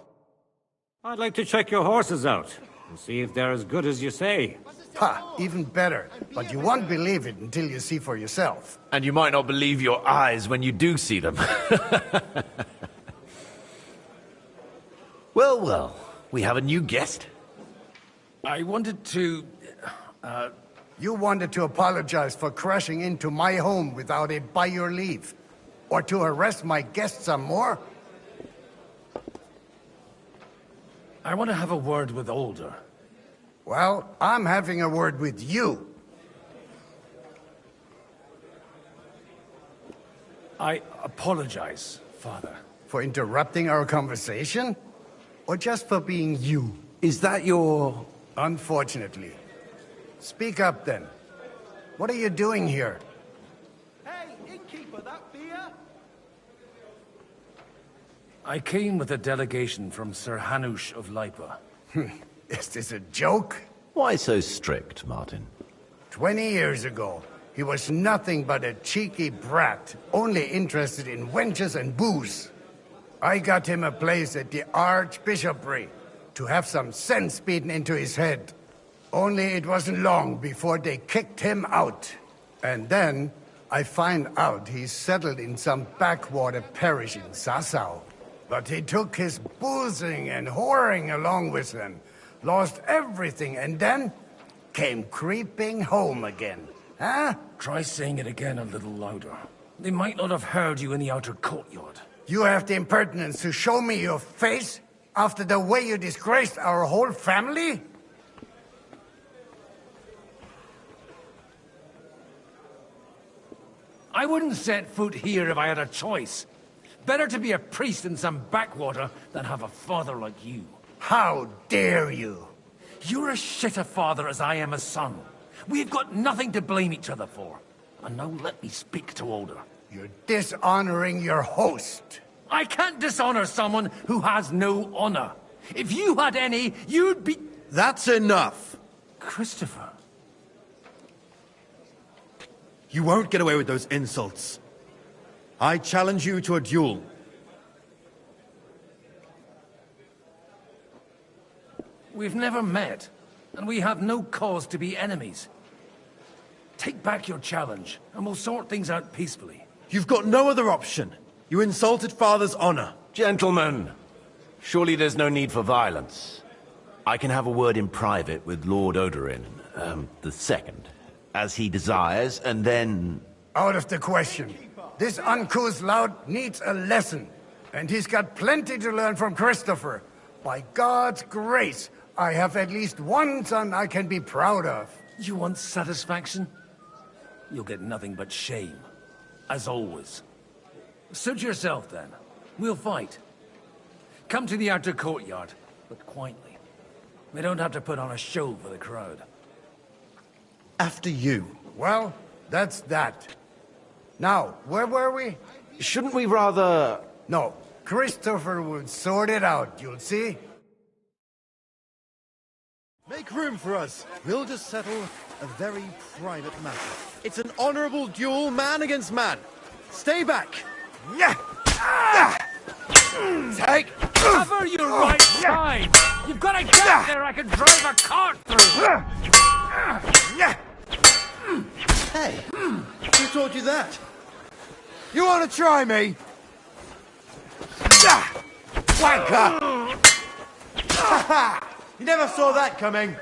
I'd like to check your horses out and see if they're as good as you say. Ha, even better. But you won't believe it until you see for yourself. And you might not believe your eyes when you do see them. Well, well, we have a new guest. I wanted to... You wanted to apologize for crashing into my home without it by your leave. Or to arrest my guests some more? I want to have a word with Older. Well, I'm having a word with you. I apologize, Father. For interrupting our conversation? Or just for being you? Is that your... Unfortunately. Speak up, then. What are you doing here? Hey, innkeeper, that beer? I came with a delegation from Sir Hanush of Lipa. Is this a joke? Why so strict, Martin? 20 years ago, he was nothing but a cheeky brat, only interested in wenches and booze. I got him a place at the Archbishopric to have some sense beaten into his head. Only it wasn't long before they kicked him out. And then I find out he's settled in some backwater parish in Sassau. But he took his boozing and whoring along with him, lost everything, and then came creeping home again. Huh? Try saying it again a little louder. They might not have heard you in the outer courtyard. You have the impertinence to show me your face after the way you disgraced our whole family? I wouldn't set foot here if I had a choice. Better to be a priest in some backwater than have a father like you. How dare you? You're as shit a father as I am a son. We've got nothing to blame each other for. And now let me speak to Older. You're dishonoring your host. I can't dishonor someone who has no honor. If you had any, you'd be... That's enough. Christopher. You won't get away with those insults. I challenge you to a duel. We've never met, and we have no cause to be enemies. Take back your challenge, and we'll sort things out peacefully. You've got no other option. You insulted Father's honor. Gentlemen, surely there's no need for violence. I can have a word in private with Lord Odorin, the second, as he desires, and then... Out of the question. This uncouth lout needs a lesson, and he's got plenty to learn from Christopher. By God's grace, I have at least one son I can be proud of. You want satisfaction? You'll get nothing but shame. As always. Suit yourself, then. We'll fight. Come to the outer courtyard, but quietly. We don't have to put on a show for the crowd. After you. Well, that's that. Now, where were we? Shouldn't we rather... No, Christopher will sort it out, you'll see. Make room for us. We'll just settle a very private matter. It's an honorable duel, man against man. Stay back. Take cover your right side. You've got a gap there I can drive a cart through. Hey, who taught you that? You want to try me? Wanker! You never saw that coming.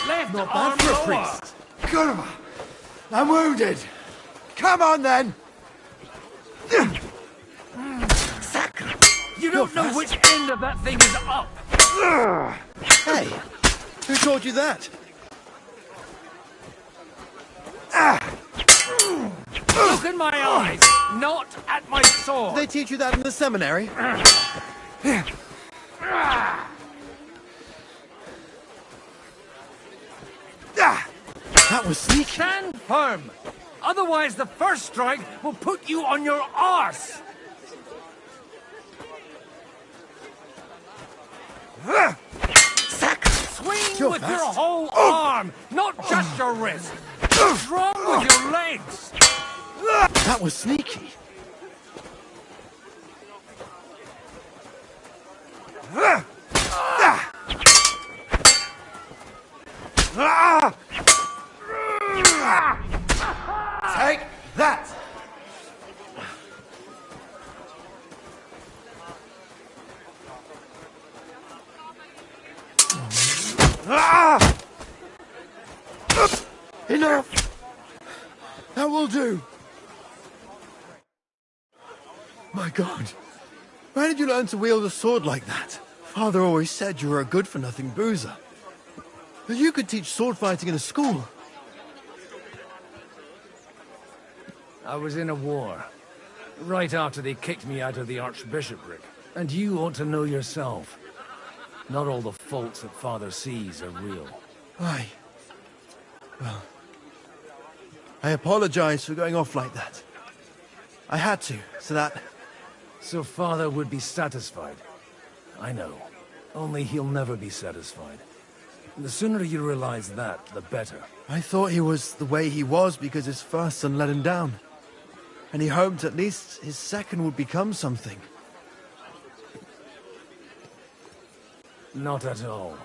Left Not arm bad for a lower. priest. Good. I'm wounded. Come on then. You don't know which end of that thing is up. Hey, who taught you that? Look in my eyes, not at my sword. Did they teach you that in the seminary? That was sneaky. Stand firm. Otherwise, the first strike will put you on your arse. Swing with your whole arm, not just your wrist. Strong with your legs. That was sneaky. Take that! Enough! That will do. My God. Where did you learn to wield a sword like that? Father always said you were a good-for-nothing boozer. That you could teach sword fighting in a school. I was in a war. Right after they kicked me out of the archbishopric. And you ought to know yourself. Not all the faults that Father sees are real. Aye. Well, I apologize for going off like that. I had to, so that... So Father would be satisfied. I know. Only he'll never be satisfied. The sooner you realize that, the better. I thought he was the way he was because his first son let him down. And he hoped at least his second would become something. Not at all.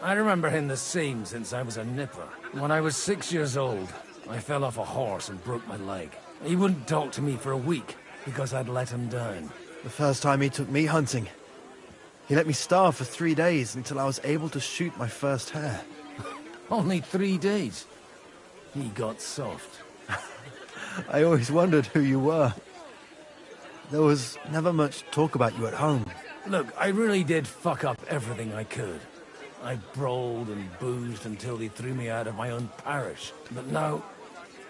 I remember him the same since I was a nipper. When I was 6 years old, I fell off a horse and broke my leg. He wouldn't talk to me for a week because I'd let him down. The first time he took me hunting, he let me starve for 3 days until I was able to shoot my first hare. Only 3 days. He got soft. I always wondered who you were. There was never much talk about you at home. Look, I really did fuck up everything I could. I brawled and boozed until they threw me out of my own parish. But now,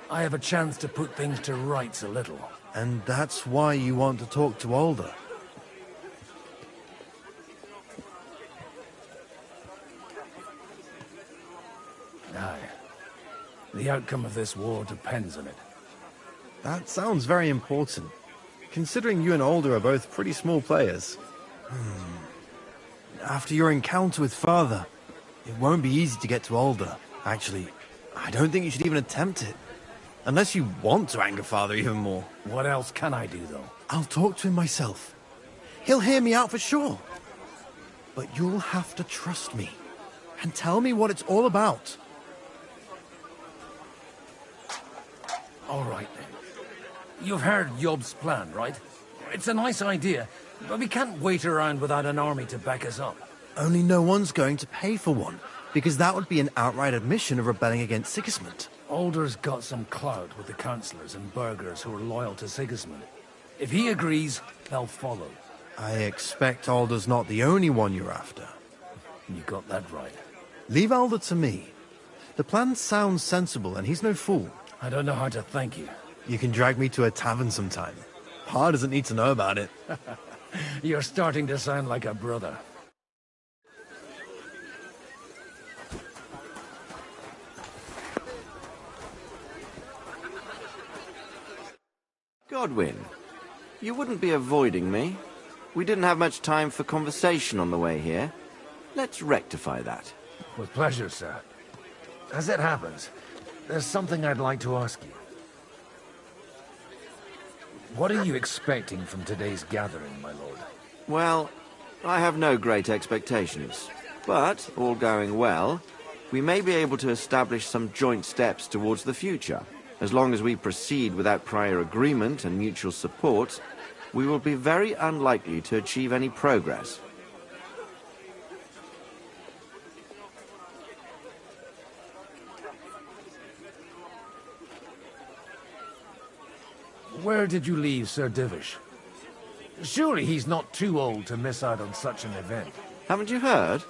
I have a chance to put things to rights a little. And that's why you want to talk to Alder. Aye. The outcome of this war depends on it. That sounds very important, considering you and Alder are both pretty small players. After your encounter with Father, it won't be easy to get to Alder. Actually, I don't think you should even attempt it. Unless you want to anger Father even more. What else can I do, though? I'll talk to him myself. He'll hear me out for sure. But you'll have to trust me. And tell me what it's all about. All right, then. You've heard Yob's plan, right? It's a nice idea, but we can't wait around without an army to back us up. Only no one's going to pay for one, because that would be an outright admission of rebelling against Sigismund. Alder's got some clout with the councillors and burghers who are loyal to Sigismund. If he agrees, they'll follow. I expect Alder's not the only one you're after. You got that right. Leave Alder to me. The plan sounds sensible, and he's no fool. I don't know how to thank you. You can drag me to a tavern sometime. Pa doesn't need to know about it. You're starting to sound like a brother. Godwin, you wouldn't be avoiding me. We didn't have much time for conversation on the way here. Let's rectify that. With pleasure, sir. As it happens, there's something I'd like to ask you. What are you expecting from today's gathering, my lord? Well, I have no great expectations. But, all going well, we may be able to establish some joint steps towards the future. As long as we proceed without prior agreement and mutual support, we will be very unlikely to achieve any progress. Where did you leave Sir Divish? Surely he's not too old to miss out on such an event. Haven't you heard?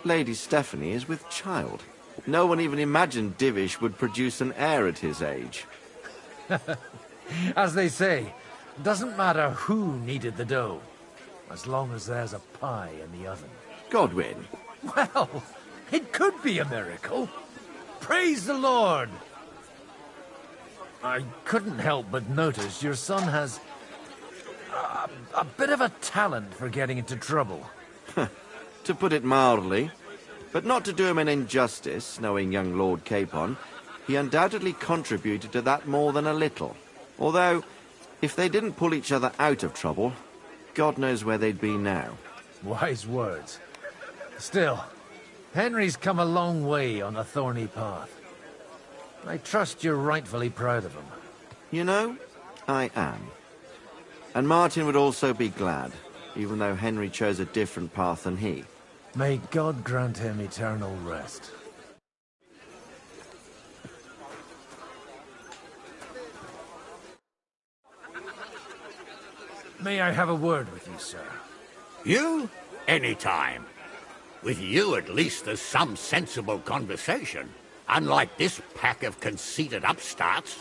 Lady Stephanie is with child. No one even imagined Divish would produce an heir at his age. As they say, doesn't matter who kneaded the dough, as long as there's a pie in the oven. Godwin. Well, it could be a miracle. Praise the Lord! I couldn't help but notice your son has a bit of a talent for getting into trouble. to put it mildly. But not to do him an injustice, knowing young Lord Capon, he undoubtedly contributed to that more than a little. Although, if they didn't pull each other out of trouble, God knows where they'd be now. Wise words. Still, Henry's come a long way on a thorny path. I trust you're rightfully proud of him. You know, I am. And Martin would also be glad, even though Henry chose a different path than he. May God grant him eternal rest. May I have a word with you, sir? You? Anytime. With you, at least, there's some sensible conversation. Unlike this pack of conceited upstarts.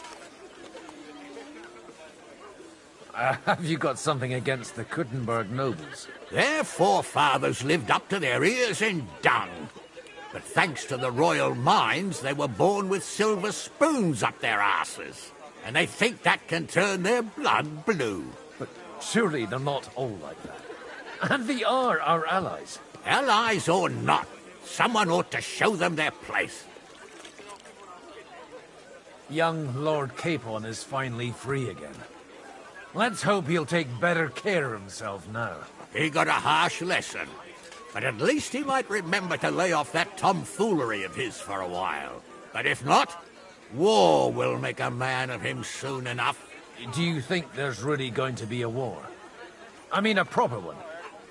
Have you got something against the Kuttenberg nobles? Their forefathers lived up to their ears in dung. But thanks to the royal mines, they were born with silver spoons up their asses. And they think that can turn their blood blue. But surely they're not all like that. And they are our allies. Allies or not, someone ought to show them their place. Young Lord Capon is finally free again. Let's hope he'll take better care of himself now. He got a harsh lesson. But at least he might remember to lay off that tomfoolery of his for a while. But if not, war will make a man of him soon enough. Do you think there's really going to be a war? I mean a proper one,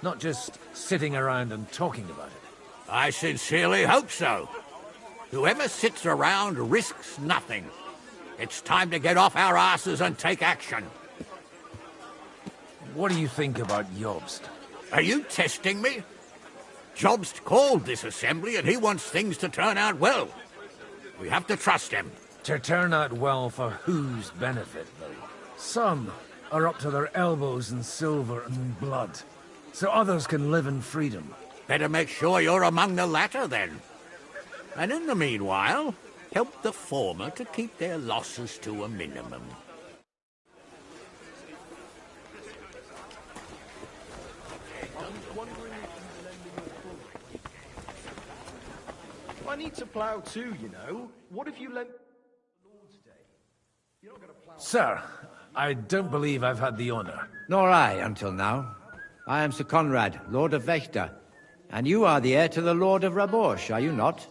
not just sitting around and talking about it. I sincerely hope so. Whoever sits around risks nothing. It's time to get off our asses and take action. What do you think about Jobst? Are you testing me? Jobst called this assembly and he wants things to turn out well. We have to trust him. To turn out well for whose benefit, though? Some are up to their elbows in silver and blood, so others can live in freedom. Better make sure you're among the latter, then. And in the meanwhile, help the former to keep their losses to a minimum. I need to plough too, you know. What if you lent the Lord today? You're not going to plough. Sir, I don't believe I've had the honor. Nor I, until now. I am Sir Conrad, Lord of Wächter. And you are the heir to the Lord of Rabosh, are you not?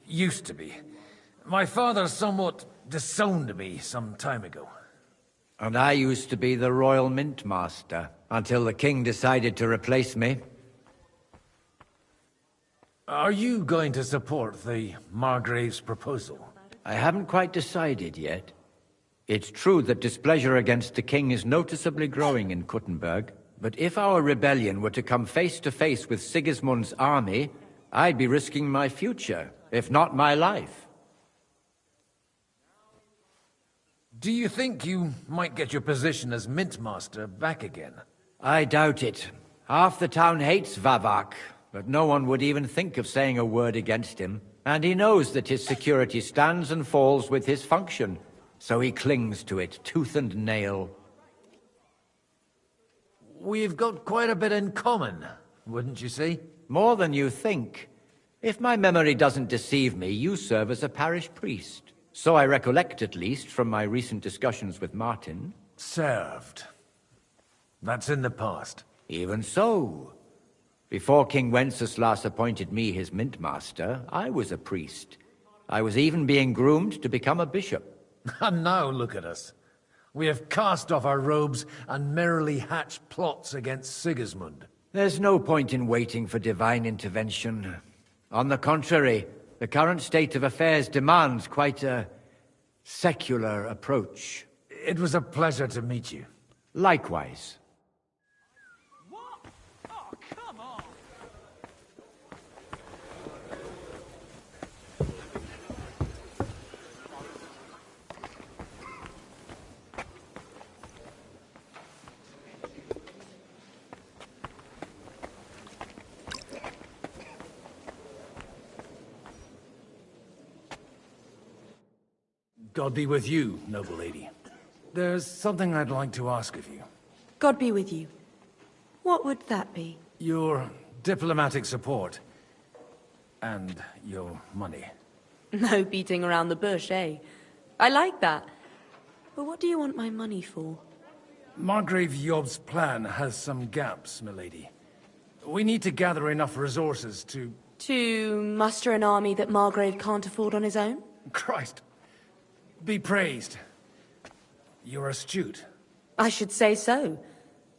Used to be. My father somewhat disowned me some time ago. And I used to be the Royal Mint Master, until the king decided to replace me. Are you going to support the Margrave's proposal? I haven't quite decided yet. It's true that displeasure against the king is noticeably growing in Kuttenberg, but if our rebellion were to come face to face with Sigismund's army, I'd be risking my future, if not my life. Do you think you might get your position as Mint Master back again? I doubt it. Half the town hates Vavak, but no one would even think of saying a word against him. And he knows that his security stands and falls with his function, so he clings to it tooth and nail. We've got quite a bit in common, wouldn't you say? More than you think. If my memory doesn't deceive me, you serve as a parish priest. So I recollect, at least, from my recent discussions with Martin. Served. That's in the past. Even so. Before King Wenceslas appointed me his mint master, I was a priest. I was even being groomed to become a bishop. And now look at us. We have cast off our robes and merrily hatched plots against Sigismund. There's no point in waiting for divine intervention. On the contrary, the current state of affairs demands quite a secular approach. It was a pleasure to meet you. Likewise. God be with you, noble lady. There's something I'd like to ask of you. God be with you. What would that be? Your diplomatic support. And your money. No beating around the bush, eh? I like that. But what do you want my money for? Margrave Yob's plan has some gaps, milady. We need to gather enough resources to... To muster an army that Margrave can't afford on his own? Christ. Be praised. You're astute. I should say so.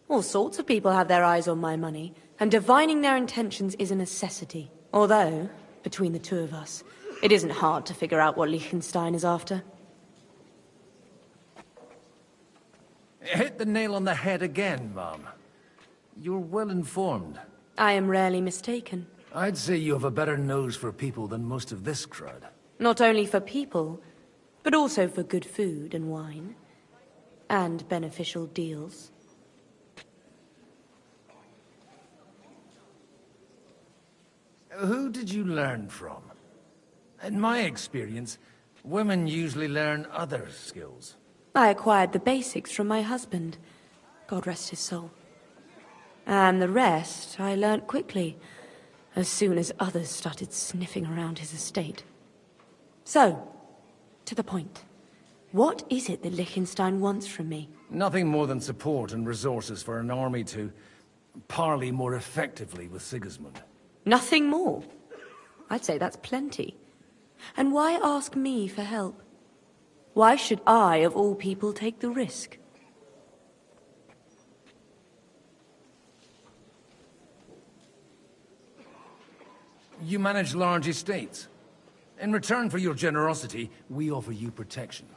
All sorts of people have their eyes on my money, and divining their intentions is a necessity. Although, between the two of us, it isn't hard to figure out what Liechtenstein is after. Hit the nail on the head again, Mom. You're well informed. I am rarely mistaken. I'd say you have a better nose for people than most of this crowd. Not only for people, but also for good food and wine. And beneficial deals. Who did you learn from? In my experience, women usually learn other skills. I acquired the basics from my husband. God rest his soul. And the rest I learnt quickly, as soon as others started sniffing around his estate. So, to the point. What is it that Liechtenstein wants from me? Nothing more than support and resources for an army to parley more effectively with Sigismund. Nothing more? I'd say that's plenty. And why ask me for help? Why should I, of all people, take the risk? You manage large estates. In return for your generosity, we offer you protection.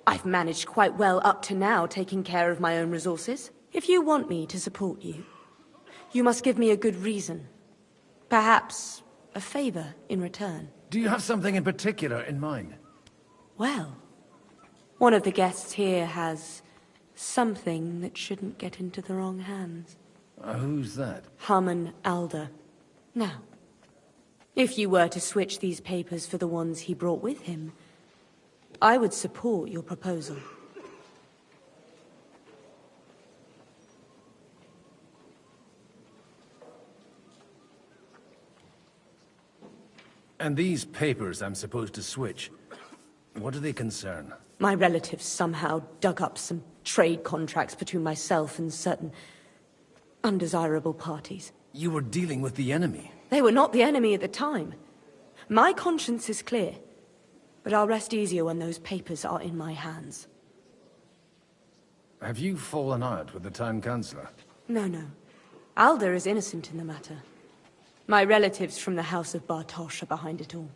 I've managed quite well up to now, taking care of my own resources. If you want me to support you, you must give me a good reason. Perhaps a favor in return. Do you have something in particular in mind? Well, one of the guests here has something that shouldn't get into the wrong hands. Who's that? Haman Alder. Now, if you were to switch these papers for the ones he brought with him, I would support your proposal. And these papers I'm supposed to switch, what do they concern? My relatives somehow dug up some trade contracts between myself and certain undesirable parties. You were dealing with the enemy. They were not the enemy at the time. My conscience is clear, but I'll rest easier when those papers are in my hands. Have you fallen out with the town councillor? No. Alder is innocent in the matter. My relatives from the House of Bartosz are behind it all.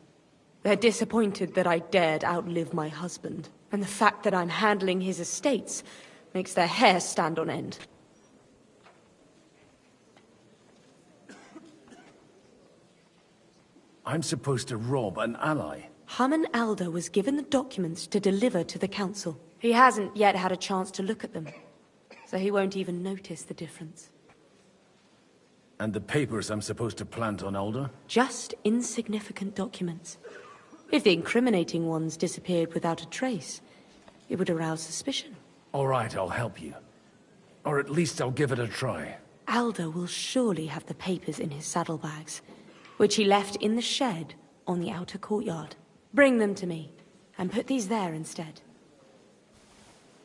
They're disappointed that I dared outlive my husband, and the fact that I'm handling his estates makes their hair stand on end. I'm supposed to rob an ally. Haman Alder was given the documents to deliver to the council. He hasn't yet had a chance to look at them, so he won't even notice the difference. And the papers I'm supposed to plant on Alder? Just insignificant documents. If the incriminating ones disappeared without a trace, it would arouse suspicion. All right, I'll help you. Or at least I'll give it a try. Alder will surely have the papers in his saddlebags, which he left in the shed on the outer courtyard. Bring them to me, and put these there instead.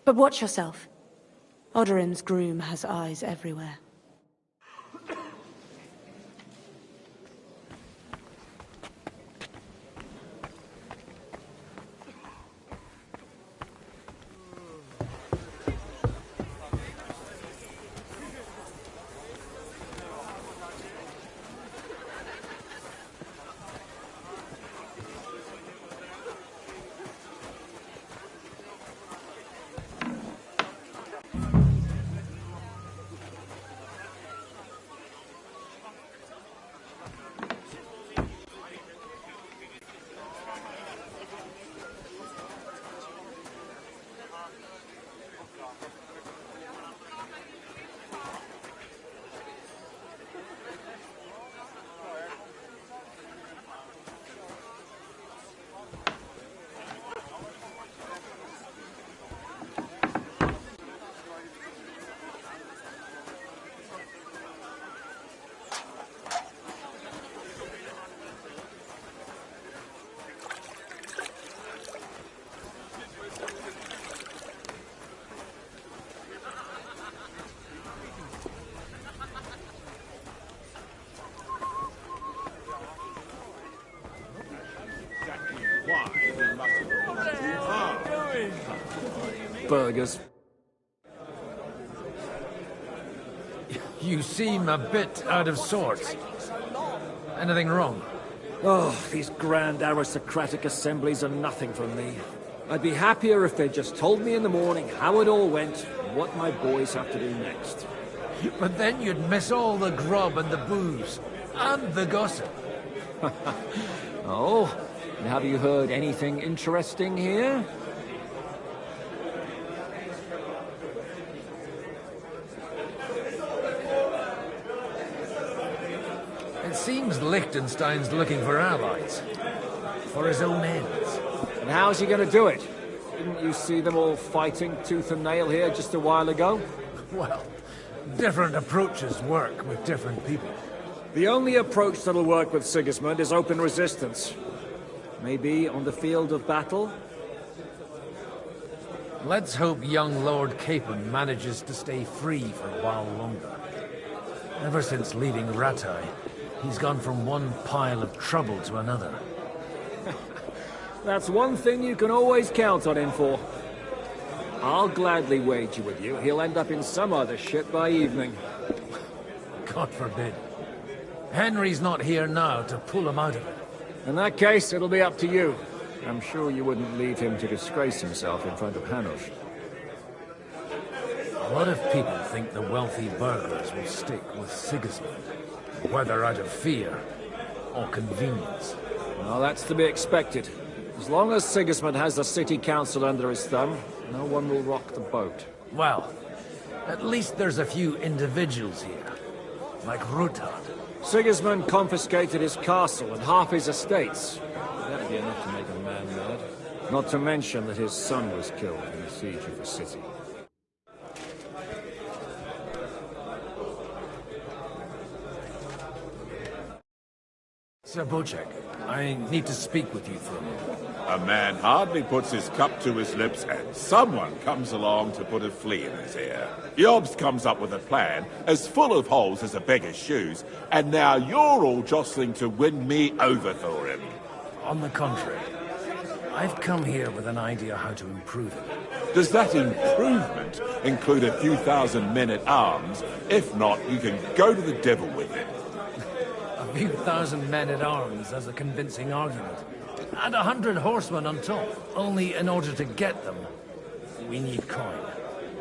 But watch yourself. Odorim's groom has eyes everywhere. burgers. You seem a bit out of sorts. Anything wrong? Oh, these grand aristocratic assemblies are nothing for me. I'd be happier if they just told me in the morning how it all went and what my boys have to do next. But then you'd miss all the grub and the booze, and the gossip. Oh, and have you heard anything interesting here? It seems Liechtenstein's looking for allies. For his own ends. And how's he going to do it? Didn't you see them all fighting tooth and nail here just a while ago? Well, different approaches work with different people. The only approach that'll work with Sigismund is open resistance. Maybe on the field of battle? Let's hope young Lord Capon manages to stay free for a while longer. Ever since leaving Rattay, he's gone from one pile of trouble to another. That's one thing you can always count on him for. I'll gladly wager with you he'll end up in some other shit by evening. God forbid. Henry's not here now to pull him out of it. In that case, it'll be up to you. I'm sure you wouldn't leave him to disgrace himself in front of Hanush. A lot of people think the wealthy burghers will stick with Sigismund, whether out of fear or convenience. Well, that's to be expected. As long as Sigismund has the city council under his thumb, no one will rock the boat. Well, at least there's a few individuals here, like Ruthard. Sigismund confiscated his castle and half his estates. That'd be enough to make a man mad. Not to mention that his son was killed in the siege of the city. Sir Bocek, I need to speak with you for a moment. A man hardly puts his cup to his lips and someone comes along to put a flea in his ear. Yobs comes up with a plan as full of holes as a beggar's shoes, and now you're all jostling to win me over for him. On the contrary, I've come here with an idea how to improve it. Does that improvement include a few thousand men-at-arms? If not, you can go to the devil with it. A few thousand men-at-arms as a convincing argument. And 100 horsemen on top. Only in order to get them, we need coin.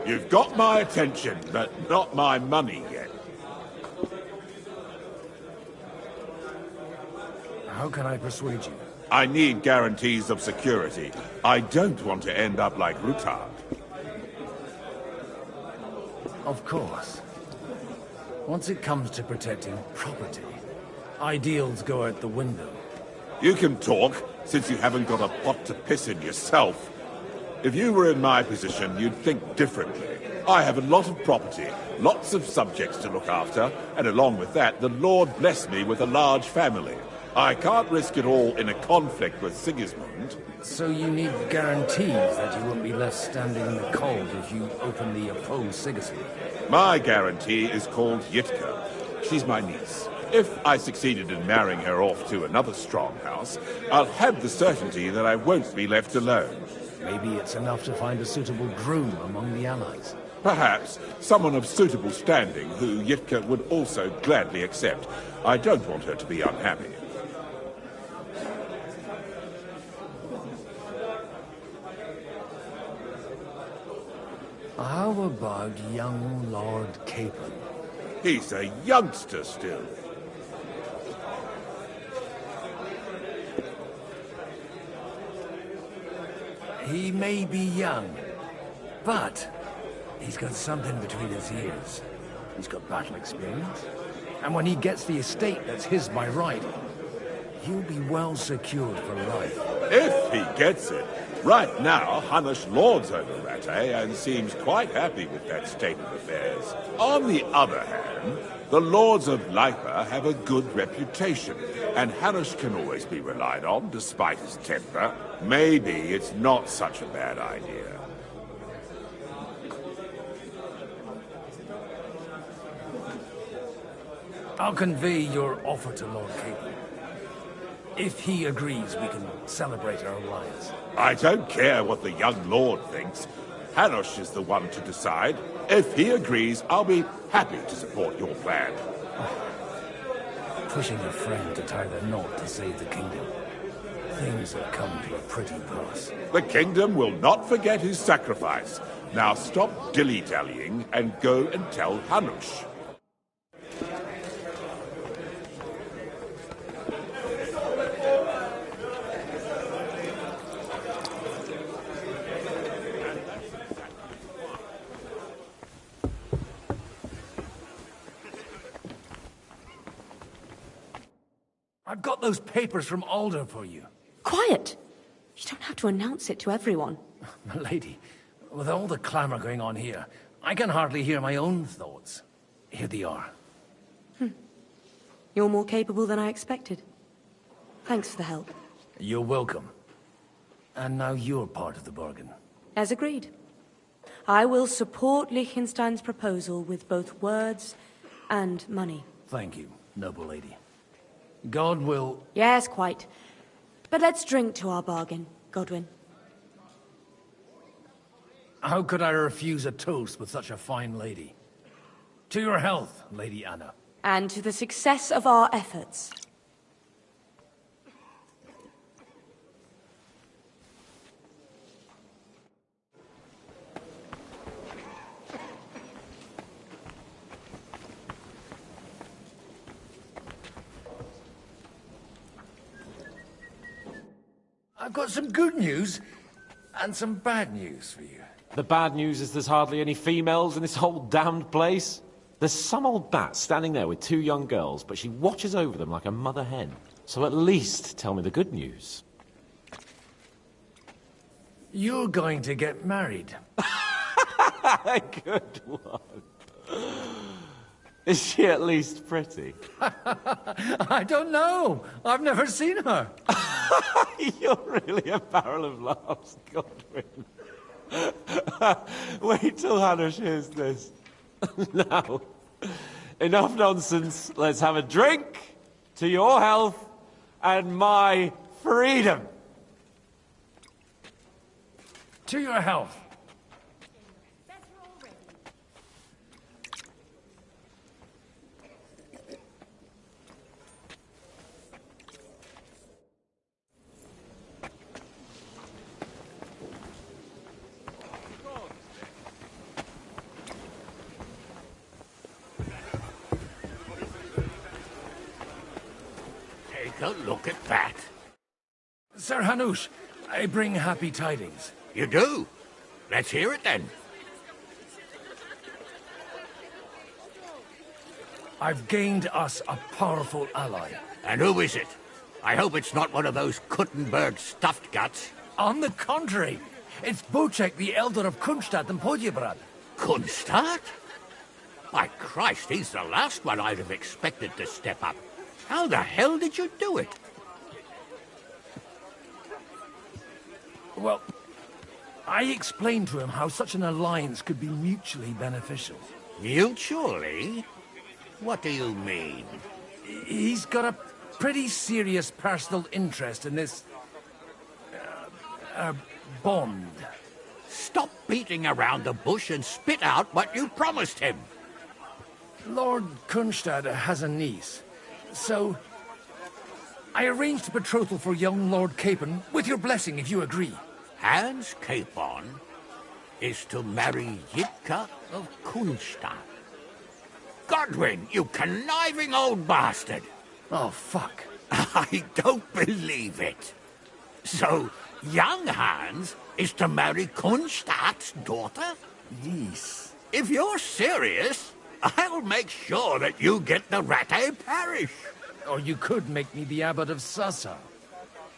You've got my attention, but not my money yet. How can I persuade you? I need guarantees of security. I don't want to end up like Ruthard. Of course. Once it comes to protecting property, ideals go out the window. You can talk, since you haven't got a pot to piss in yourself. If you were in my position, you'd think differently. I have a lot of property, lots of subjects to look after, and along with that, the Lord blessed me with a large family. I can't risk it all in a conflict with Sigismund. So you need guarantees that you won't be left standing in the cold if you openly oppose Sigismund? My guarantee is called Yitka. She's my niece. If I succeeded in marrying her off to another strong house, I'll have the certainty that I won't be left alone. Maybe it's enough to find a suitable groom among the allies. Perhaps someone of suitable standing who Yitka would also gladly accept. I don't want her to be unhappy. How about young Lord Capon? He's a youngster still. He may be young, but he's got something between his ears. He's got battle experience. And when he gets the estate that's his by right, he'll be well secured for life. If he gets it. Right now, Hanush lords over Rattay and seems quite happy with that state of affairs. On the other hand, the lords of Lipa have a good reputation, and Hanush can always be relied on despite his temper. Maybe it's not such a bad idea. I'll convey your offer to Lord Capon. If he agrees, we can celebrate our alliance. I don't care what the young lord thinks. Hanush is the one to decide. If he agrees, I'll be happy to support your plan. Pushing a friend to tie the knot to save the kingdom. Things have come to a pretty pass. The kingdom will not forget his sacrifice. Now stop dilly-dallying and go and tell Hanush. I've got those papers from Alder for you. Quiet! You don't have to announce it to everyone. Milady, with all the clamor going on here, I can hardly hear my own thoughts. Here they are. You're more capable than I expected. Thanks for the help. You're welcome. And now you're part of the bargain. As agreed. I will support Liechtenstein's proposal with both words and money. Thank you, noble lady. God will... Yes, quite. But let's drink to our bargain, Godwin. How could I refuse a toast with such a fine lady? To your health, Lady Anna. And to the success of our efforts. I've got some good news and some bad news for you. The bad news is there's hardly any females in this whole damned place. There's some old bat standing there with 2 young girls, but she watches over them like a mother hen. So at least tell me the good news. You're going to get married. Good one. Is she at least pretty? I don't know. I've never seen her. You're really a barrel of laughs, Godwin. Wait till Hanush hears this. Now, enough nonsense. Let's have a drink to your health and my freedom. To your health. Take a look at that. Sir Hanush, I bring happy tidings. You do? Let's hear it then. I've gained us a powerful ally. And who is it? I hope it's not one of those Kuttenberg stuffed guts. On the contrary, it's Bocek, the Elder of Kunstadt and Podjebrad. Kunstadt? By Christ, he's the last one I'd have expected to step up. How the hell did you do it? Well, I explained to him how such an alliance could be mutually beneficial. Mutually? What do you mean? He's got a pretty serious personal interest in this... bond. Stop beating around the bush and spit out what you promised him. Lord Kunstad has a niece, so I arranged a betrothal for young Lord Capon, with your blessing if you agree. Hans Capon is to marry Yitka of Kunstadt. Godwin, you conniving old bastard! Oh, fuck. I don't believe it. So, young Hans is to marry Kunstadt's daughter? Yes. If you're serious, I'll make sure that you get the Rattay parish. Or you could make me the abbot of Sassa.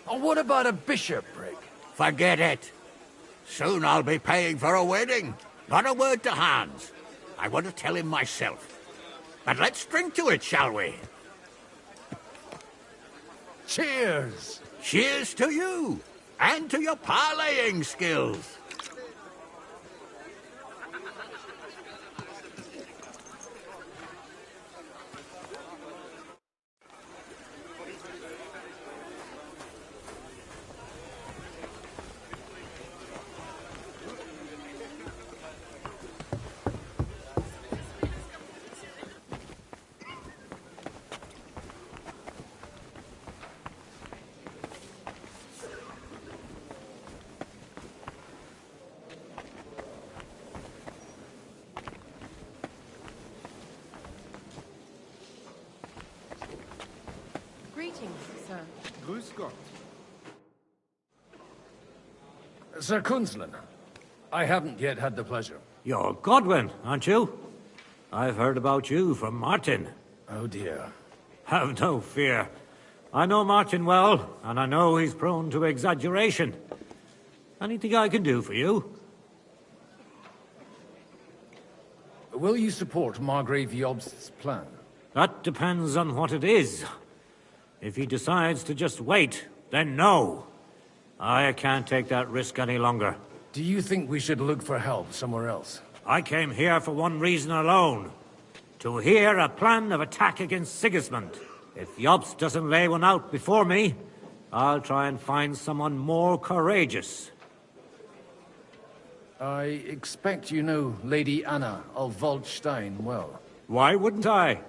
Or what about a bishopric? Forget it. Soon I'll be paying for a wedding. Not a word to Hans. I want to tell him myself. But let's drink to it, shall we? Cheers! Cheers to you, and to your parleying skills. Greetings, sir. Grüß Gott. Sir Kunzlin, I haven't yet had the pleasure. You're Godwin, aren't you? I've heard about you from Martin. Oh dear. Have no fear. I know Martin well, and I know he's prone to exaggeration. Anything I can do for you? Will you support Margrave Jobst's plan? That depends on what it is. If he decides to just wait, then no. I can't take that risk any longer. Do you think we should look for help somewhere else? I came here for one reason alone. To hear a plan of attack against Sigismund. If Jobst doesn't lay one out before me, I'll try and find someone more courageous. I expect you know Lady Anna of Waldstein well. Why wouldn't I?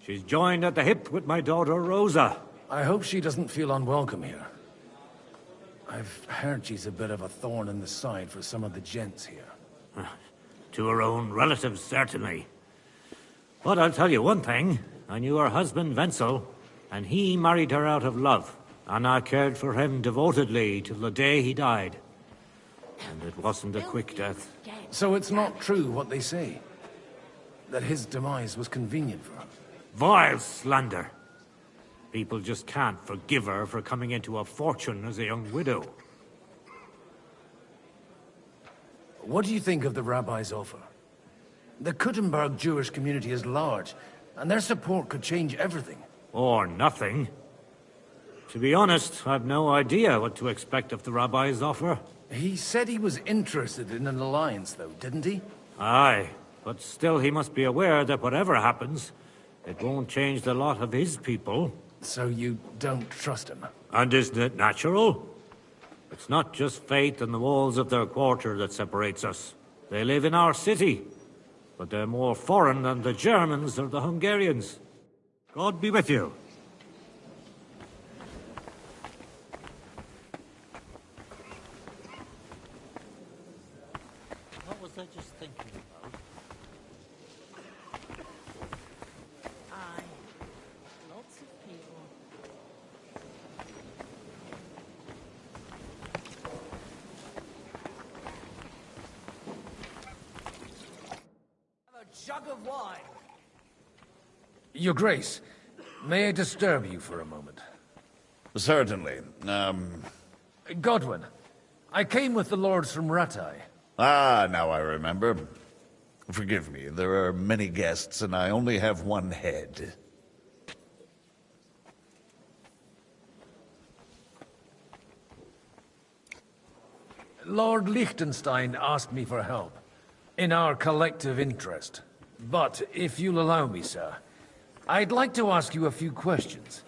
She's joined at the hip with my daughter Rosa. I hope she doesn't feel unwelcome here. I've heard she's a bit of a thorn in the side for some of the gents here. To her own relatives, certainly. But I'll tell you one thing. I knew her husband, Wenzel, and he married her out of love. And I cared for him devotedly till the day he died. And it wasn't a quick death. So it's not true what they say? That his demise was convenient for her? Vile slander. People just can't forgive her for coming into a fortune as a young widow. What do you think of the rabbi's offer? The Kuttenberg Jewish community is large, and their support could change everything. Or nothing. To be honest, I've no idea what to expect of the rabbi's offer. He said he was interested in an alliance, though, didn't he? Aye, but still he must be aware that whatever happens, it won't change the lot of his people. So you don't trust him? And isn't it natural? It's not just fate and the walls of their quarter that separates us. They live in our city, but they're more foreign than the Germans or the Hungarians. God be with you. What was I just thinking about? Aye. Lots of people. Have a jug of wine. Your Grace, may I disturb you for a moment? Certainly. Godwin, I came with the lords from Rattay. Ah, now I remember. Forgive me, there are many guests, and I only have one head. Lord Liechtenstein asked me for help, in our collective interest. But if you'll allow me, sir, I'd like to ask you a few questions,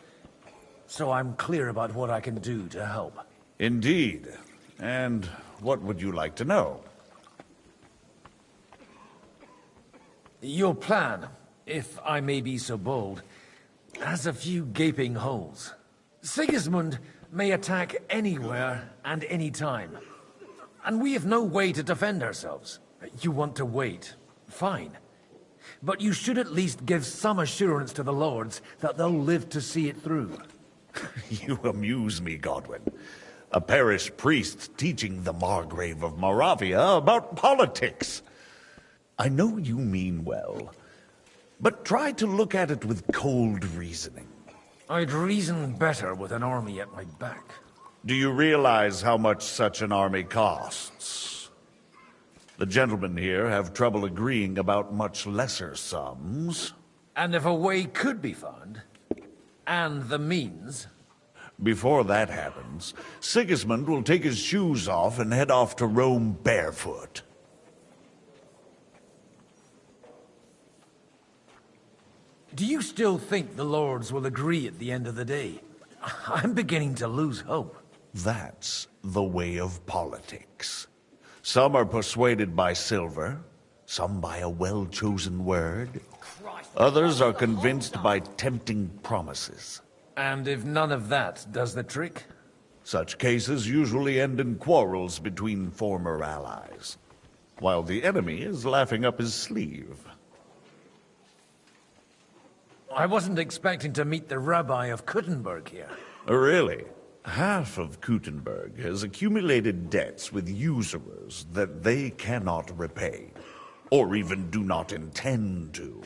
so I'm clear about what I can do to help. Indeed. And what would you like to know? Your plan, if I may be so bold, has a few gaping holes. Sigismund may attack anywhere and any time, and we have no way to defend ourselves. You want to wait, fine. But you should at least give some assurance to the lords that they'll live to see it through. You amuse me, Godwin. A parish priest teaching the Margrave of Moravia about politics. I know you mean well, but try to look at it with cold reasoning. I'd reason better with an army at my back. Do you realize how much such an army costs? The gentlemen here have trouble agreeing about much lesser sums. And if a way could be found, and the means... Before that happens, Sigismund will take his shoes off and head off to Rome barefoot. Do you still think the lords will agree at the end of the day? I'm beginning to lose hope. That's the way of politics. Some are persuaded by silver, some by a well-chosen word. Others are convinced by tempting promises. And if none of that does the trick? Such cases usually end in quarrels between former allies, while the enemy is laughing up his sleeve. I wasn't expecting to meet the Rabbi of Kuttenberg here. Really? Half of Kuttenberg has accumulated debts with usurers that they cannot repay, or even do not intend to.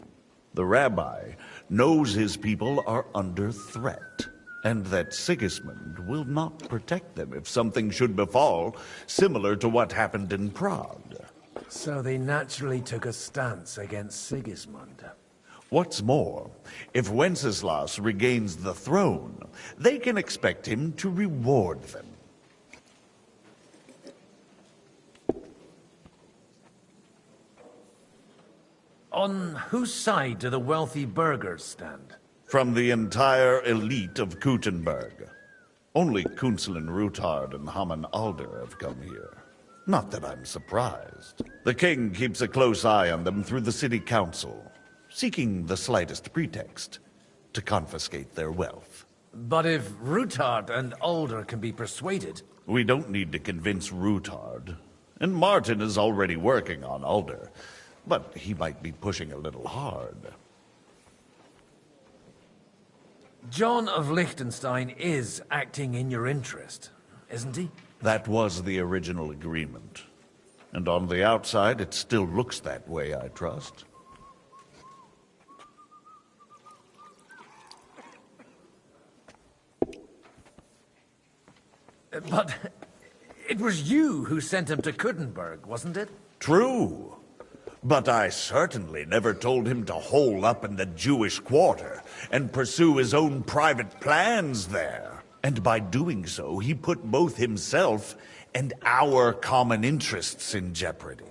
The rabbi knows his people are under threat, and that Sigismund will not protect them if something should befall, similar to what happened in Prague. So they naturally took a stance against Sigismund. What's more, if Wenceslas regains the throne, they can expect him to reward them. On whose side do the wealthy burghers stand? From the entire elite of Kuttenberg. Only Kunzelin Ruthard and Haman Alder have come here. Not that I'm surprised. The king keeps a close eye on them through the city council, seeking the slightest pretext to confiscate their wealth. But if Ruthard and Alder can be persuaded... We don't need to convince Ruthard. And Martin is already working on Alder. But he might be pushing a little hard. John of Liechtenstein is acting in your interest, isn't he? That was the original agreement. And on the outside, it still looks that way, I trust. But it was you who sent him to Kuttenberg, wasn't it? True. But I certainly never told him to hole up in the Jewish quarter and pursue his own private plans there. And by doing so, he put both himself and our common interests in jeopardy.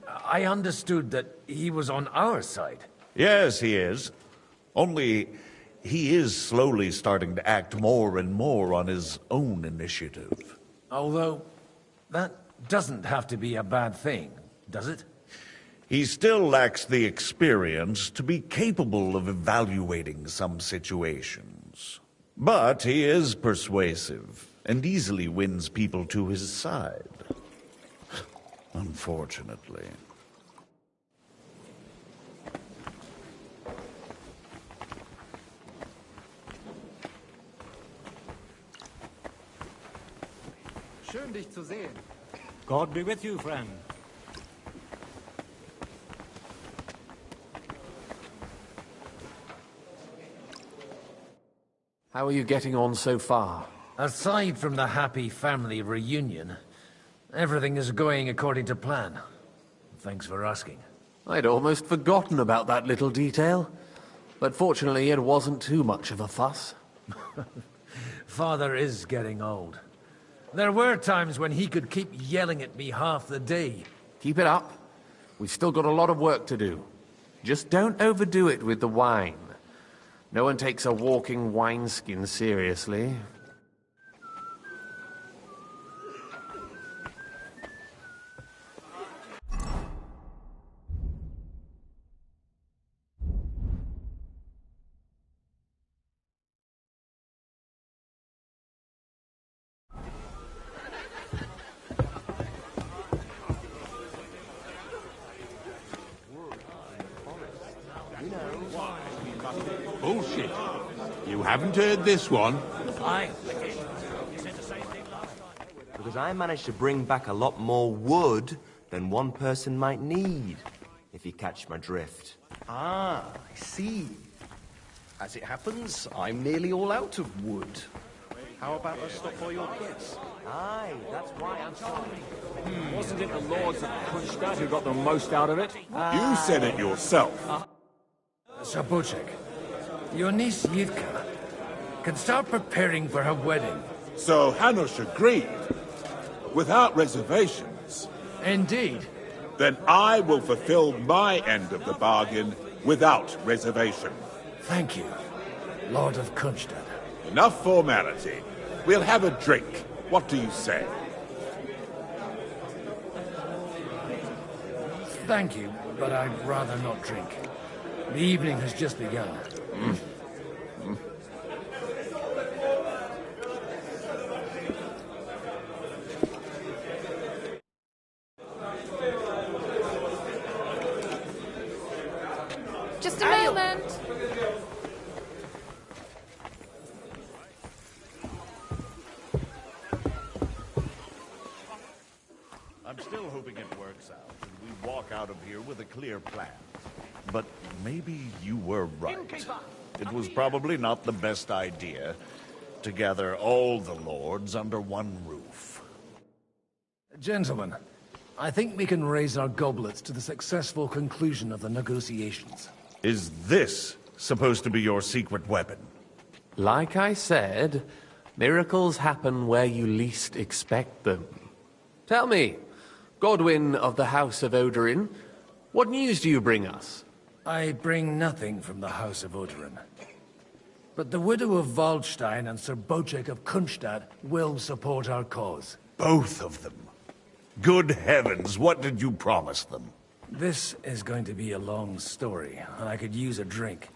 I understood that he was on our side. Yes, he is. Only he is slowly starting to act more and more on his own initiative. Although, that doesn't have to be a bad thing, does it? He still lacks the experience to be capable of evaluating some situations. But he is persuasive and easily wins people to his side. Unfortunately. Schön, dich zu sehen. God be with you, friend. How are you getting on so far? Aside from the happy family reunion, everything is going according to plan. Thanks for asking. I'd almost forgotten about that little detail. But fortunately, it wasn't too much of a fuss. Father is getting old. There were times when he could keep yelling at me half the day. Keep it up. We've still got a lot of work to do. Just don't overdo it with the wine. No one takes a walking wineskin seriously. Bullshit. You haven't heard this one? Because I managed to bring back a lot more wood than one person might need, if you catch my drift. Ah, I see. As it happens, I'm nearly all out of wood. How about I stop by your place? Aye, that's why I'm sorry. Wasn't it the Lords of Kunstadt who got the most out of it? You said it yourself. Sabuchek, your niece Yivka can start preparing for her wedding. So Hanush agreed, without reservations. Indeed. Then I will fulfill my end of the bargain without reservation. Thank you, Lord of Kunstadt. Enough formality. We'll have a drink. What do you say? Thank you, but I'd rather not drink. The evening has just begun. I'm still hoping it works out, and we walk out of here with a clear plan. But maybe you were right. It was probably not the best idea to gather all the lords under one roof. Gentlemen, I think we can raise our goblets to the successful conclusion of the negotiations. Is this supposed to be your secret weapon? Like I said, miracles happen where you least expect them. Tell me, Godwin of the House of Odorin, what news do you bring us? I bring nothing from the House of Odorin. But the widow of Waldstein and Sir Bocek of Kunstadt will support our cause. Both of them? Good heavens, what did you promise them? This is going to be a long story, and I could use a drink.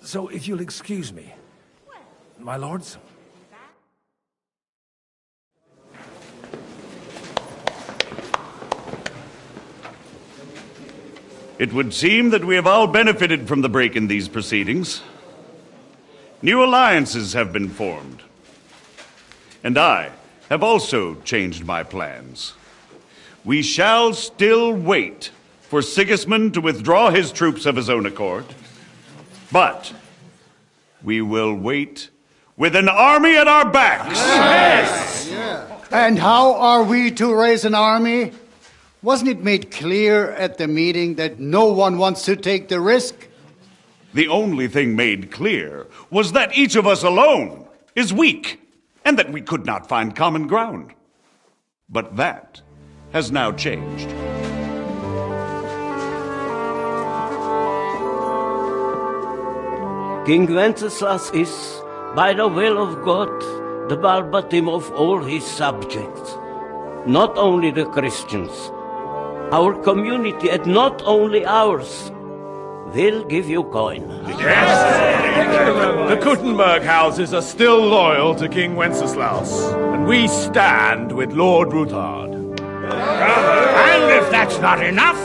So if you'll excuse me. My lords? It would seem that we have all benefited from the break in these proceedings. New alliances have been formed. And I have also changed my plans. We shall still wait for Sigismund to withdraw his troops of his own accord, but we will wait with an army at our backs. Yes. And how are we to raise an army? Wasn't it made clear at the meeting that no one wants to take the risk? The only thing made clear was that each of us alone is weak, and that we could not find common ground. But that has now changed. King Wenceslas is, by the will of God, the Balbatim of all his subjects. Not only the Christians, our community, and not only ours, will give you coin. Yes! The Kuttenberg houses are still loyal to King Wenceslaus, and we stand with Lord Ruthard. And if that's not enough,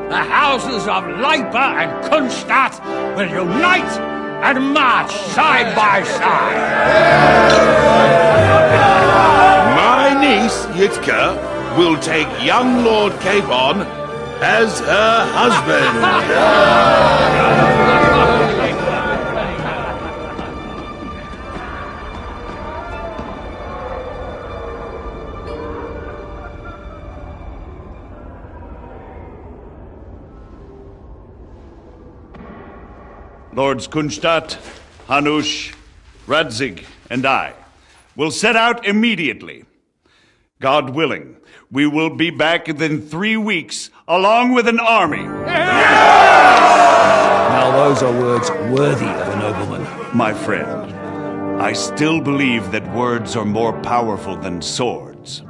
the houses of Leipa and Kunstadt will unite and march side by side. My niece, Yitka, will take young Lord Capon as her husband. Lords Kunstadt, Hanush, Radzig, and I will set out immediately. God willing, we will be back within 3 weeks, along with an army. Now those are words worthy of a nobleman. My friend, I still believe that words are more powerful than swords.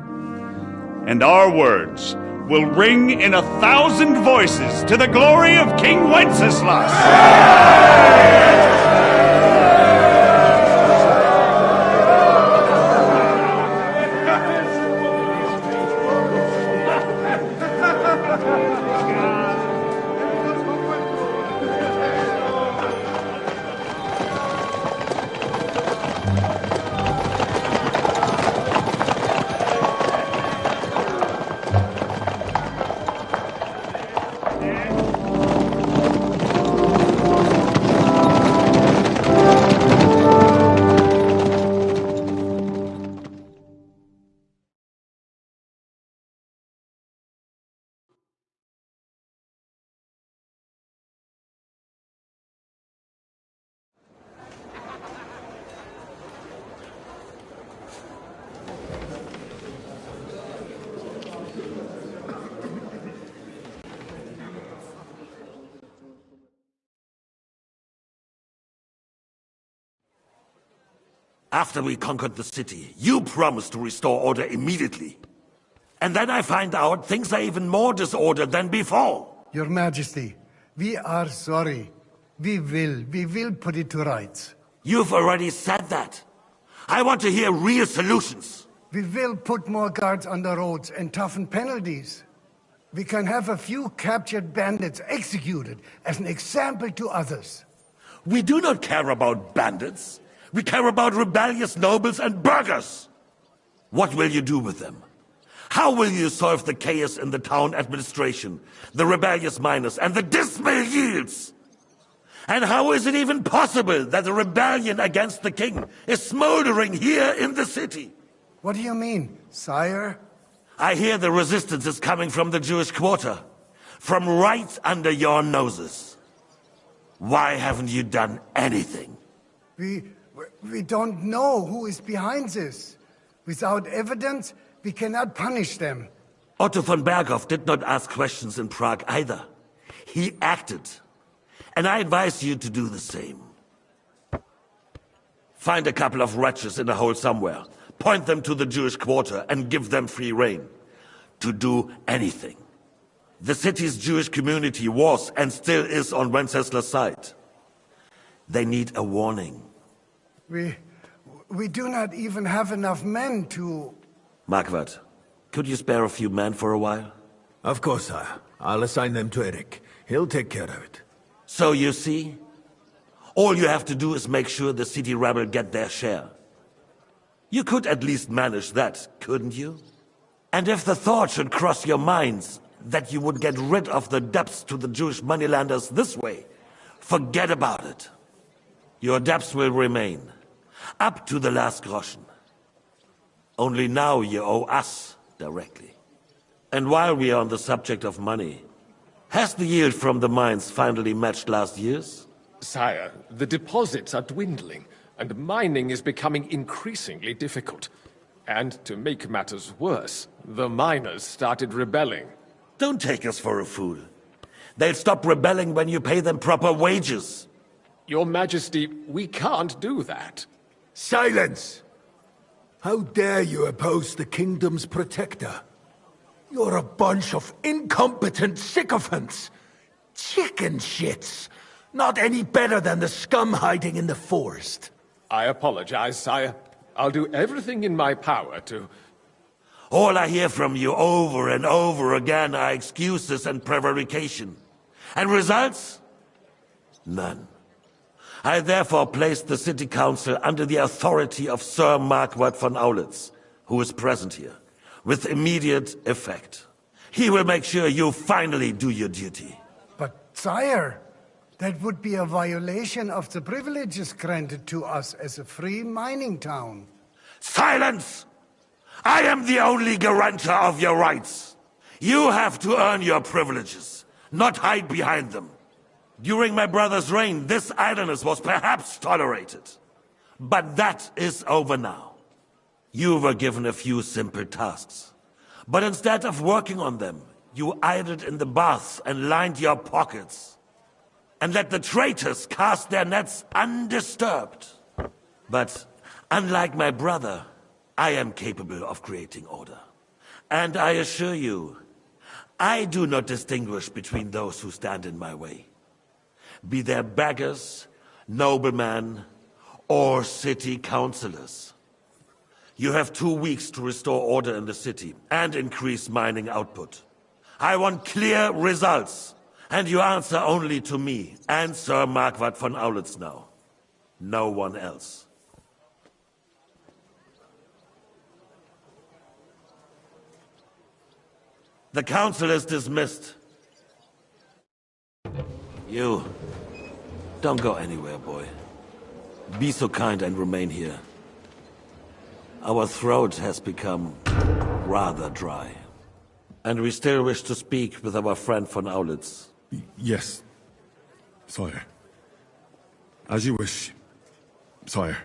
And our words will ring in 1,000 voices to the glory of King Wenceslas. After we conquered the city, you promised to restore order immediately. And then I find out things are even more disordered than before. Your Majesty, we are sorry. We will put it to rights. You've already said that. I want to hear real solutions. We will put more guards on the roads and toughen penalties. We can have a few captured bandits executed as an example to others. We do not care about bandits. We care about rebellious nobles and burghers. What will you do with them? How will you solve the chaos in the town administration, the rebellious miners, and the dismal yields? And how is it even possible that a rebellion against the king is smoldering here in the city? What do you mean, sire? I hear the resistance is coming from the Jewish quarter, from right under your noses. Why haven't you done anything? We don't know who is behind this. Without evidence, we cannot punish them. Otto von Berghoff did not ask questions in Prague either. He acted. And I advise you to do the same. Find a couple of wretches in a hole somewhere. Point them to the Jewish quarter and give them free rein. To do anything. The city's Jewish community was and still is on Wencesla's side. They need a warning. We do not even have enough men to... Marquardt, could you spare a few men for a while? Of course, sire. I'll assign them to Eric. He'll take care of it. So you see? All you have to do is make sure the city rebel get their share. You could at least manage that, couldn't you? And if the thought should cross your minds that you would get rid of the debts to the Jewish moneylenders this way, forget about it. Your debts will remain, up to the last groschen. Only now you owe us directly. And while we are on the subject of money, has the yield from the mines finally matched last year's? Sire, the deposits are dwindling, and mining is becoming increasingly difficult. And to make matters worse, the miners started rebelling. Don't take us for a fool. They'll stop rebelling when you pay them proper wages. Your Majesty, we can't do that. Silence! How dare you oppose the kingdom's protector? You're a bunch of incompetent sycophants! Chicken shits! Not any better than the scum hiding in the forest. I apologize, sire. I'll do everything in my power to... All I hear from you over and over again are excuses and prevarication. And results? None. I therefore placed the city council under the authority of Sir Marquardt von Aulitz, who is present here, with immediate effect. He will make sure you finally do your duty. But, sire, that would be a violation of the privileges granted to us as a free mining town. Silence! I am the only guarantor of your rights. You have to earn your privileges, not hide behind them. During my brother's reign, this idleness was perhaps tolerated. But that is over now. You were given a few simple tasks. But instead of working on them, you idled in the baths and lined your pockets. And let the traitors cast their nets undisturbed. But unlike my brother, I am capable of creating order. And I assure you, I do not distinguish between those who stand in my way. Be they beggars, noblemen, or city councillors. You have 2 weeks to restore order in the city and increase mining output. I want clear results, and you answer only to me and Sir Marquardt von Aulitz now. No one else. The council is dismissed. You, don't go anywhere, boy. Be so kind and remain here. Our throat has become rather dry. And we still wish to speak with our friend von Aulitz. Yes, sire. As you wish, sire.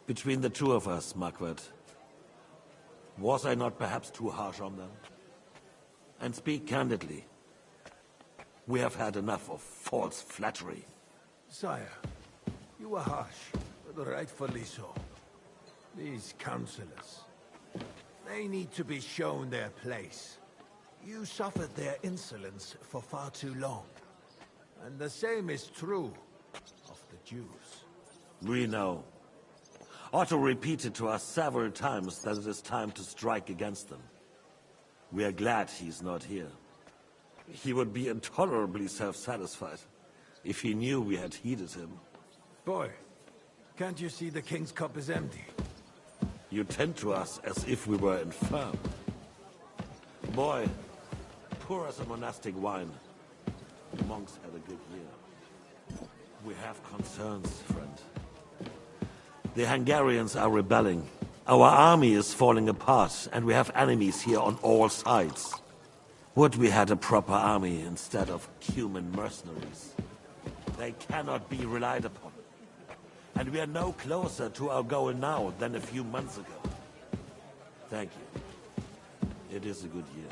Between the two of us, Marquardt, was I not perhaps too harsh on them? And speak candidly. We have had enough of false flattery. Sire, you were harsh, but rightfully so. These councillors, they need to be shown their place. You suffered their insolence for far too long. And the same is true of the Jews. We know. Otto repeated to us several times that it is time to strike against them. We are glad he's not here. He would be intolerably self-satisfied if he knew we had heeded him. Boy, can't you see the king's cup is empty? You tend to us as if we were infirm. Boy, pour us a monastic wine. The monks had a good year. We have concerns, friend. The Hungarians are rebelling. Our army is falling apart, and we have enemies here on all sides. Would we had a proper army instead of human mercenaries? They cannot be relied upon. And we are no closer to our goal now than a few months ago. Thank you. It is a good year.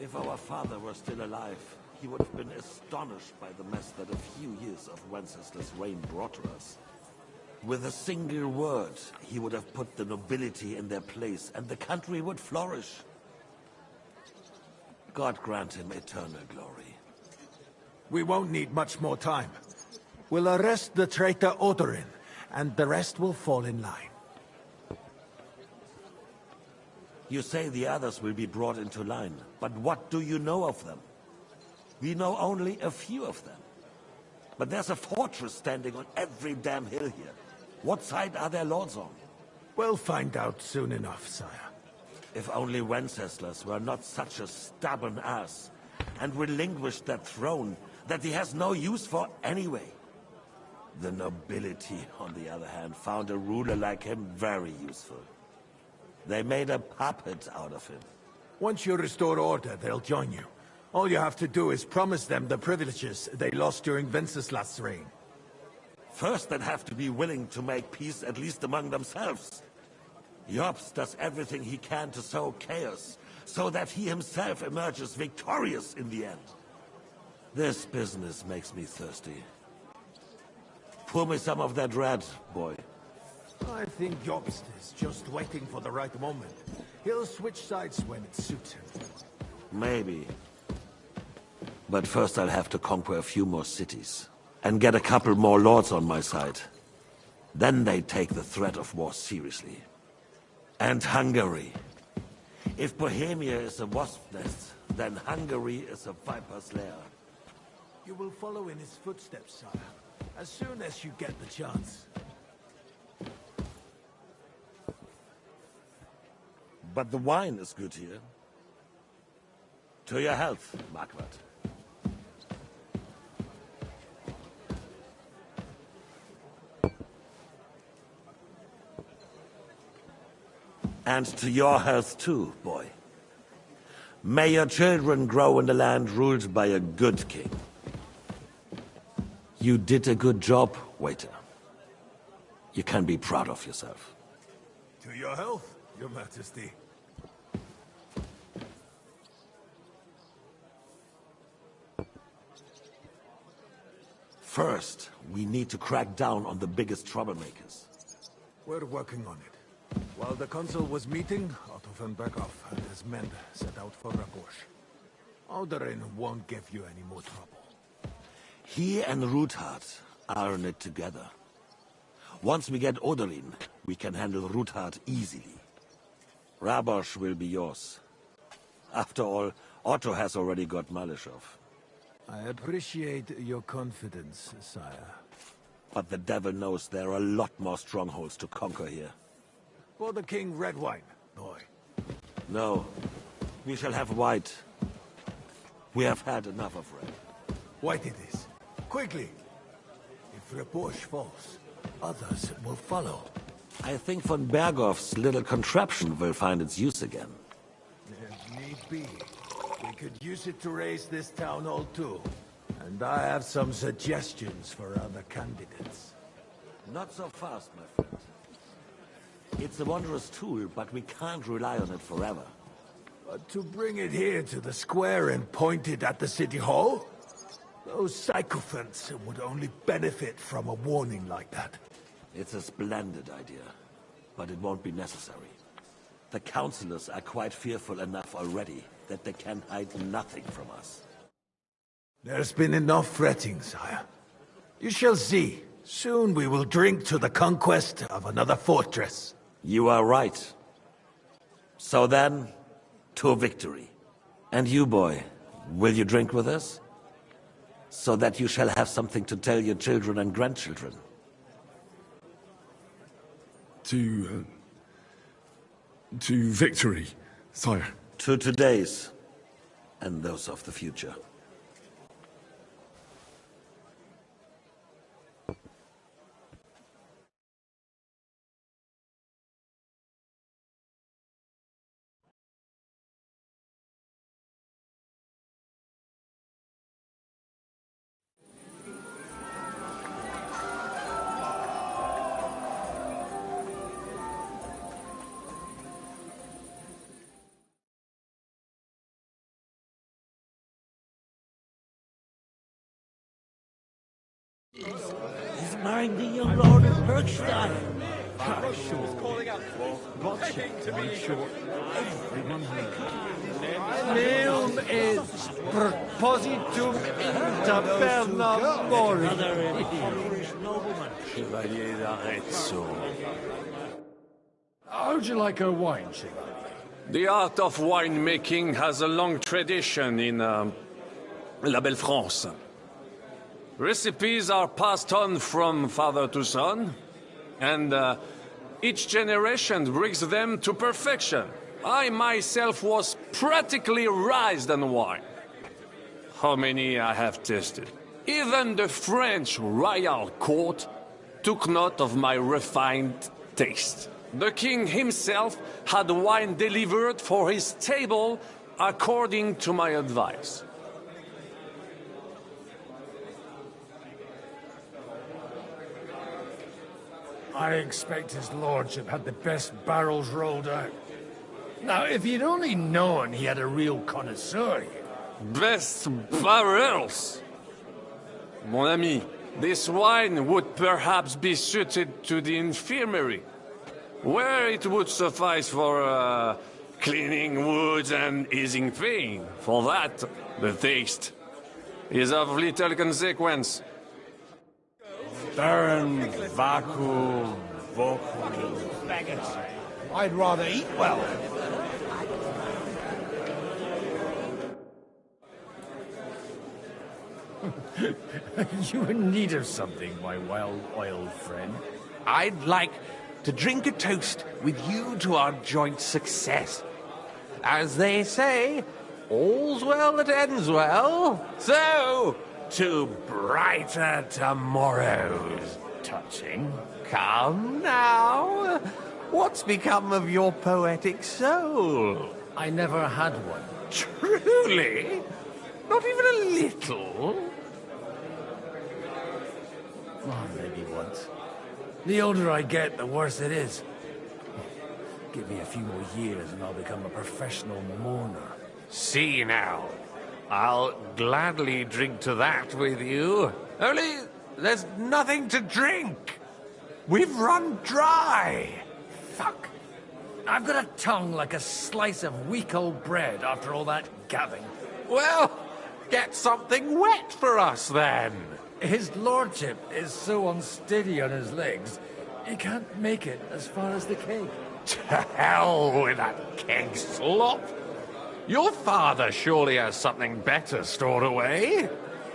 If our father were still alive, he would have been astonished by the mess that a few years of Wenceslas' reign brought to us. With a single word, he would have put the nobility in their place, and the country would flourish. God grant him eternal glory. We won't need much more time. We'll arrest the traitor Odorin, and the rest will fall in line. You say the others will be brought into line, but what do you know of them? We know only a few of them. But there's a fortress standing on every damn hill here. What side are their lords on? We'll find out soon enough, sire. If only Wenceslas were not such a stubborn ass, and relinquished that throne that he has no use for anyway. The nobility, on the other hand, found a ruler like him very useful. They made a puppet out of him. Once you restore order, they'll join you. All you have to do is promise them the privileges they lost during Wenceslas' reign. First, they'd have to be willing to make peace at least among themselves. Jobst does everything he can to sow chaos, so that he himself emerges victorious in the end. This business makes me thirsty. Pour me some of that red, boy. I think Jobst is just waiting for the right moment. He'll switch sides when it suits him. Maybe. But first I'll have to conquer a few more cities, and get a couple more lords on my side. Then they take the threat of war seriously. And Hungary. If Bohemia is a wasp's nest, then Hungary is a viper's lair. You will follow in his footsteps, sire, as soon as you get the chance. But the wine is good here. To your health, Marquardt. And to your health too, boy. May your children grow in a land ruled by a good king. You did a good job, waiter. You can be proud of yourself. To your health, Your Majesty. First, we need to crack down on the biggest troublemakers. We're working on it. While the consul was meeting, Otto von Berghoff and his men set out for Rabosch. Odorin won't give you any more trouble. He and Ruthard are in it together. Once we get Odorin, we can handle Ruthard easily. Rabosch will be yours. After all, Otto has already got Malishov. I appreciate your confidence, sire. But the devil knows there are a lot more strongholds to conquer here. For the king, red wine, boy. No, we shall have white. We have had enough of red. White it is. Quickly! If Rabosch falls, others will follow. I think von Berghoff's little contraption will find its use again. If need be, we could use it to raise this town hall too. And I have some suggestions for other candidates. Not so fast, my friend. It's a wondrous tool, but we can't rely on it forever. But to bring it here to the square and point it at the city hall? Those sycophants would only benefit from a warning like that. It's a splendid idea, but it won't be necessary. The councillors are quite fearful enough already that they can hide nothing from us. There's been enough fretting, sire. You shall see. Soon we will drink to the conquest of another fortress. You are right. So then, to victory. And you, boy, will you drink with us? So that you shall have something to tell your children and grandchildren. To victory, sire. To today's, and those of the future. He's marrying the young Lord of Bergstein. Neum est propositum inter perna mori. Another impoverished nobleman. Chevalier d'Arezzo. How'd you like her wine, Chevalier? The art of winemaking has a long tradition in La Belle France. Recipes are passed on from father to son, and each generation brings them to perfection. I myself was practically raised on wine. How many I have tasted. Even the French royal court took note of my refined taste. The king himself had wine delivered for his table according to my advice. I expect his lordship had the best barrels rolled out. Now, if you'd only known he had a real connoisseur here. Best barrels! Mon ami, this wine would perhaps be suited to the infirmary, where it would suffice for cleaning wounds and easing pain. For that, the taste is of little consequence. Baron Vacu Voku. Faggots. I'd rather eat well. You in need of something, my wild friend? I'd like to drink a toast with you to our joint success. As they say, all's well that ends well. So, to brighter tomorrows. Touching. Come now. What's become of your poetic soul? I never had one. Truly? Not even a little? Oh, maybe once. The older I get, the worse it is. Give me a few more years and I'll become a professional mourner. See now. I'll gladly drink to that with you. Only there's nothing to drink. We've run dry. Fuck. I've got a tongue like a slice of weak old bread after all that gabbing. Well, get something wet for us then. His lordship is so unsteady on his legs, he can't make it as far as the keg. To hell with that keg slop. Your father surely has something better stored away.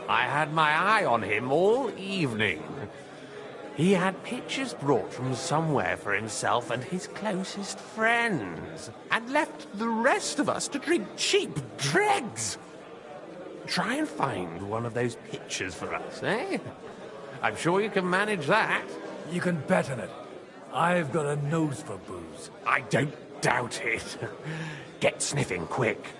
I had my eye on him all evening. He had pictures brought from somewhere for himself and his closest friends, and left the rest of us to drink cheap dregs. Try and find one of those pictures for us, eh? I'm sure you can manage that. You can bet on it. I've got a nose for booze. I don't doubt it. Get sniffing quick.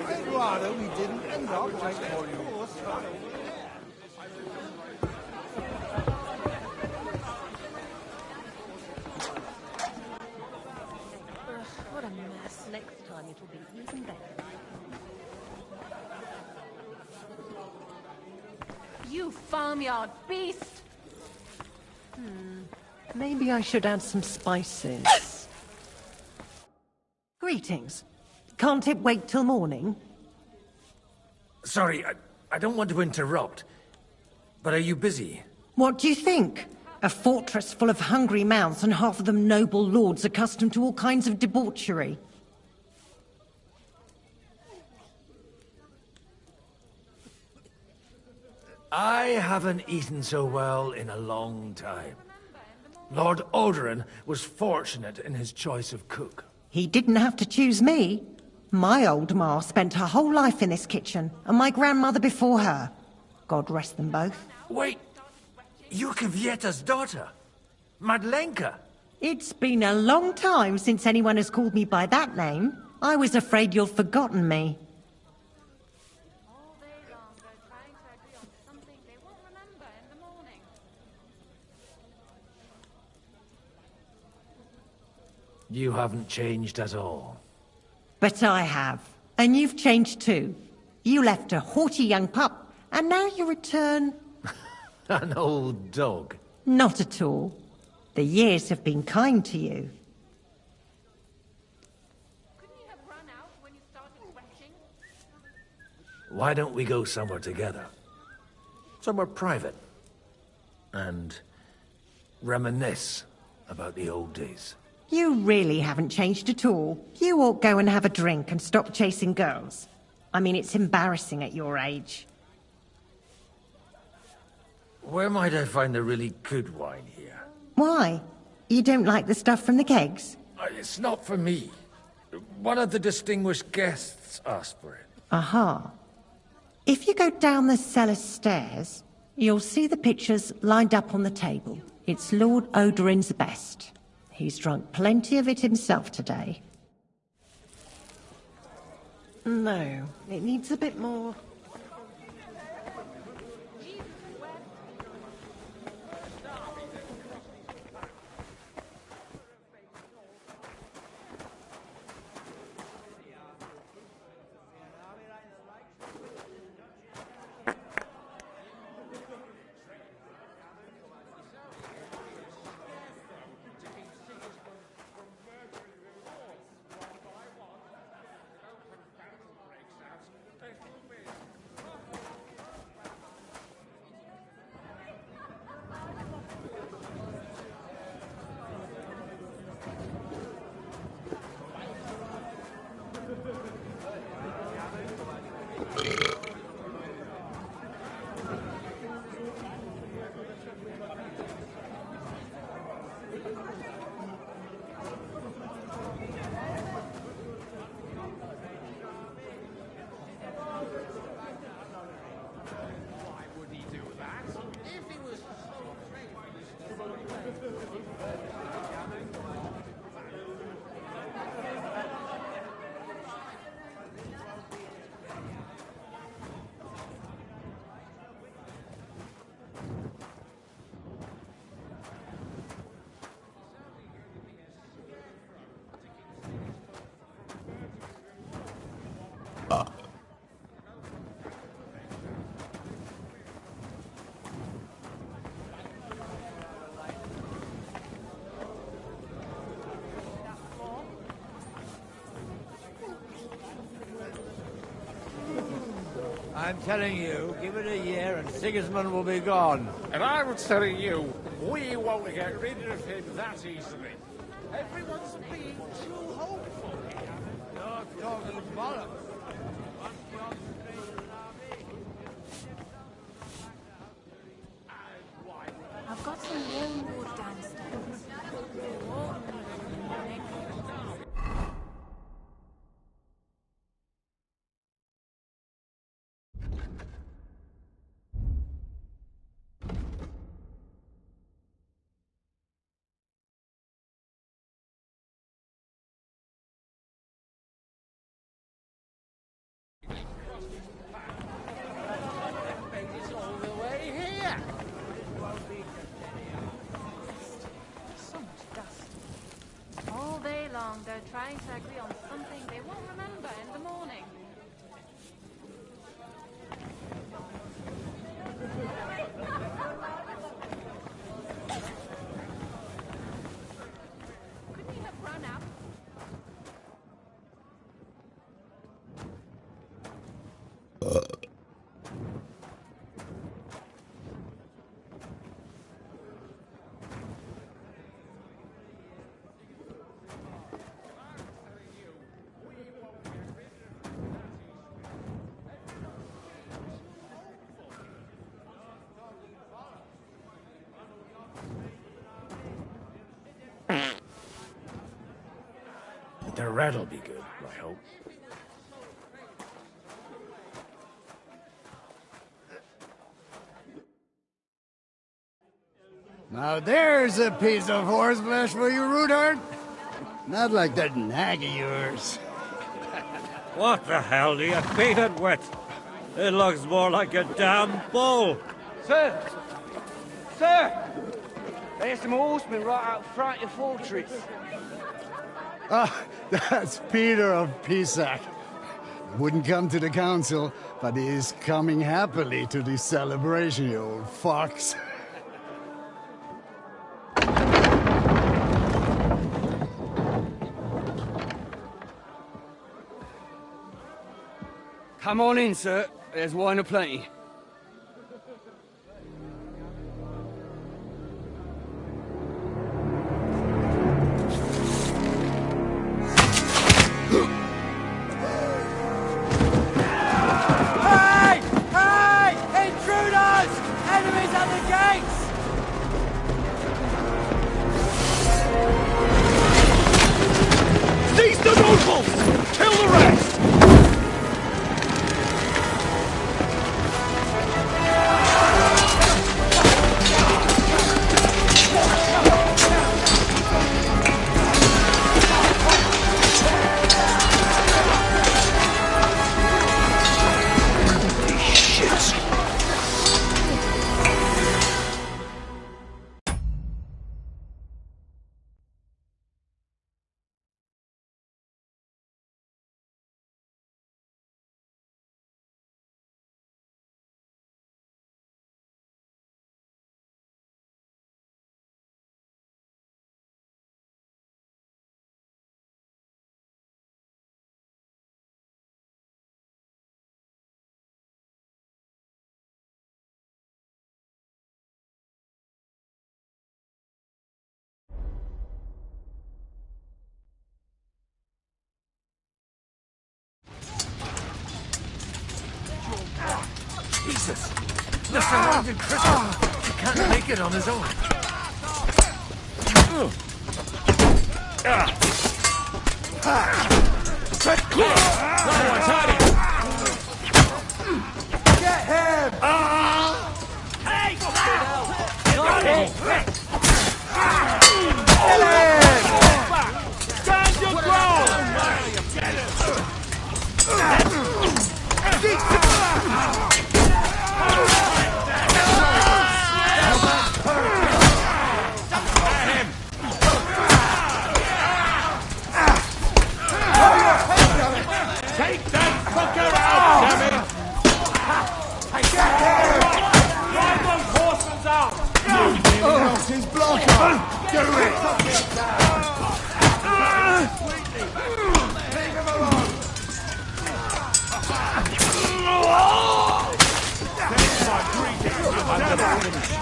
I'd rather we didn't end up like that. What a mess. Next time it will be even better. You farmyard beast! Maybe I should add some spices. Greetings. Can't it wait till morning? Sorry, I don't want to interrupt. But are you busy? What do you think? A fortress full of hungry mouths and half of them noble lords accustomed to all kinds of debauchery. I haven't eaten so well in a long time. Lord Odoran was fortunate in his choice of cook. He didn't have to choose me. My old ma spent her whole life in this kitchen, and my grandmother before her. God rest them both. Wait, you're Kvieta's daughter, Madlenka. It's been a long time since anyone has called me by that name. I was afraid you'd forgotten me. You haven't changed at all. But I have. And you've changed too. You left a haughty young pup, and now you return... An old dog. Not at all. The years have been kind to you. Why don't we go somewhere together? Somewhere private. And reminisce about the old days. You really haven't changed at all. You ought go and have a drink and stop chasing girls. I mean, it's embarrassing at your age. Where might I find the really good wine here? Why? You don't like the stuff from the kegs? It's not for me. One of the distinguished guests asked for it. Aha. If you go down the cellar stairs, you'll see the pictures lined up on the table. It's Lord Odoran's best. He's drunk plenty of it himself today. No, it needs a bit more. I'm telling you, give it a year and Sigismund will be gone. And I'm telling you, we won't get rid of him that easily. Everyone's being too hopeful here. You're talking bollocks. I've got some warm wood downstairs. All day long, they're trying to agree on something they won't remember in the morning. Couldn't you have run out? red'll be good, I hope. Now there's a piece of horseflesh for you, Rudart. Not like that nag of yours. What the hell do you feed it with? It looks more like a damn bull. Sir! Sir! There's some horsemen right out front of the fortress. Ah, that's Peter of Pisac. Wouldn't come to the council, but he is coming happily to the celebration, you old fox. Come on in, sir. There's wine aplenty. Hey! Hey! Intruders! Enemies at the gates! Seize the nobles! Kill the rest! Jesus! The surrounded cripple! He can't make it on his own. Set clear! No one's hiding! Get him! Hey! Got him! Kill him! Stand your ground! Take that fucker out, damn it! Drive those horsemen out! Oh, his blocker! Do it! Leave him alone! Take my greetings, you underprivileged!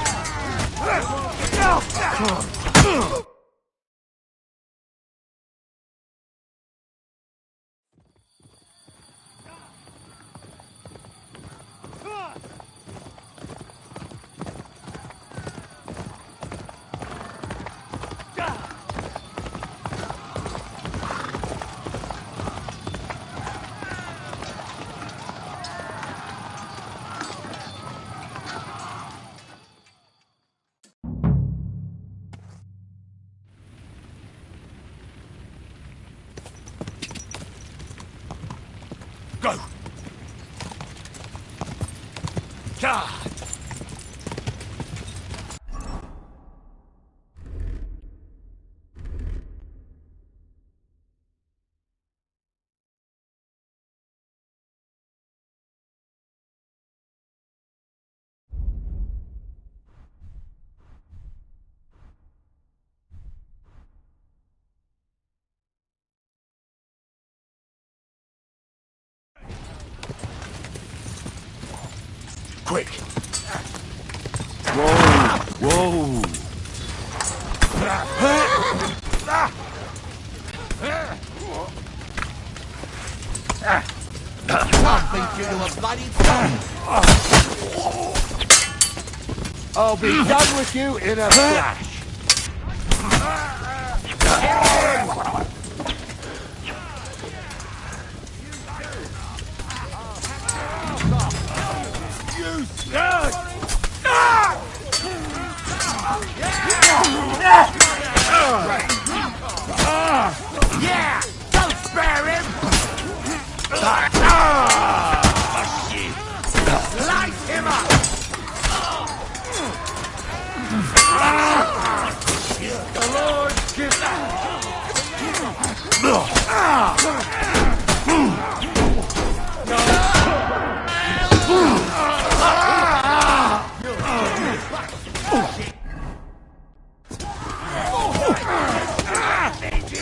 Go! Charge! Quick! Whoa! Whoa! I'll beat you to a bloody I'll be done with you in a flash. You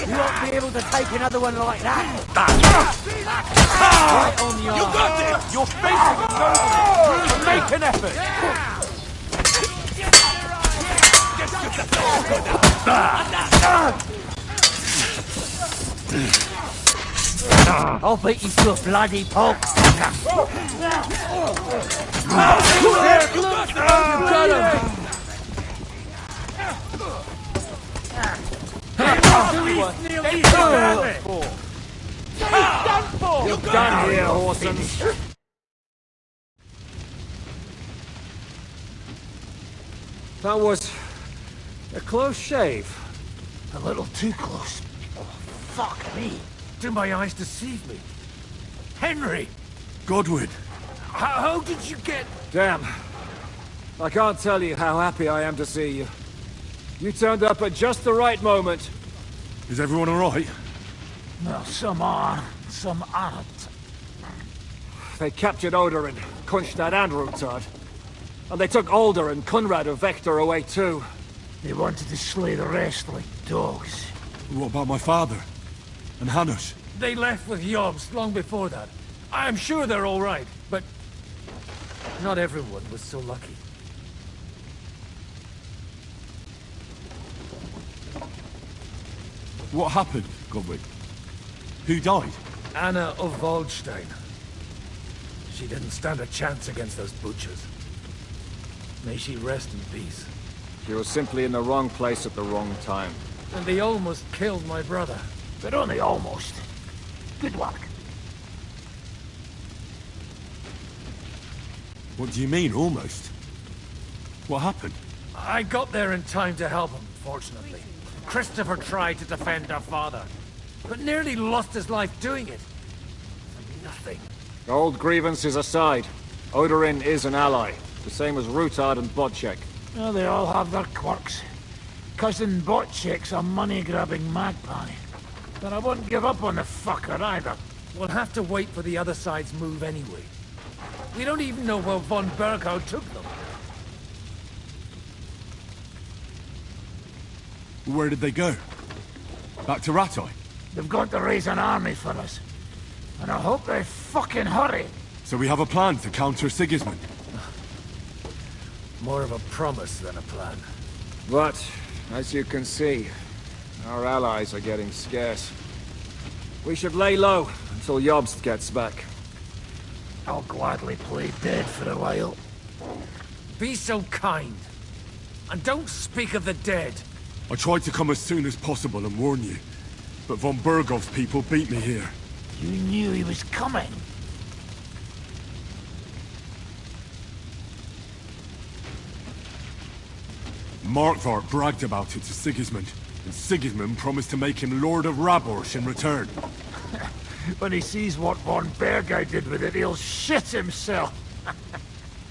won't be able to take another one like that. Right on the arm. You got it! You're facing a nobleman! Make an effort! I'll beat you to a bloody pulp. You got him! You're done here, Horsens. That was a close shave. A little too close. Oh, fuck me. Do my eyes deceive me? Henry! Godwin! How did you get... Damn. I can't tell you how happy I am to see you. You turned up at just the right moment. Is everyone alright? Well, some are, some aren't. They captured Odorin, Kunstad and Rutard. And they took Alder and Kunrad of Vector away too. They wanted to slay the rest like dogs. What about my father? And Hanush? They left with Yobs long before that. I'm sure they're all right, but not everyone was so lucky. What happened, Godwin? Who died? Anna of Waldstein. She didn't stand a chance against those butchers. May she rest in peace. She was simply in the wrong place at the wrong time. And they almost killed my brother. But only almost. Good work. What do you mean, almost? What happened? I got there in time to help him, fortunately. Christopher tried to defend our father, but nearly lost his life doing it. For nothing. Old grievances aside, Odorin is an ally, the same as Rutard and Bodchek. Well, they all have their quirks. Cousin Botchek's a money-grabbing magpie. But I wouldn't give up on the fucker either. We'll have to wait for the other side's move anyway. We don't even know where von Berghow took them. Where did they go? Back to Rattay? They've got to raise an army for us. And I hope they fucking hurry. So we have a plan to counter Sigismund? More of a promise than a plan. But, as you can see, our allies are getting scarce. We should lay low until Jobst gets back. I'll gladly play dead for a while. Be so kind. And don't speak of the dead. I tried to come as soon as possible and warn you, but von Bergov's people beat me here. You knew he was coming. Markvart bragged about it to Sigismund, and Sigismund promised to make him Lord of Raborsh in return. When he sees what von Bergau did with it, he'll shit himself.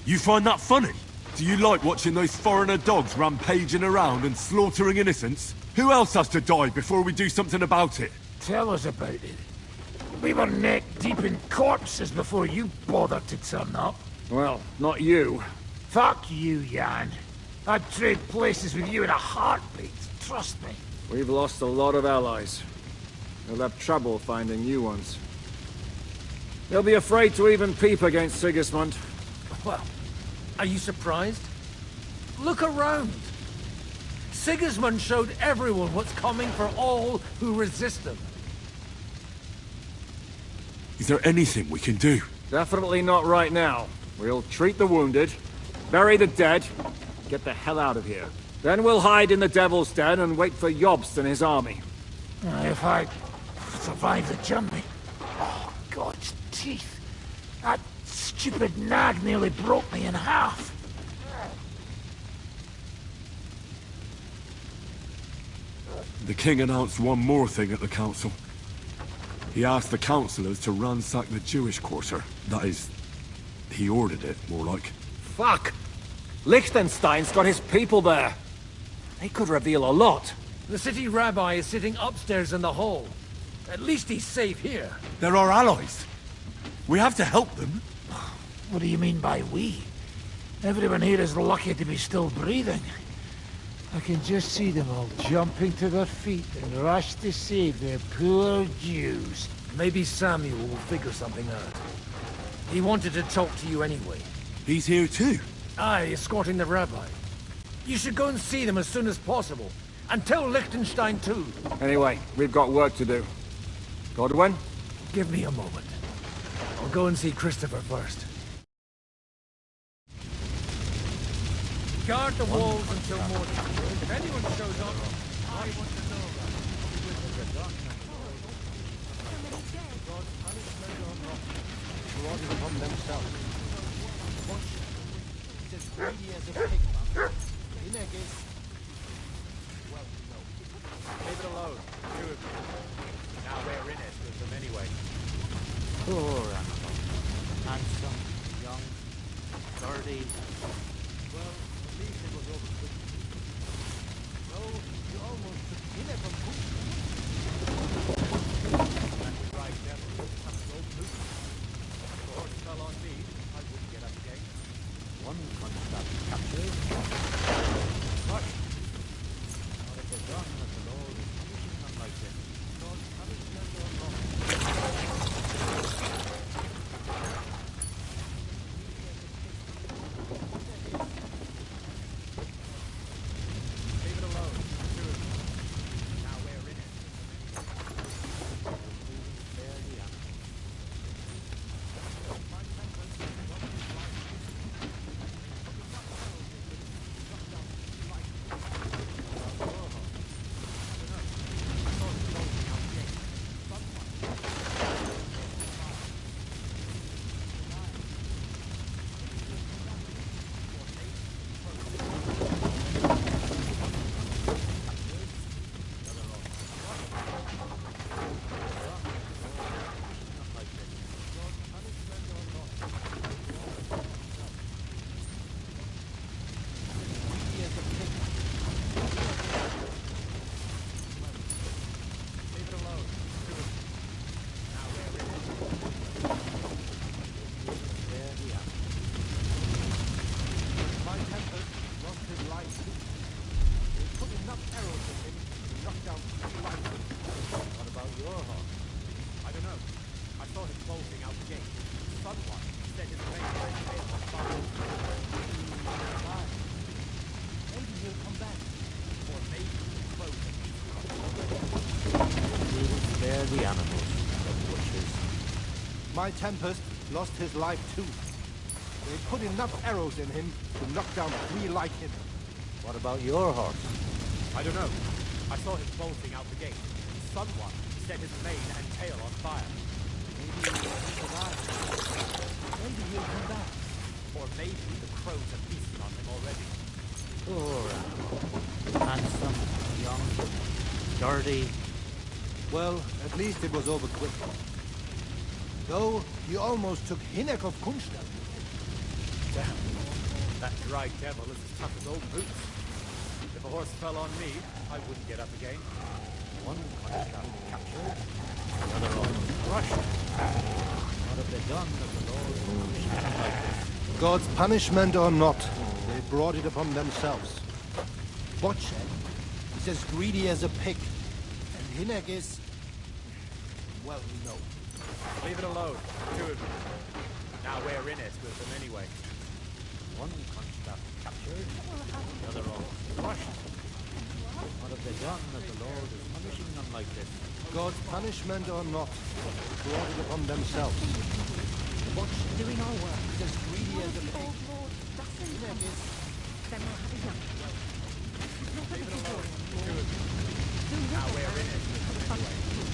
You find that funny? Do you like watching those foreigner dogs rampaging around and slaughtering innocents? Who else has to die before we do something about it? Tell us about it. We were neck deep in corpses before you bothered to turn up. Well, not you. Fuck you, Jan. I'd trade places with you in a heartbeat, trust me. We've lost a lot of allies. They'll have trouble finding new ones. They'll be afraid to even peep against Sigismund. Well, are you surprised? Look around. Sigismund showed everyone what's coming for all who resist him. Is there anything we can do? Definitely not right now. We'll treat the wounded, bury the dead, get the hell out of here. Then we'll hide in the Devil's Den and wait for Jobst and his army. If I survive the journey... Oh, God's teeth. That stupid nag nearly broke me in half. The king announced one more thing at the council. He asked the councillors to ransack the Jewish quarter. That is, he ordered it, more like. Fuck! Liechtenstein's got his people there. They could reveal a lot. The city rabbi is sitting upstairs in the hall. At least he's safe here. They're our allies. We have to help them. What do you mean by we? Everyone here is lucky to be still breathing. I can just see them all jumping to their feet and rush to save their poor Jews. Maybe Samuel will figure something out. He wanted to talk to you anyway. He's here too? Aye, escorting the rabbi. You should go and see them as soon as possible. And tell Liechtenstein too. Anyway, we've got work to do. Godwin? Give me a moment. I'll go and see Christopher first. Guard the walls until morning. If anyone shows up, I want to know that. Brought it upon themselves. Watch. It's as greedy as a pig. In again. Well, no. Leave it alone. Two of you. Now we're in it with them anyway. Poor animal. Handsome, young, sturdy. Well, at least it was over quick. No, you almost took in it from Putin. That was right, devil. That's no Putin. If the horse fell on me, I wouldn't get up again. One constant captured. What? What have they done that the Lord is punishing them like this? God's punishment or not? Leave it alone. Two of you. Now we're in it. Spare the animal. The animals, the butchers. My Tempest lost his life too. They put enough arrows in him to knock down 3 like him. What about your horse? I don't know. I saw him bolting out the gate. Someone set his mane and tail on fire. Maybe he'll survive. Maybe he'll come back. Or maybe the crows are feasting on him already. Poor animal. Handsome, young, sturdy. Well, at least it was over quick. Though, you almost took Hinek of Kunstadt. Damn. That dry devil is as tough as old boots. If a horse fell on me, I wouldn't get up again. One Kunstadt captured, the other all crushed. What have they done that the Lord punished them like this? God's punishment or not, they brought it upon themselves. Botched. He's as greedy as a pig. And Hinek is... well, no. Leave it alone. Two of you. Now we're in it with them anyway. One Kunstadt captured, the other all crushed. What have they done that the Lord is punishing them like this? God's punishment or not, they brought it upon themselves. Botched. Doing our work. He's as greedy as a pig. Hinek is... then we'll have a young. Leave it alone. Two of you. Now we're in it with them anyway.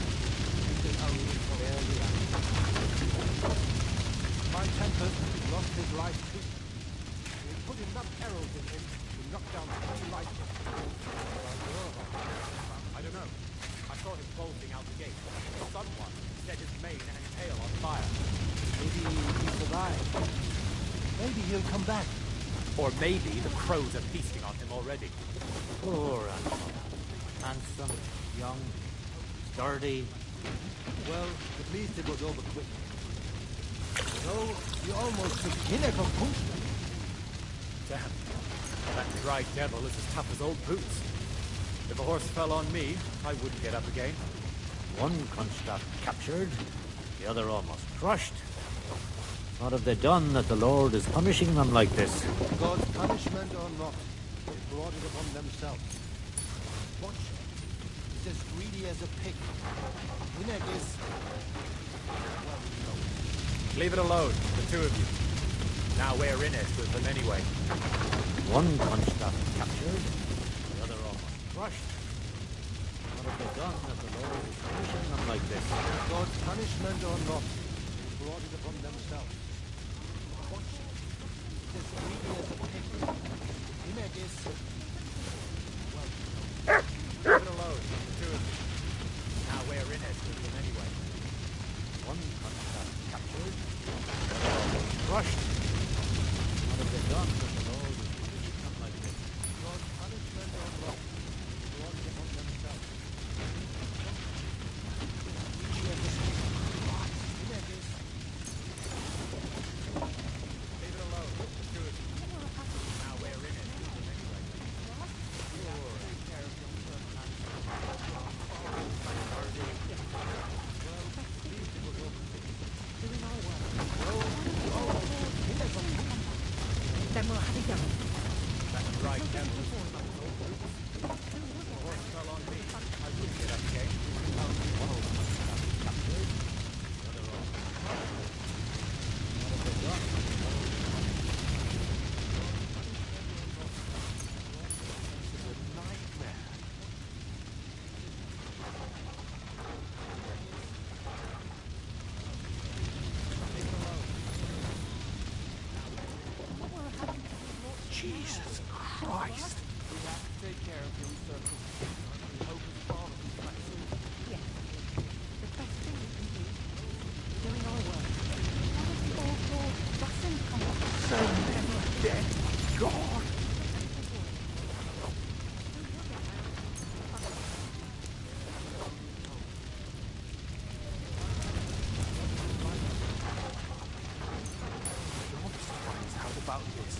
My Tempest lost his life too. They put enough arrows in him to knock down 3 like him. I don't know. I saw him bolting out the gate. Someone set his mane and tail on fire. Maybe he'll survive. Maybe he'll come back. Or maybe the crows are feasting on him already. Poor animal. Handsome, young, sturdy. Well, at least it was over quick. No, you almost took Hinner from Punchman. Damn. That dry devil is as tough as old boots. If a horse fell on me, I wouldn't get up again. One Kunstadt captured, the other almost crushed. What have they done that the Lord is punishing them like this? God's punishment or not, they brought it upon themselves. Watch it. He's as greedy as a pig. Hinner is... well, no. Leave it alone, the two of you. Now we're in it with them anyway. One Kunstadt captured, the other almost crushed. What have they done that the Lord is punishing them like this? God's punishment or not, they brought it upon themselves. Watch it. He's as greedy as a pig. Hinner is... well, no. Leave it alone, the two of you. Now we're in it with them anyway. One Kunstadt captured, the other almost crushed. What have they done that the Lord is punishing them like this? God's punishment or not, they brought it upon themselves. Greedy as a pig. Hinner is... Leave it alone, the two of you. Now we're in it with them anyway. Then we'll have a go. That's right, devil. If a horse fell on me, I wouldn't get up again. Jesus Christ. We have to take care of him, sir. We hope his father comes back soon. Yes. The best thing we can do is doing our work. How does the old Lord Russell come up? So never dead. God. How about this?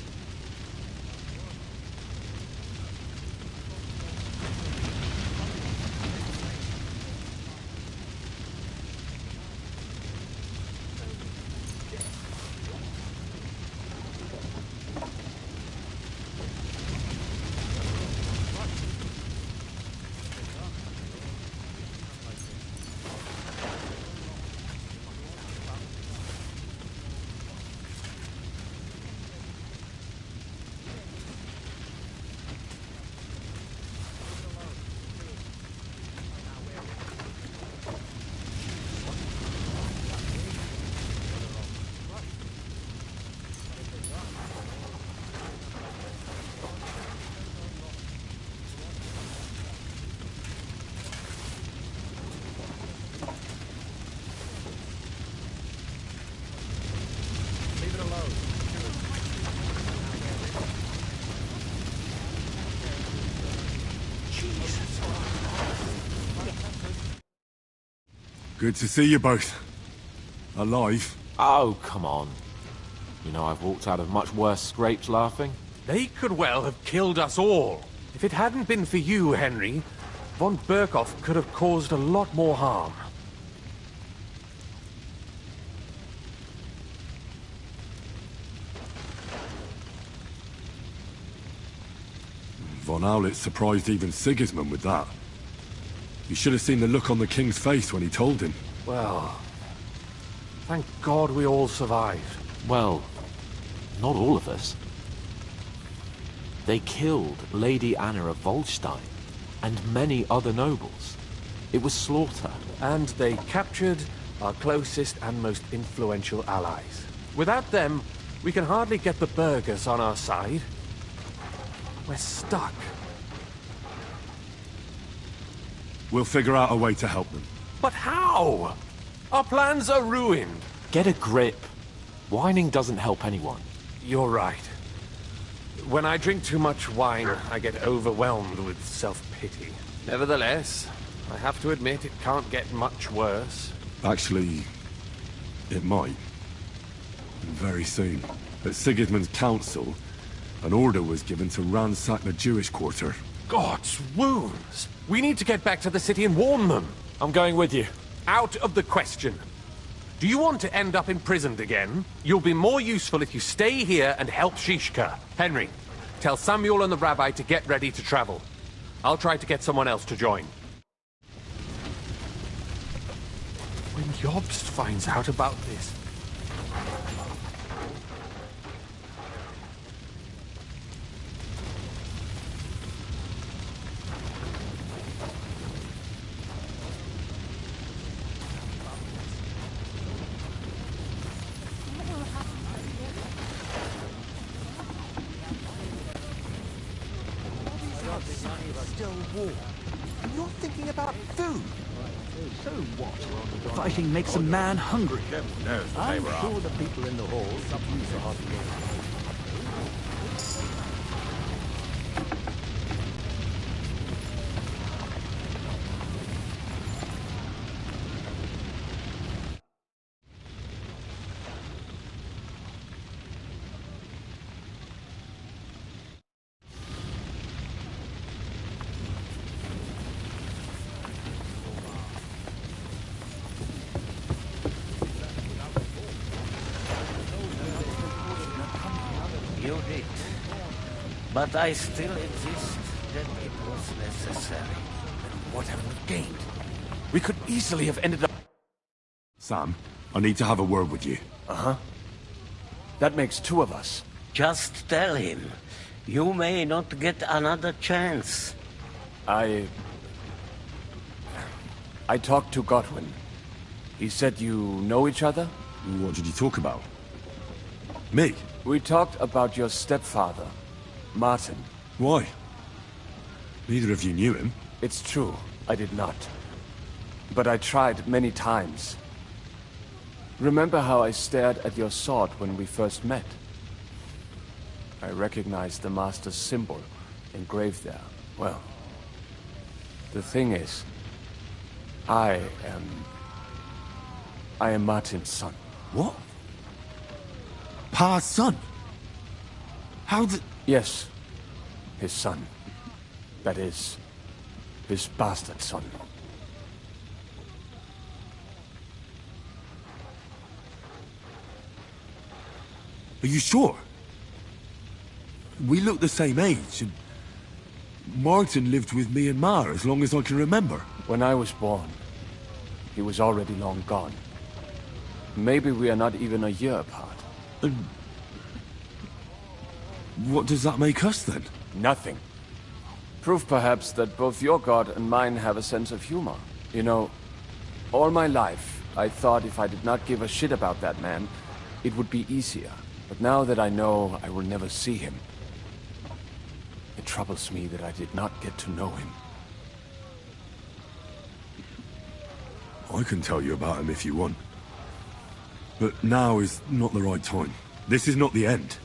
Leave it alone, the two of you. Jesus. Good to see you both. Alive. Oh, come on. You know I've walked out of much worse scrapes laughing. They could well have killed us all. If it hadn't been for you, Henry, von Berkhoff could have caused a lot more harm. Von Owlet surprised even Sigismund with that. You should have seen the look on the king's face when he told him. Well, thank God we all survived. Well, not all of us. They killed Lady Anna of Volstein and many other nobles. It was slaughter. And they captured our closest and most influential allies. Without them, we can hardly get the burghers on our side. We're stuck. We'll figure out a way to help them. But how? Our plans are ruined. Get a grip. Whining doesn't help anyone. You're right. When I drink too much wine, I get overwhelmed with self-pity. Nevertheless, I have to admit it can't get much worse. Actually, it might. And very soon. At Sigismund's council, an order was given to ransack the Jewish quarter. God's wounds! We need to get back to the city and warn them. I'm going with you. Out of the question. Do you want to end up imprisoned again? You'll be more useful if you stay here and help Shishka. Henry, tell Samuel and the rabbi to get ready to travel. I'll try to get someone else to join. When Jobst finds out about this... Still war. And you're thinking about food. So what? Fighting makes a man hungry. I'm sure the people in the halls could use a hot meal. You did. But I still exist. Then it was necessary. What have we gained? We could easily have ended up... Sam, I need to have a word with you. Uh-huh. That makes two of us. Just tell him. You may not get another chance. I talked to Godwin. He said you know each other? What did you talk about? Me? We talked about your stepfather, Martin. Why? Neither of you knew him. It's true, I did not. But I tried many times. Remember how I stared at your sword when we first met? I recognized the Master's symbol engraved there. Well, the thing is, I am Martin's son. What? Pa's son? How did... Yes, his son. That is, his bastard son. Are you sure? We look the same age, and Martin lived with me and Ma as long as I can remember. When I was born, he was already long gone. Maybe we are not even a year apart. And what does that make us, then? Nothing. Proof, perhaps, that both your god and mine have a sense of humor. You know, all my life, I thought if I did not give a shit about that man, it would be easier. But now that I know I will never see him, it troubles me that I did not get to know him. I can tell you about him if you want. But now is not the right time. This is not the end.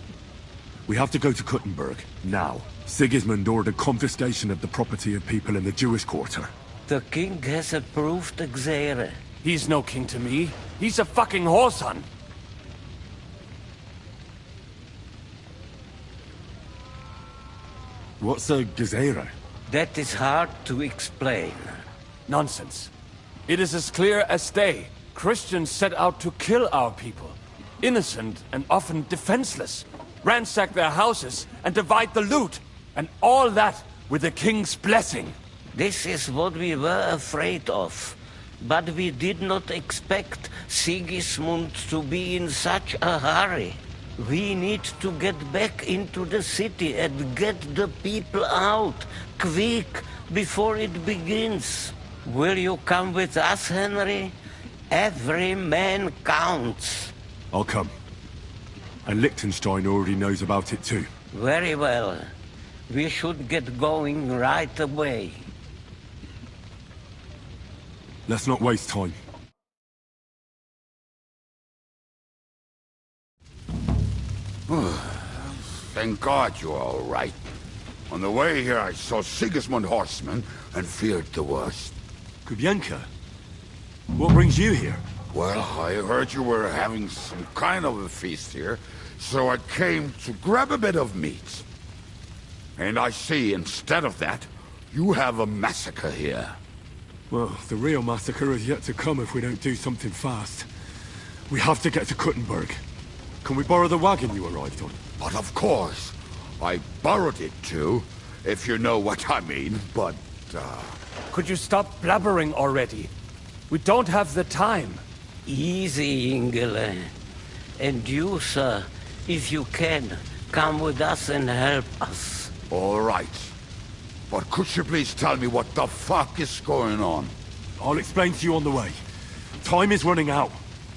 We have to go to Kuttenberg, now. Sigismund ordered confiscation of the property of people in the Jewish quarter. The king has approved Xere. He's no king to me. He's a fucking whoreson. What's a Gezerah? That is hard to explain. Nonsense. It is as clear as day. Christians set out to kill our people. Innocent and often defenseless. Ransack their houses and divide the loot. And all that with the king's blessing. This is what we were afraid of. But we did not expect Sigismund to be in such a hurry. We need to get back into the city and get the people out, quick, before it begins. Will you come with us, Henry? Every man counts. I'll come. And Liechtenstein already knows about it too. Very well. We should get going right away. Let's not waste time. Thank God you're all right. On the way here, I saw Sigismund horsemen and feared the worst. Kubienka? What brings you here? Well, I heard you were having some kind of a feast here, so I came to grab a bit of meat. And I see, instead of that, you have a massacre here. Well, the real massacre is yet to come if we don't do something fast. We have to get to Kuttenberg. Can we borrow the wagon you arrived on? But of course. I borrowed it too, if you know what I mean, but, Could you stop blabbering already? We don't have the time. Easy, Ingele. And you, sir, if you can, come with us and help us. All right. But could you please tell me what the fuck is going on? I'll explain to you on the way. Time is running out.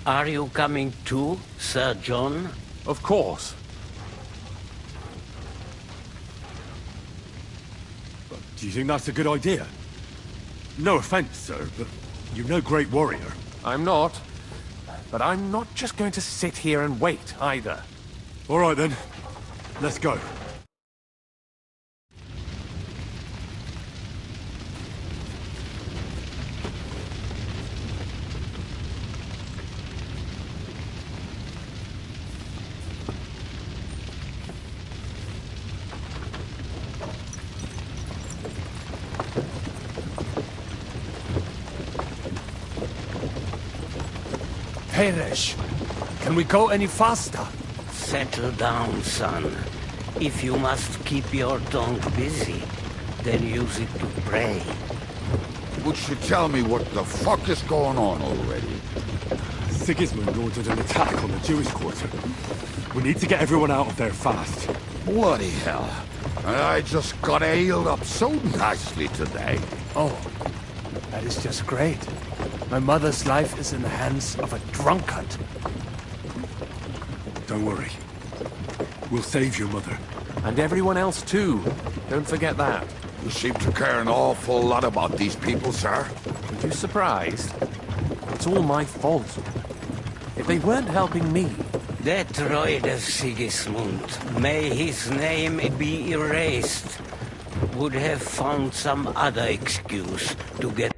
Are you coming too, Sir John? Of course. But do you think that's a good idea? No offense, sir, but you're no great warrior. I'm not. But I'm not just going to sit here and wait, either. All right, then. Let's go. Peresh, can we go any faster? Settle down, son. If you must keep your tongue busy, then use it to pray. Would you tell me what the fuck is going on already? Sigismund ordered an attack on the Jewish quarter. We need to get everyone out of there fast. Bloody hell. I just got ailed up so nicely today. Oh, that is just great. My mother's life is in the hands of a drunkard. Don't worry. We'll save your mother. And everyone else too. Don't forget that. You seem to care an awful lot about these people, sir. Aren't you surprised? It's all my fault. If they weren't helping me... That droid of Sigismund, may his name be erased, would have found some other excuse to get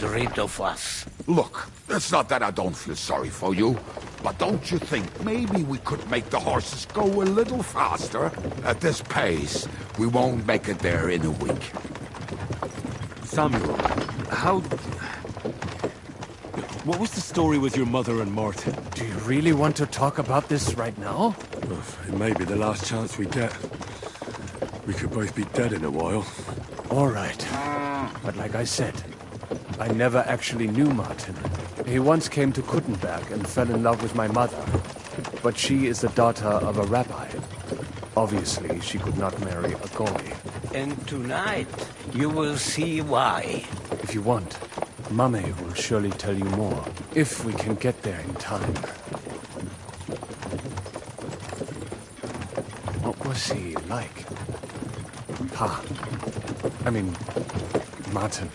rid of us. Look, it's not that I don't feel sorry for you, but don't you think maybe we could make the horses go a little faster? At this pace, we won't make it there in a week. Samuel, how... What was the story with your mother and Martin? Do you really want to talk about this right now? It may be the last chance we get. We could both be dead in a while. All right. But like I said, I never actually knew Martin. He once came to Kuttenberg and fell in love with my mother. But she is the daughter of a rabbi. Obviously, she could not marry a goy. And tonight, you will see why. If you want, Mame will surely tell you more. If we can get there in time. What was he like? I mean, Martin.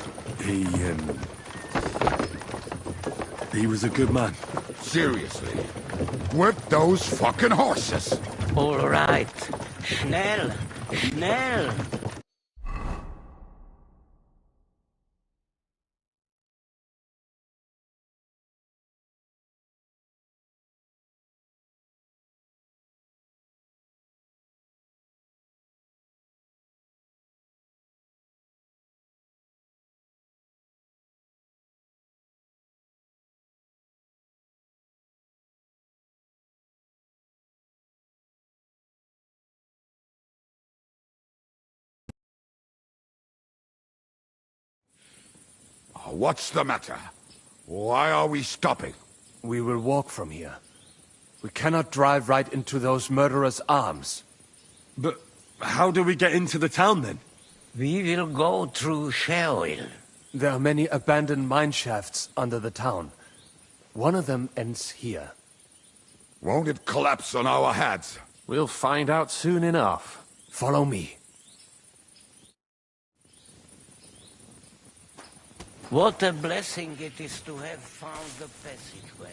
He was a good man. Seriously. Whip those fucking horses! All right. Schnell! Schnell! What's the matter? Why are we stopping? We will walk from here. We cannot drive right into those murderers' arms. But how do we get into the town then? We will go through Sheol. There are many abandoned mine shafts under the town. One of them ends here. Won't it collapse on our heads? We'll find out soon enough. Follow me. What a blessing it is to have found the passageway.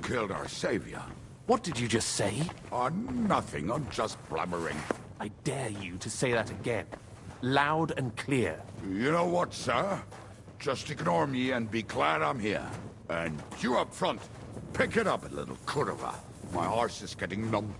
killed our savior. What did you just say? Nothing. I'm just blabbering. I dare you to say that again. Loud and clear. You know what, sir? Just ignore me and be glad I'm here. And you up front, pick it up a little, Kurva. My horse is getting numb.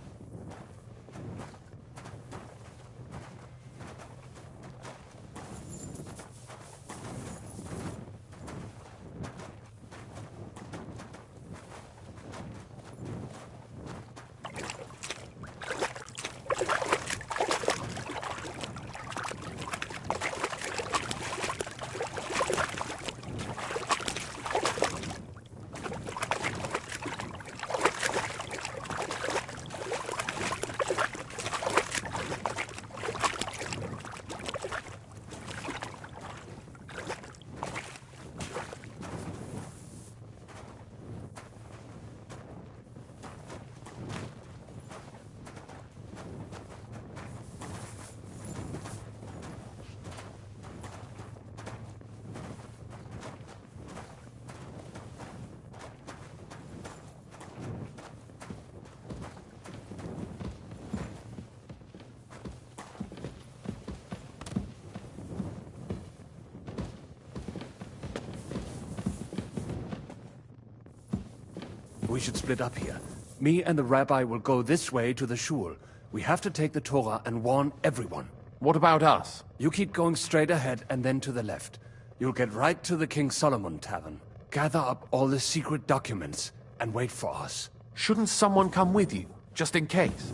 We should split up here. Me and the rabbi will go this way to the shul. We have to take the Torah and warn everyone. What about us? You keep going straight ahead and then to the left. You'll get right to the King Solomon Tavern. Gather up all the secret documents and wait for us. Shouldn't someone come with you, just in case?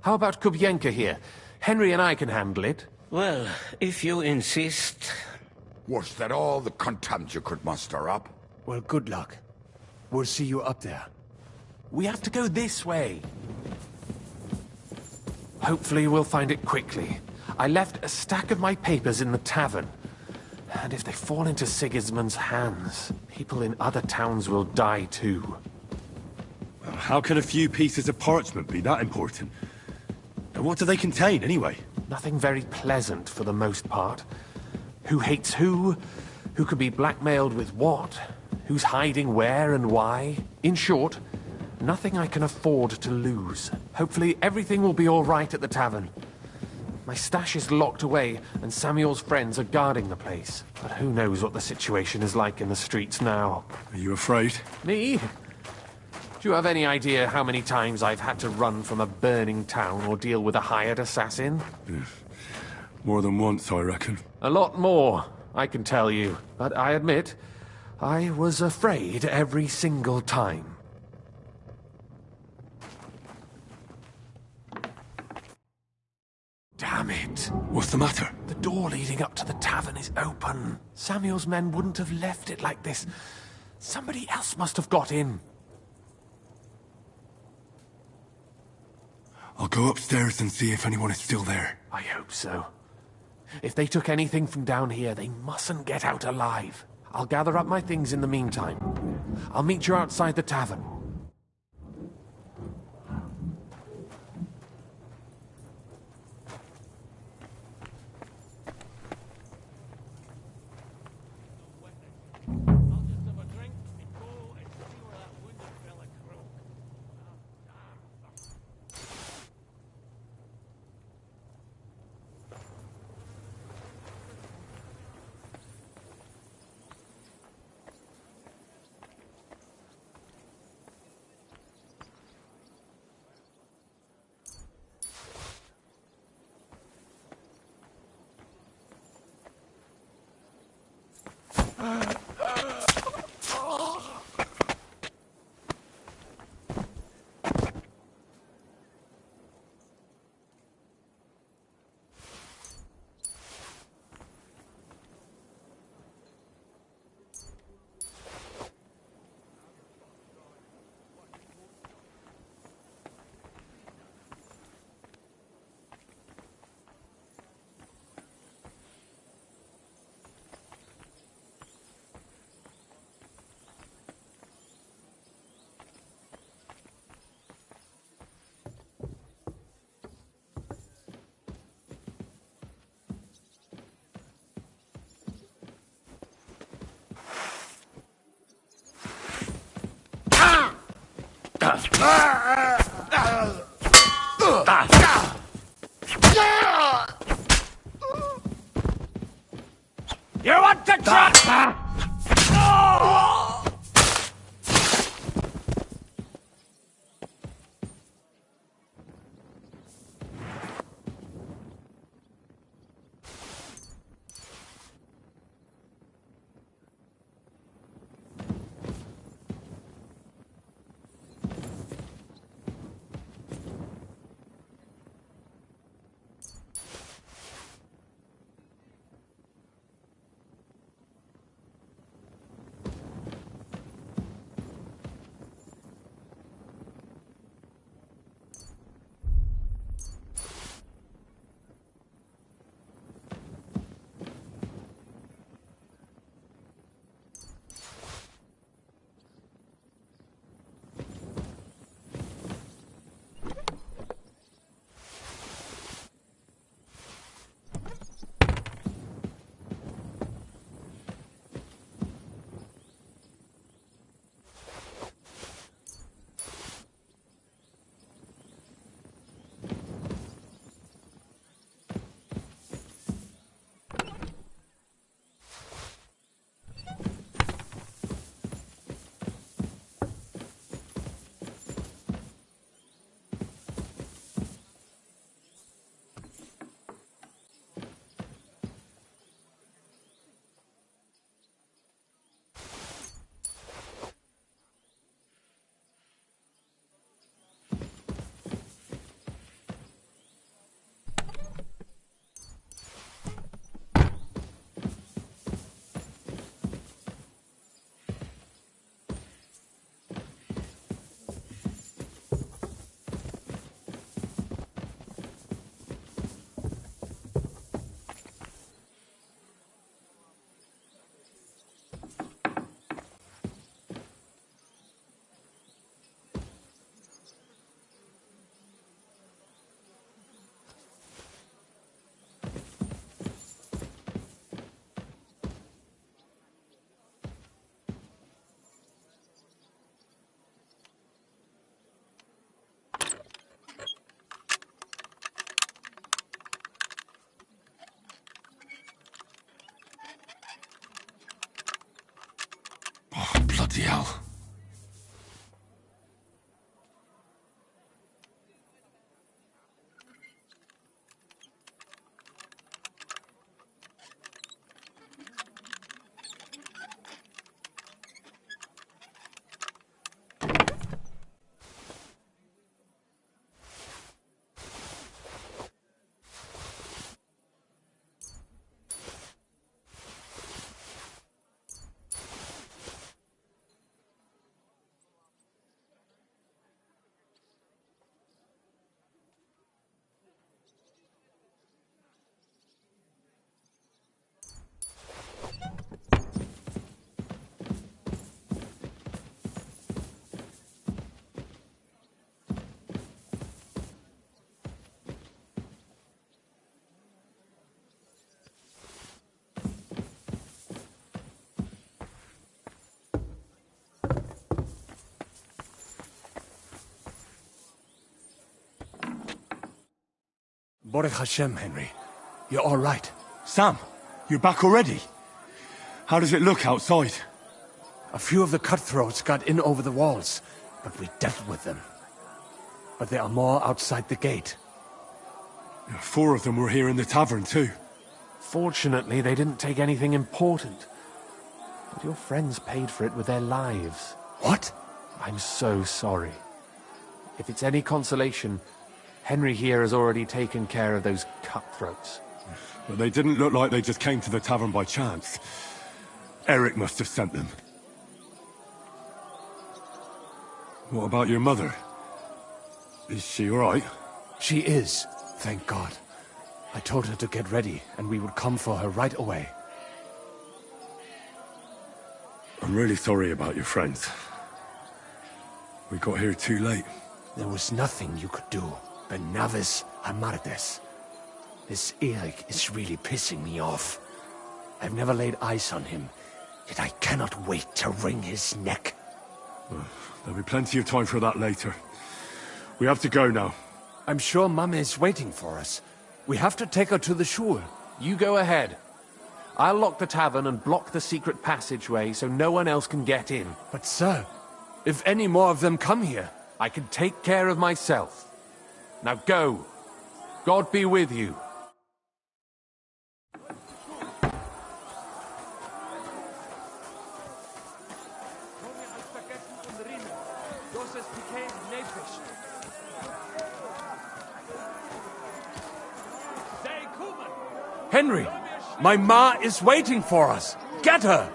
How about Kubyenka here? Henry and I can handle it. Well, if you insist. Was that all the contempt you could muster up? Well, good luck. We'll see you up there. We have to go this way. Hopefully we'll find it quickly. I left a stack of my papers in the tavern. And if they fall into Sigismund's hands, people in other towns will die too. How can a few pieces of parchment be that important? And what do they contain, anyway? Nothing very pleasant for the most part. Who hates who could be blackmailed with what, who's hiding where and why. In short, nothing I can afford to lose. Hopefully everything will be all right at the tavern. My stash is locked away, and Samuel's friends are guarding the place. But who knows what the situation is like in the streets now. Are you afraid? Me? Do you have any idea how many times I've had to run from a burning town or deal with a hired assassin? More than once, I reckon. A lot more, I can tell you. But I admit, I was afraid every single time. Damn it. What's the matter? The door leading up to the tavern is open. Samuel's men wouldn't have left it like this. Somebody else must have got in. I'll go upstairs and see if anyone is still there. I hope so. If they took anything from down here, they mustn't get out alive. I'll gather up my things in the meantime. I'll meet you outside the tavern. You want to try? Bloody hell. Baruch Hashem, Henry. You're all right. Sam, you're back already? How does it look outside? A few of the cutthroats got in over the walls, but we dealt with them. But there are more outside the gate. 4 of them were here in the tavern, too. Fortunately, they didn't take anything important. But your friends paid for it with their lives. What? I'm so sorry. If it's any consolation, Henry here has already taken care of those cutthroats. But they didn't look like they just came to the tavern by chance. Eric must have sent them. What about your mother? Is she all right? She is, thank God. I told her to get ready, and we would come for her right away. I'm really sorry about your friends. We got here too late. There was nothing you could do. Benavis Amardes. This Eric is really pissing me off. I've never laid eyes on him, yet I cannot wait to wring his neck. There'll be plenty of time for that later. We have to go now. I'm sure Mum is waiting for us. We have to take her to the shul. You go ahead. I'll lock the tavern and block the secret passageway so no one else can get in. But sir, if any more of them come here... I can take care of myself. Now go. God be with you. Henry, my ma is waiting for us. Get her!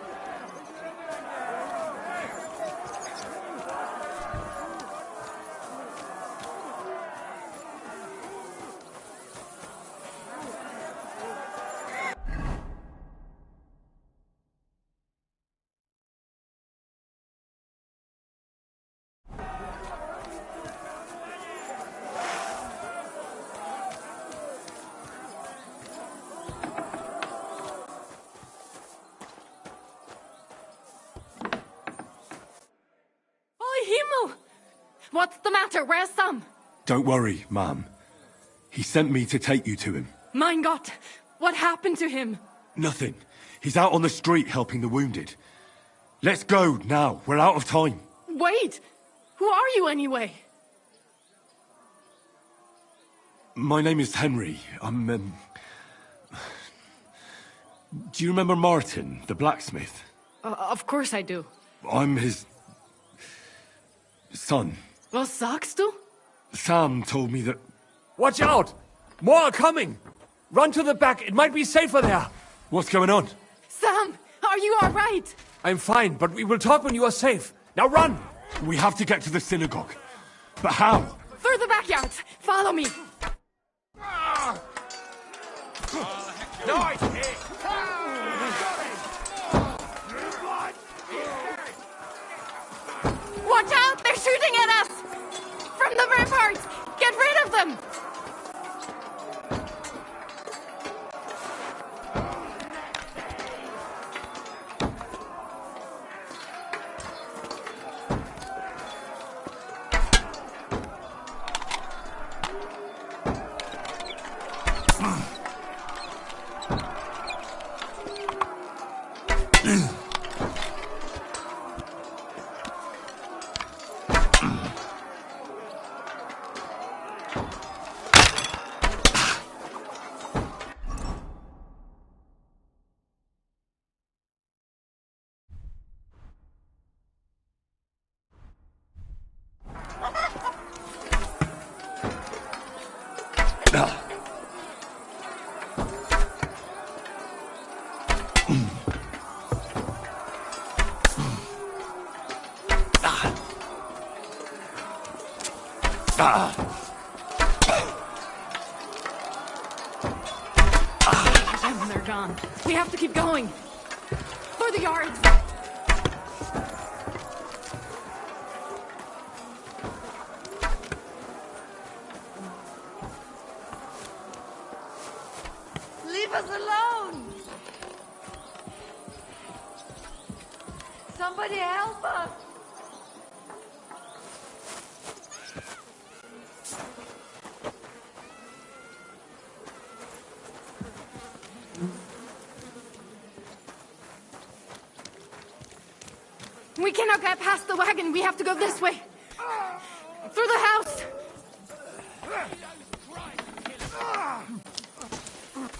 What's the matter? Where's Sam? Don't worry, ma'am. He sent me to take you to him. Mein Gott! What happened to him? Nothing. He's out on the street helping the wounded. Let's go now. We're out of time. Wait! Who are you anyway? My name is Henry. I'm, Do you remember Martin, the blacksmith? Of course I do. I'm his... son. Was sagst du? Sam told me that... Watch out! More are coming! Run to the back, it might be safer there! What's going on? Sam, are you alright? I'm fine, but we will talk when you are safe. Now run! We have to get to the synagogue. But how? Through the backyard! Follow me! Nice hit! Watch out! They're shooting at us! From the ramparts! Get rid of them! They're gone. We have to keep going. For the yards. Leave us alone! Somebody help us! We cannot get past the wagon. We have to go this way. Through the house.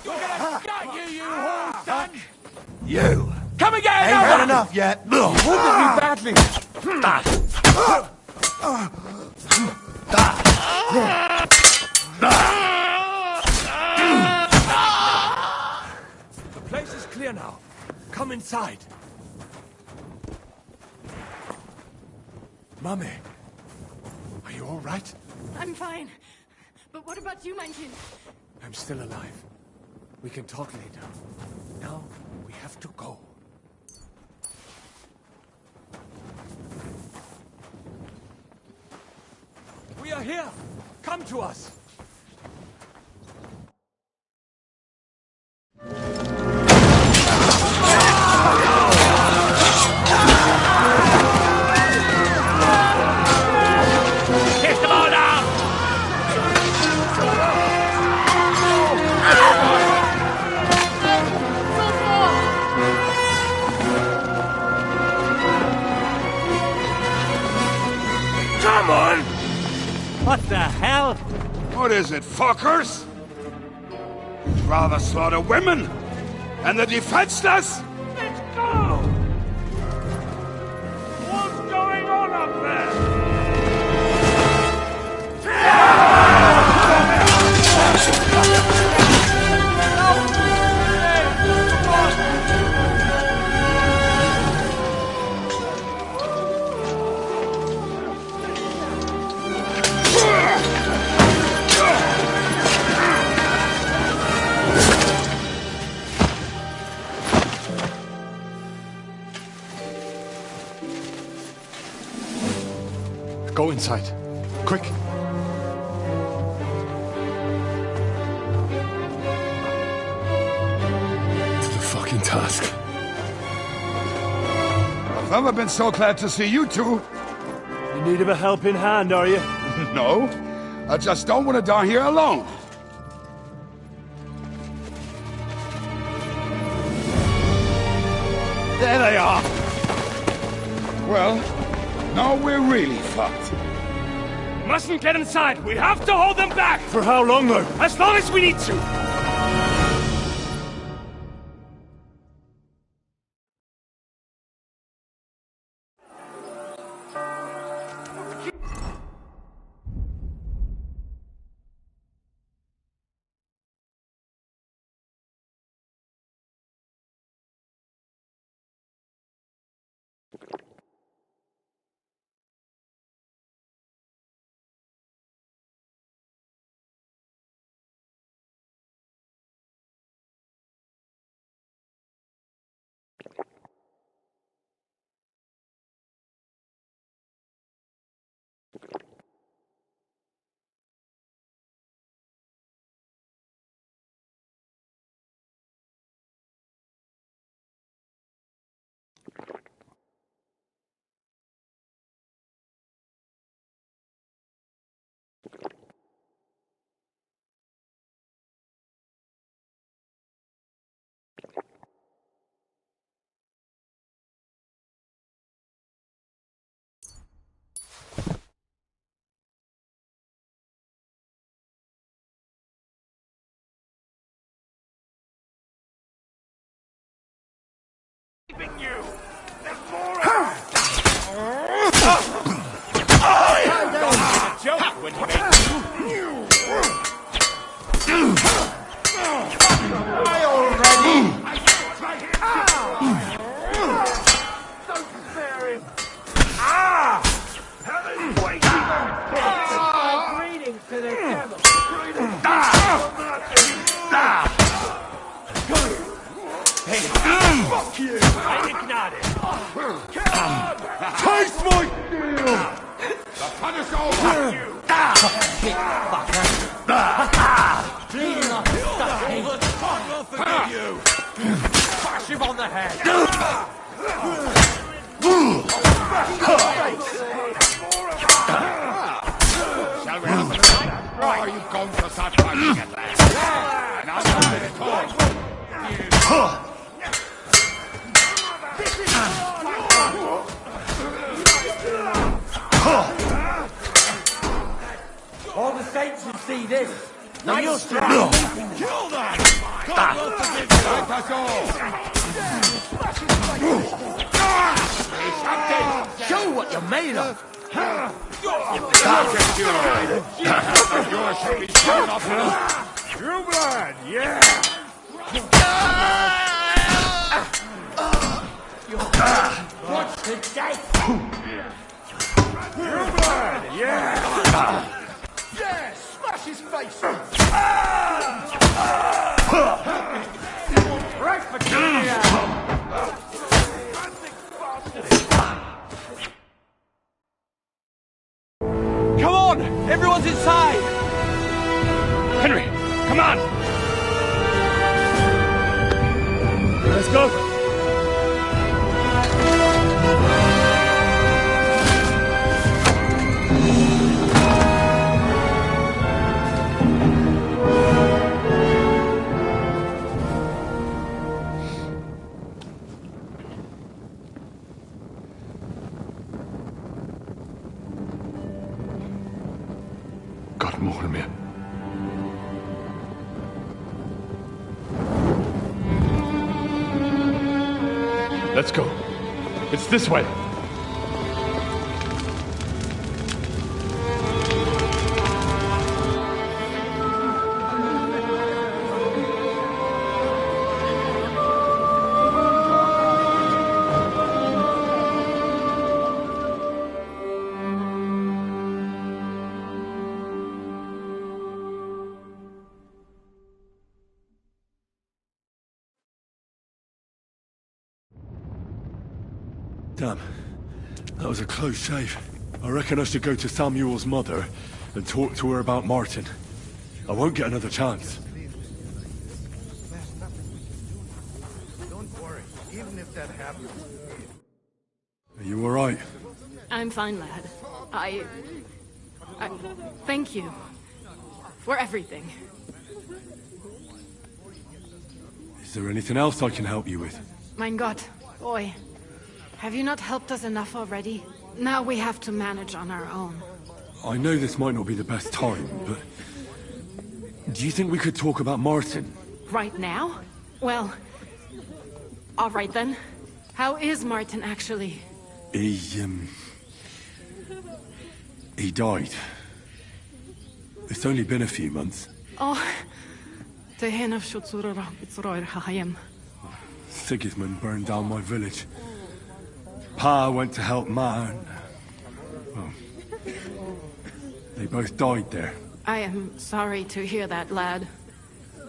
We're gonna gut you, you whore son! You! Come again! Ain't had enough yet. You wounded me badly. The place is clear now. Come inside. Mummy, are you all right? I'm fine. But what about you, mein Kind? I'm still alive. We can talk later. Now, we have to go. We are here! Come to us! Come on! What the hell? What is it, fuckers? You'd rather slaughter women and the defenseless? Let's go! What's going on up there? Go inside. Quick. To the fucking task. I've never been so glad to see you two. In need of a helping hand, are you? No, I just don't want to die here alone. There they are! Well, now we're really fucked. Mustn't get inside. We have to hold them back. For how long, though? As long as we need to. You. There's more. A joke when you make I already. Don't spare him. Heaven's waiting. Greetings to the devil. Hey, fuck you! I ignored it. Taste my steel! The fun is over! Bleeding off his stuff. We'll forgive you! Bash him on the head. Shall we have it? Or are you going to start fighting at last? And I'm going to talk. All the saints should see this. Now you're strong. Kill that! God will forgive you. Let us all. Show what you're made of. Yours should be shown up. True blood, yeah. Watch the death. True blood, yeah. Yeah, smash his face! Right for Julia. Come on! Everyone's inside! Henry, come on. Let's go! God, Mormir. Let's go. It's this way. Damn. That was a close shave. I reckon I should go to Samuel's mother and talk to her about Martin. I won't get another chance. Don't worry, even if that happens. Are you alright? I'm fine, lad. I thank you for everything. Is there anything else I can help you with? Mein Gott, boy. Have you not helped us enough already? Now we have to manage on our own. I know this might not be the best time, but... do you think we could talk about Martin? Right now? Well... all right then. How is Martin actually? He died. It's only been a few months. Oh... Sigismund burned down my village. Pa went to help Ma and... well... they both died there. I am sorry to hear that, lad.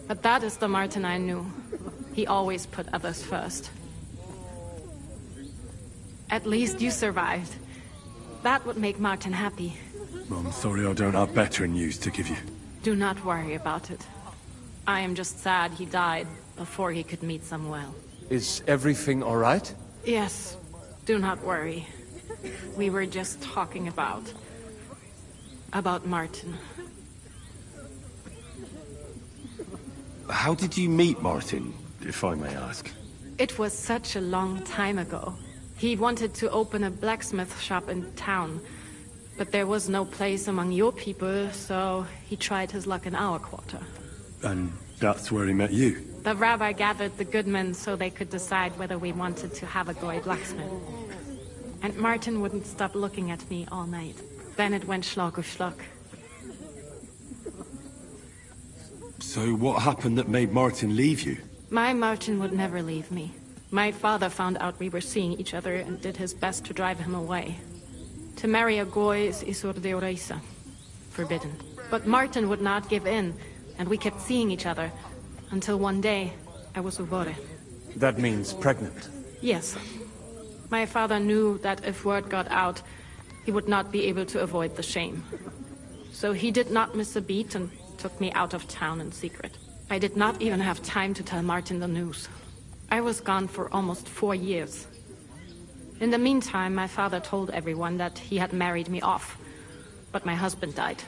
But that is the Martin I knew. He always put others first. At least you survived. That would make Martin happy. I'm sorry I don't have better news to give you. Do not worry about it. I am just sad he died before he could meet Samuel. Is everything all right? Yes. Do not worry. We were just talking about Martin. How did you meet Martin, if I may ask? It was such a long time ago. He wanted to open a blacksmith shop in town, but there was no place among your people, so he tried his luck in our quarter. And that's where he met you? The rabbi gathered the good men so they could decide whether we wanted to have a goy blacksmith. And Martin wouldn't stop looking at me all night. Then it went schlag auf schlag. So what happened that made Martin leave you? My Martin would never leave me. My father found out we were seeing each other and did his best to drive him away. To marry a goy is isur deoreisa, forbidden. But Martin would not give in, and we kept seeing each other, until one day I was ubore. That means pregnant? Yes. My father knew that if word got out, he would not be able to avoid the shame. So he did not miss a beat and took me out of town in secret. I did not even have time to tell Martin the news. I was gone for almost 4 years. In the meantime, my father told everyone that he had married me off. But my husband died.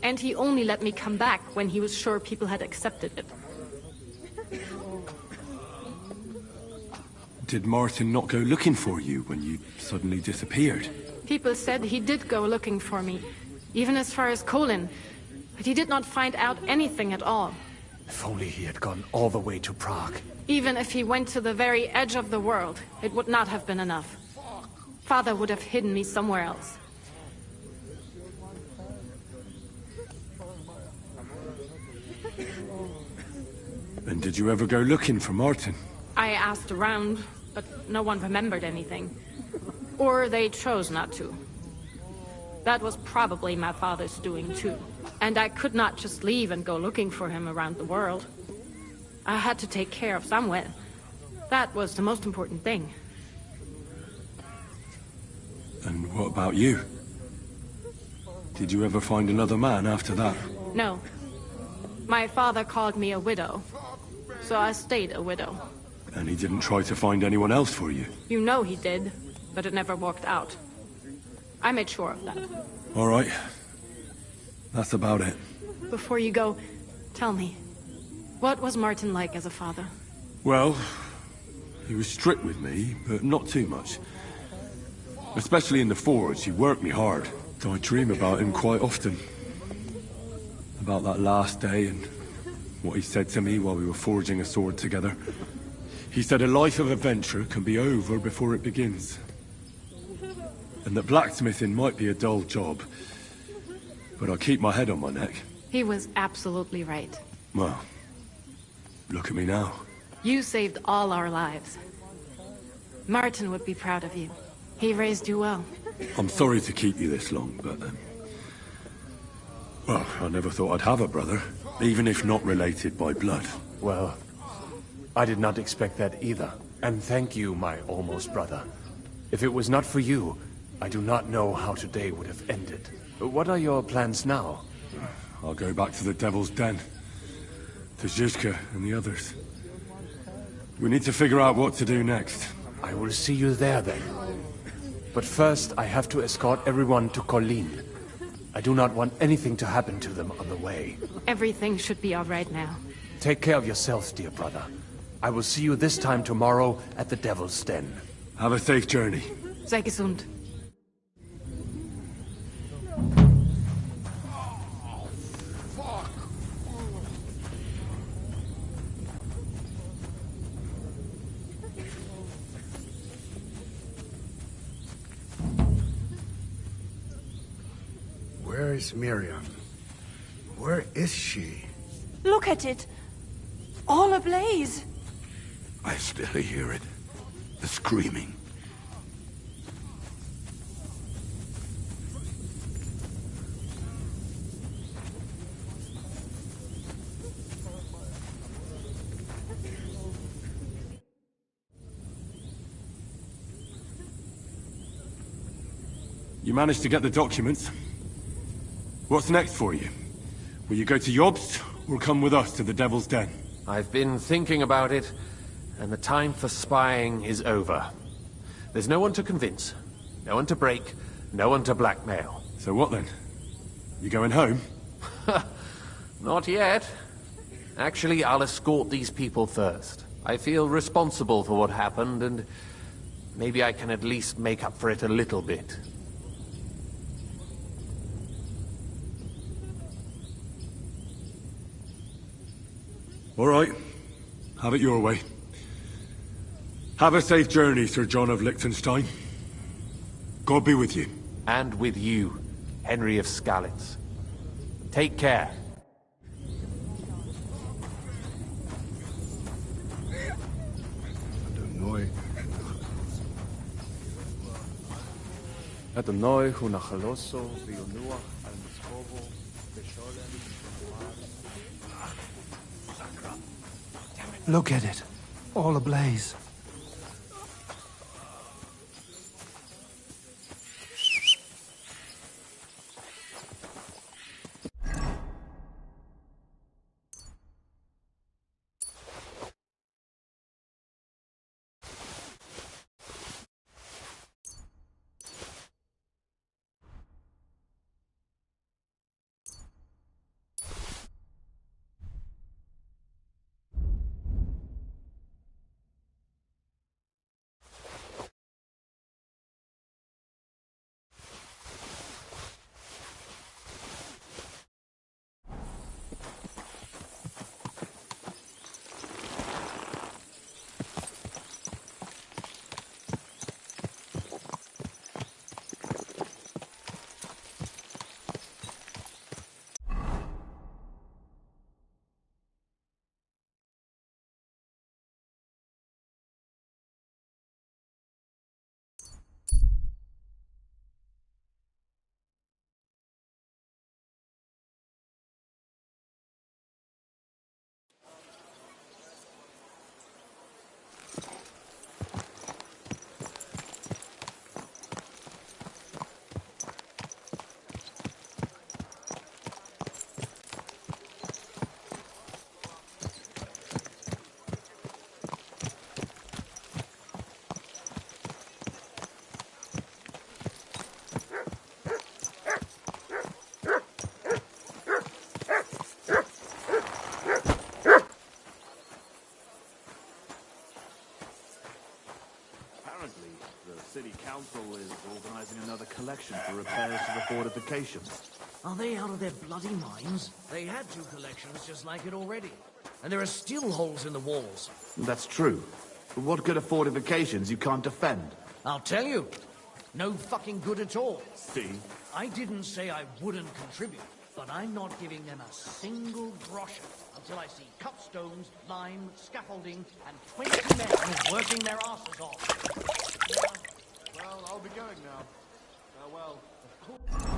And he only let me come back when he was sure people had accepted it. Did Martin not go looking for you when you suddenly disappeared? People said he did go looking for me, even as far as Colin. But he did not find out anything at all. If only he had gone all the way to Prague. Even if he went to the very edge of the world, it would not have been enough. Father would have hidden me somewhere else. And did you ever go looking for Martin? I asked around, but no one remembered anything. Or they chose not to. That was probably my father's doing too. And I could not just leave and go looking for him around the world. I had to take care of Samuel. That was the most important thing. And what about you? Did you ever find another man after that? No. My father called me a widow, so I stayed a widow. And he didn't try to find anyone else for you? You know he did, but it never worked out. I made sure of that. All right. That's about it. Before you go, tell me, what was Martin like as a father? Well, he was strict with me, but not too much. Especially in the forge, he worked me hard. I dream about him quite often. about that last day and what he said to me while we were forging a sword together. He said a life of adventure can be over before it begins. And that blacksmithing might be a dull job, but I keep my head on my neck. He was absolutely right. Well, look at me now. You saved all our lives. Martin would be proud of you. He raised you well. I'm sorry to keep you this long, but... well, I never thought I'd have a brother, even if not related by blood. Well, I did not expect that either. And thank you, my almost brother. If it was not for you, I do not know how today would have ended. What are your plans now? I'll go back to the Devil's Den. To Zizka and the others. We need to figure out what to do next. I will see you there then. But first, I have to escort everyone to Colleen. I do not want anything to happen to them on the way. Everything should be all right now. Take care of yourselves, dear brother. I will see you this time tomorrow at the Devil's Den. Have a safe journey. Sei gesund. Where is Miriam? Where is she? Look at it. All ablaze. I still hear it. The screaming. You managed to get the documents? What's next for you? Will you go to Jobst, or come with us to the Devil's Den? I've been thinking about it, and the time for spying is over. There's no one to convince, no one to break, no one to blackmail. So what then? You going home? Not yet. Actually, I'll escort these people first. I feel responsible for what happened, and maybe I can at least make up for it a little bit. All right. Have it your way. Have a safe journey, Sir John of Liechtenstein. God be with you. And with you, Henry of Skalitz. Take care. Adonai hu nachaloso v'yonuach al miskovo v'sholem. Look at it. All ablaze. The city council is organizing another collection for repairs to the fortifications. Are they out of their bloody minds? They had 2 collections just like it already. And there are still holes in the walls. That's true. But what good are fortifications you can't defend? I'll tell you. No fucking good at all. See? I didn't say I wouldn't contribute, but I'm not giving them a single groschen until I see cut stones, lime, scaffolding, and 20 men working their asses off. Yeah. Well, I'll be going now. Farewell. Of course.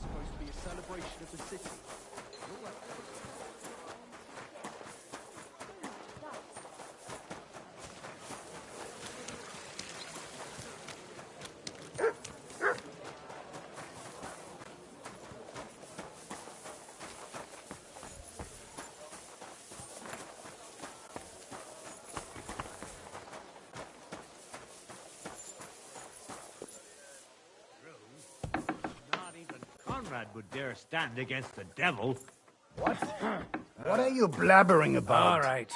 Supposed to be a celebration of the city. Not even Conrad would dare stand against the devil. What? What are you blabbering about? All right.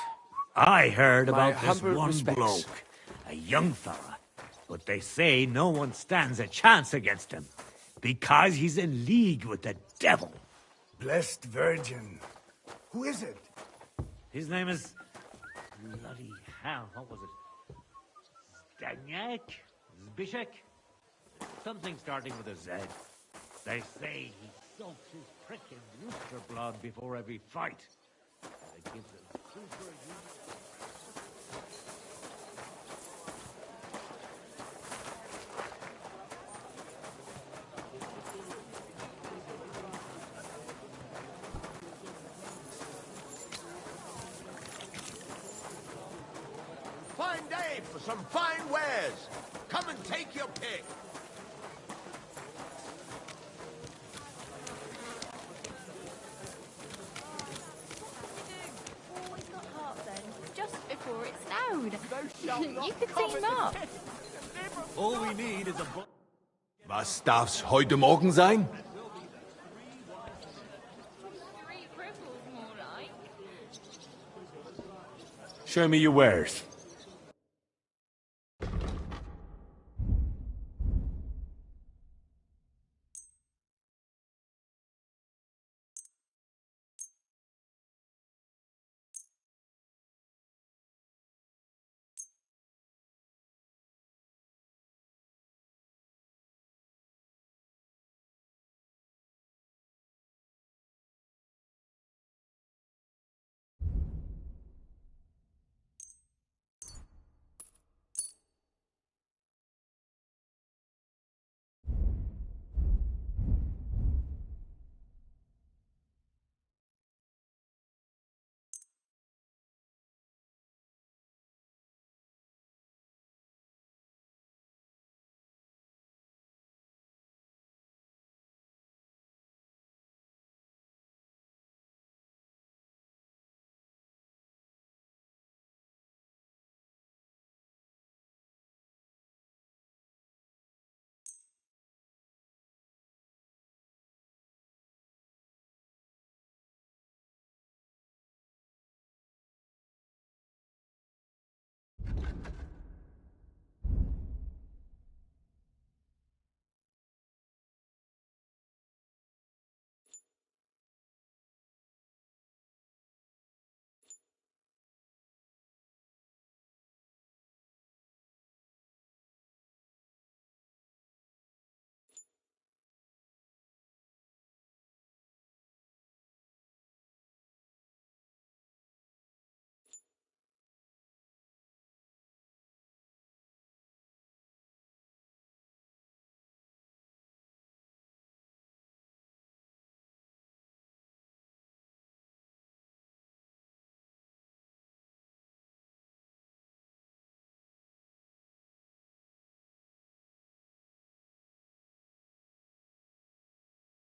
I heard My about this humble one respects. bloke, a young fella. But they say no one stands a chance against him, because he's in league with the devil. Blessed Virgin. Who is it? His name is... Bloody hell, what was it? Staniak? Zbyszek? Something starting with a Z. They say he soaks his prick in rooster blood before every fight. It gives him superhuman... trade for some fine wares. Come and take your pick. Oh, it's not half then. Just before it snowed. You could team up. All we need is a... Was darf's heute Morgen sein? Show me your wares.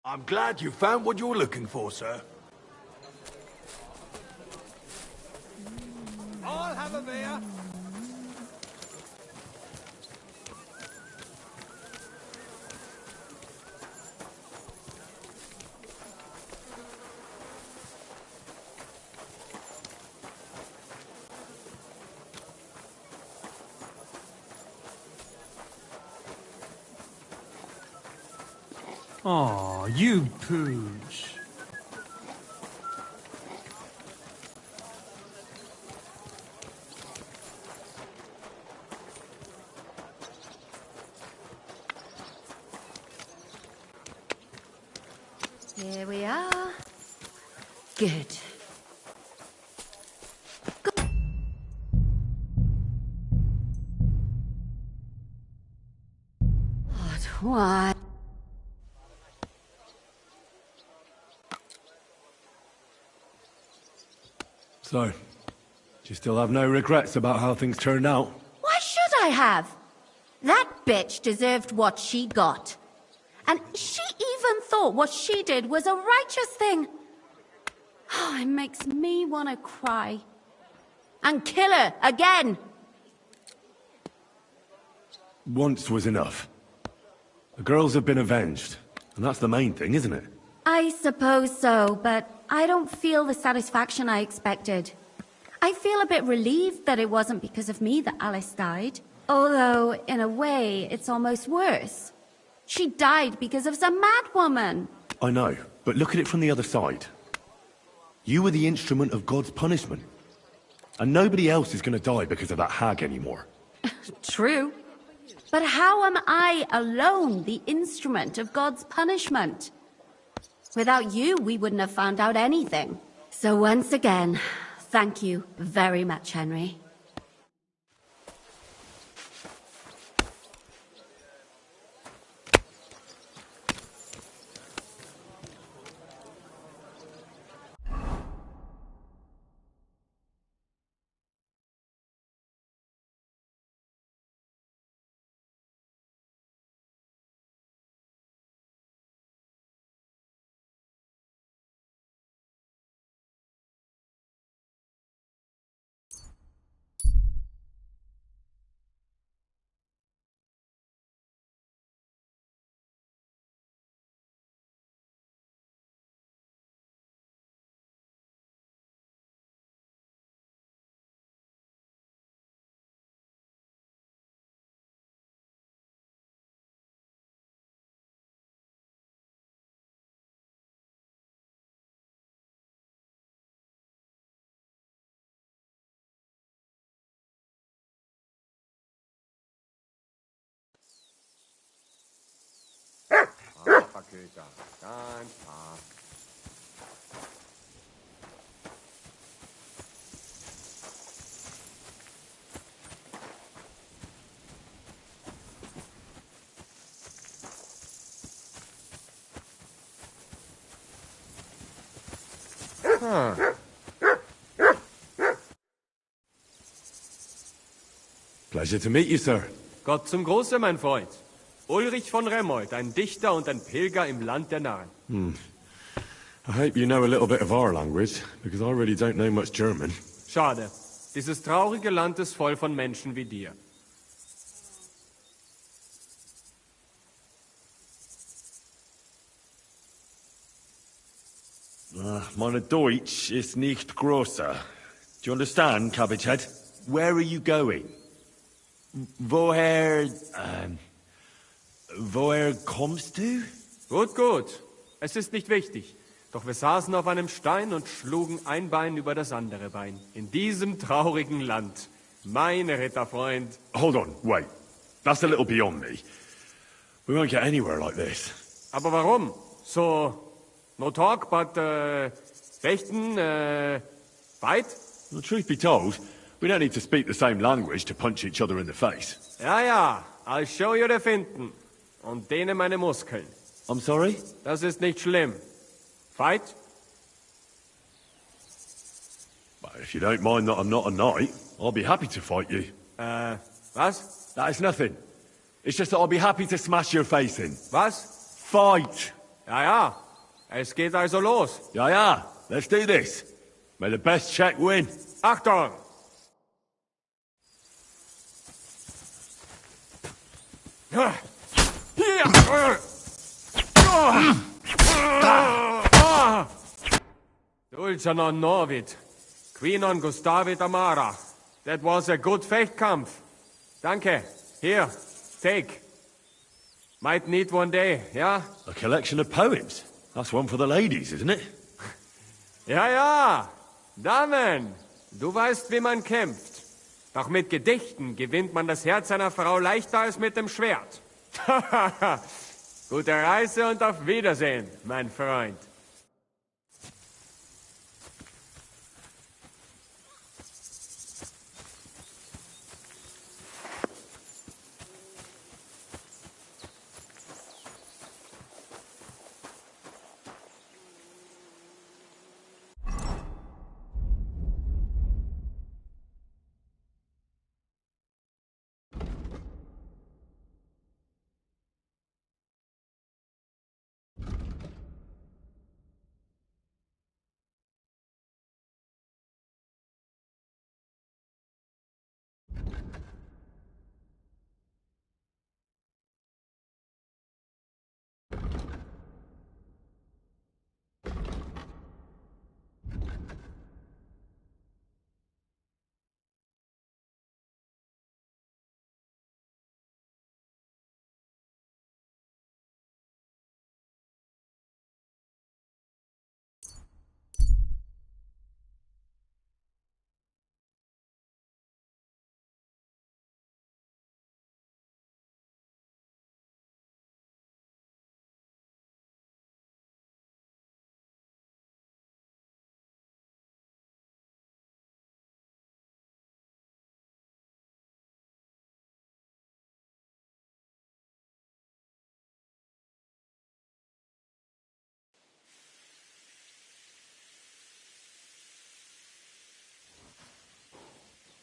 I'm glad you found what you were looking for, sir. I'll have a beer. Aw, you pooch. Here we are. Good. Why? So, do you still have no regrets about how things turned out? Why should I have? That bitch deserved what she got. And she even thought what she did was a righteous thing. Oh, it makes me want to cry. And kill her again. Once was enough. The girls have been avenged, and that's the main thing, isn't it? I suppose so, but I don't feel the satisfaction I expected. I feel a bit relieved that it wasn't because of me that Alice died. Although, in a way, it's almost worse. She died because of some mad woman. I know, but look at it from the other side. You were the instrument of God's punishment. And nobody else is going to die because of that hag anymore. True. But how am I alone the instrument of God's punishment? Without you, we wouldn't have found out anything. So once again, thank you very much, Henry. Köter. Ganz brav. Pleasure to meet you, sir. Gott zum Große, mein Freund. Ulrich von Remmold, ein Dichter und ein Pilger im Land der Narren. I hope you know a little bit of our language, because I really don't know much German. Schade. Dieses traurige Land ist voll von Menschen wie dir. Meine Deutsch ist nicht grosser. Do you understand, Cabbagehead? Where are you going? Woher kommst du? Gut, gut. Es ist nicht wichtig. Doch wir saßen auf einem Stein und schlugen ein Bein über das andere Bein. In diesem traurigen Land. Mein Ritterfreund. Hold on, wait. That's a little beyond me. We won't get anywhere like this. Aber warum? So, no talk, but, fechten, fight? Well, truth be told, we don't need to speak the same language to punch each other in the face. Ja, ja, I'll show you the Finden. Und dehne meine Muskeln. I'm sorry? Das ist nicht schlimm. Fight? Well, if you don't mind that I'm not a knight, I'll be happy to fight you. Was? That is nothing. It's just that I'll be happy to smash your face in. Was? Fight! Ja, ja. Es geht also los. Ja, ja. Let's do this. May the best check win. Achtung! Dulce non novit. Qui non gustavit amara. That was a good Fechtkampf. Danke. Here, take. Might need one day, ja? A collection of poems. That's one for the ladies, isn't it? Ja, ja. Damen, du weißt, wie man kämpft. Doch mit Gedichten gewinnt man das Herz einer Frau leichter als mit dem Schwert. Gute Reise und auf Wiedersehen, mein Freund.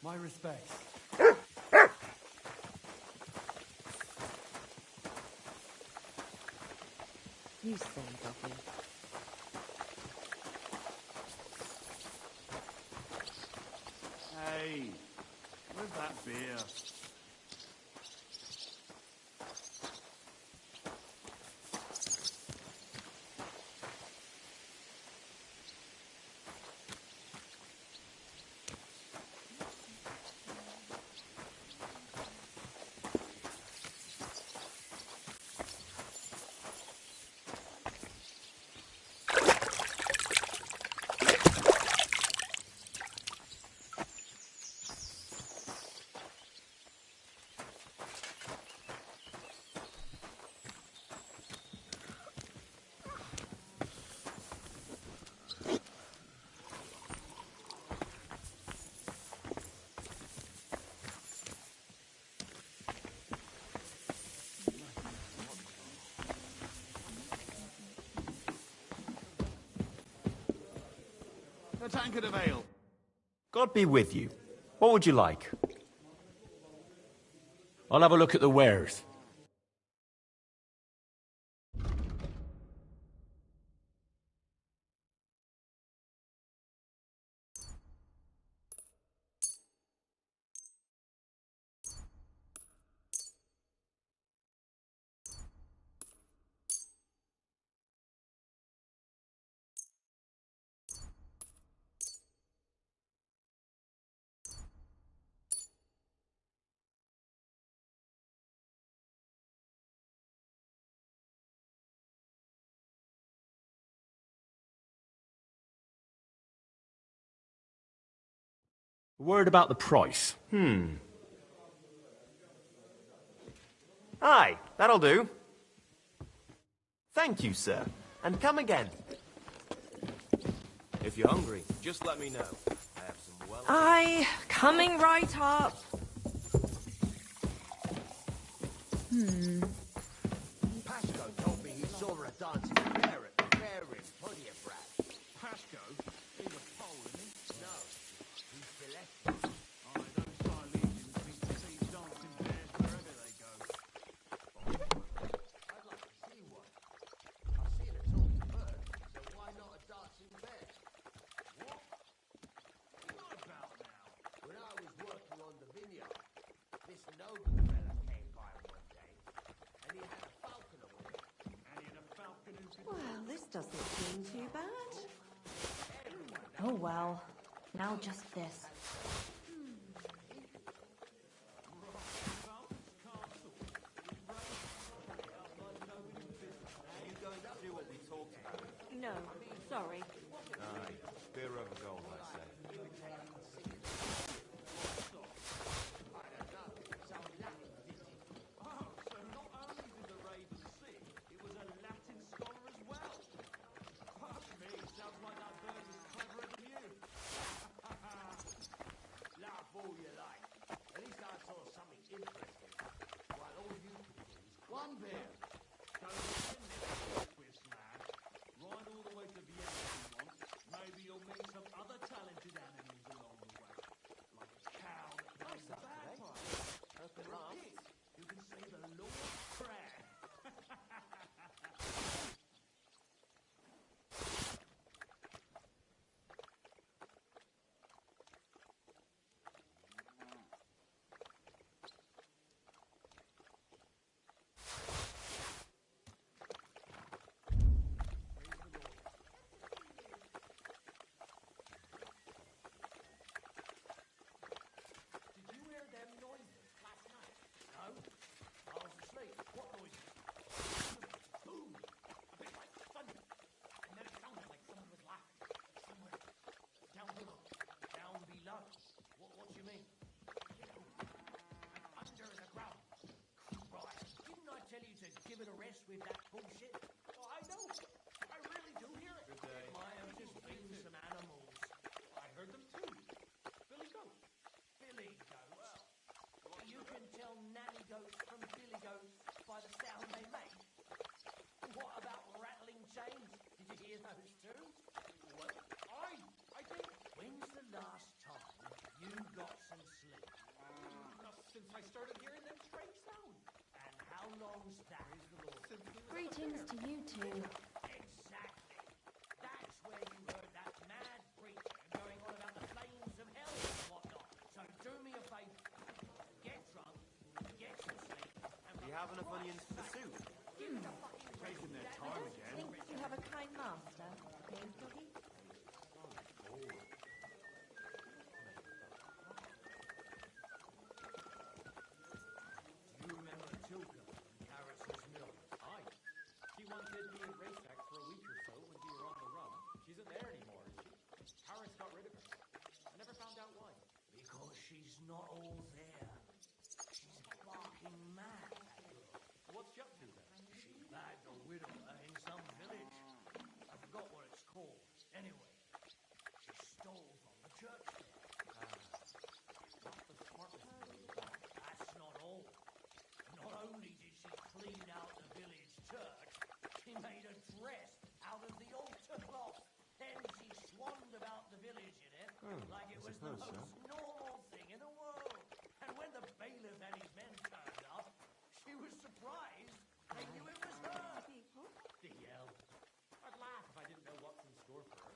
My respects. You silly doggy. Hey, where's that beer? A tankard of ale. God be with you. What would you like? I'll have a look at the wares. Word about the price. Aye, that'll do. Thank you, sir. And come again. If you're hungry, just let me know. I have some well... Aye, coming right up. Pasco told me he saw her dancing bear at the fair in Podiabrat. Pasco? He's a Pole, isn't he? No, he's Celestial. Those Silesians seem to see dancing bears wherever they go. I'd like to see one. I've seen a talking bird, so why not a dancing bear? What? What about now? When I was working on the vineyard, this noble fella came by one day, and he had a falconer with him. And he had a falcon who could... Well, this doesn't seem too bad. Oh well. Now just this. Are you going to do what we talked about? No, sorry. Aye, beer over gold, I say. Oh, so not only did the Raven sing, it was a Latin scholar as well. Fuck me, sounds like that bird was cleverer than you. Laugh all you like. At least I saw something interesting. While all you can do is one beer. Don't pretend it's a Swiss lad. Ride all the way to Vienna if you want. Maybe you'll meet some other talented animals along the way. Like a cow that plays the bagpipe. Or a pig who can say the Lord's Prayer. Did you hear them noises last night? No. I was asleep. What noises? Boom! A bit like thunder. And then it sounded like someone was laughing. Somewhere down below. Down below. What do you mean? You know, under the ground. Right. Didn't I tell you to give it a rest with that bullshit? Oh, I know. I really do hear it. Good day. It might have just been some animals. I heard them too. Billy Goat. Billy Goats. Well, you can tell nanny goats from billy goats by the sound they make. What about rattling chains? Did you hear those too? Well, I did. When's the last time you got some sleep? Since I started hearing them strange sounds. And how long's that? Greetings to you two. Exactly. That's where you heard that mad preacher going on about the flames of hell and whatnot. So do me a favour. Get drunk, get some sleep, and... Do you have enough onions for the soup? Taking their time again. Think you have a kind master, eh, Doggy? Do you remember Tilka from Carrots's Mill? Aye. She once hid me in Raysack for a week or so when we were on the run. She isn't there anymore, is she? Harris got rid of her. I never found out why. Because she's not all there. She's barking mad, that girl. What's she up to then? She bagged a widower in some village. I forgot what it's called. Anyway, she stole from the church there. Not the smartest thing. That's not all. Not only did she clean out the village church, she made a dress out of the altar cloth. Then she swanned about the village suppose the so. most normal thing in the world. And when the bailiff and his men turned up, she was surprised. They knew it was her. People? The hell. I'd laugh if I didn't know what's in store for her.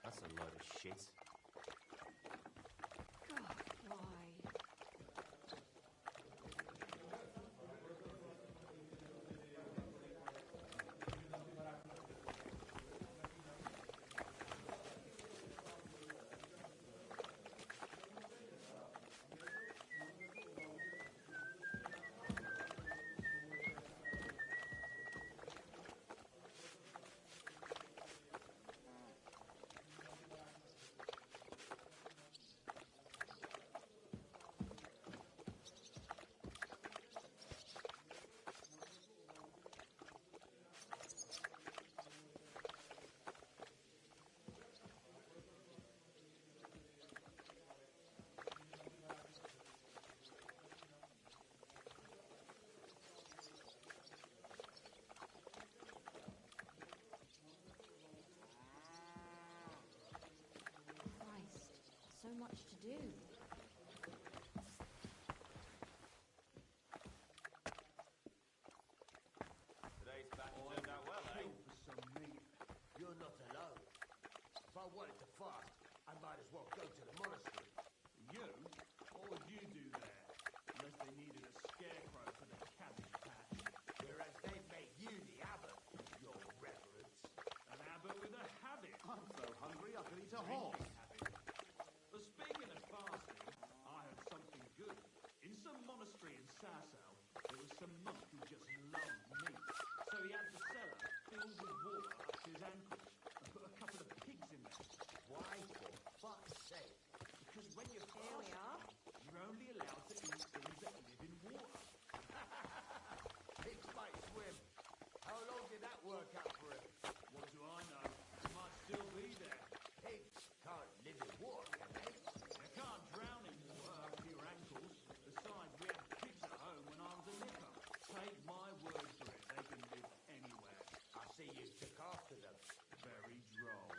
That's a load of shit. God, why? Christ, so much to do. Today's batch turned out well, eh? For some meat. You're not alone. If I wanted to fast, I might as well go to the monastery. You? What would you do there? Unless they needed a scarecrow for the cabbage patch. Whereas they've made you the abbot, your reverence. An abbot with a habit. I'm so hungry I could eat a Drinking horse. habit. But speaking of fasting, I heard something good. In some monastery in Sasau, there was some monk who just loved meat. So he had the cellar filled with water up to his ankles and put a couple of pigs in there. Why, for fuck's sake? Because when you're Here we are. fasting, you're only allowed to eat things that live in water. Pigs might swim. How long did that work out for him? What do I know? He might still be there. Pigs can't live in water, can they? You can't drown in water up to your ankles. Besides, we had pigs at home when I was a nipper. Take my word for it, they can live anywhere. I see you took after them. Very droll.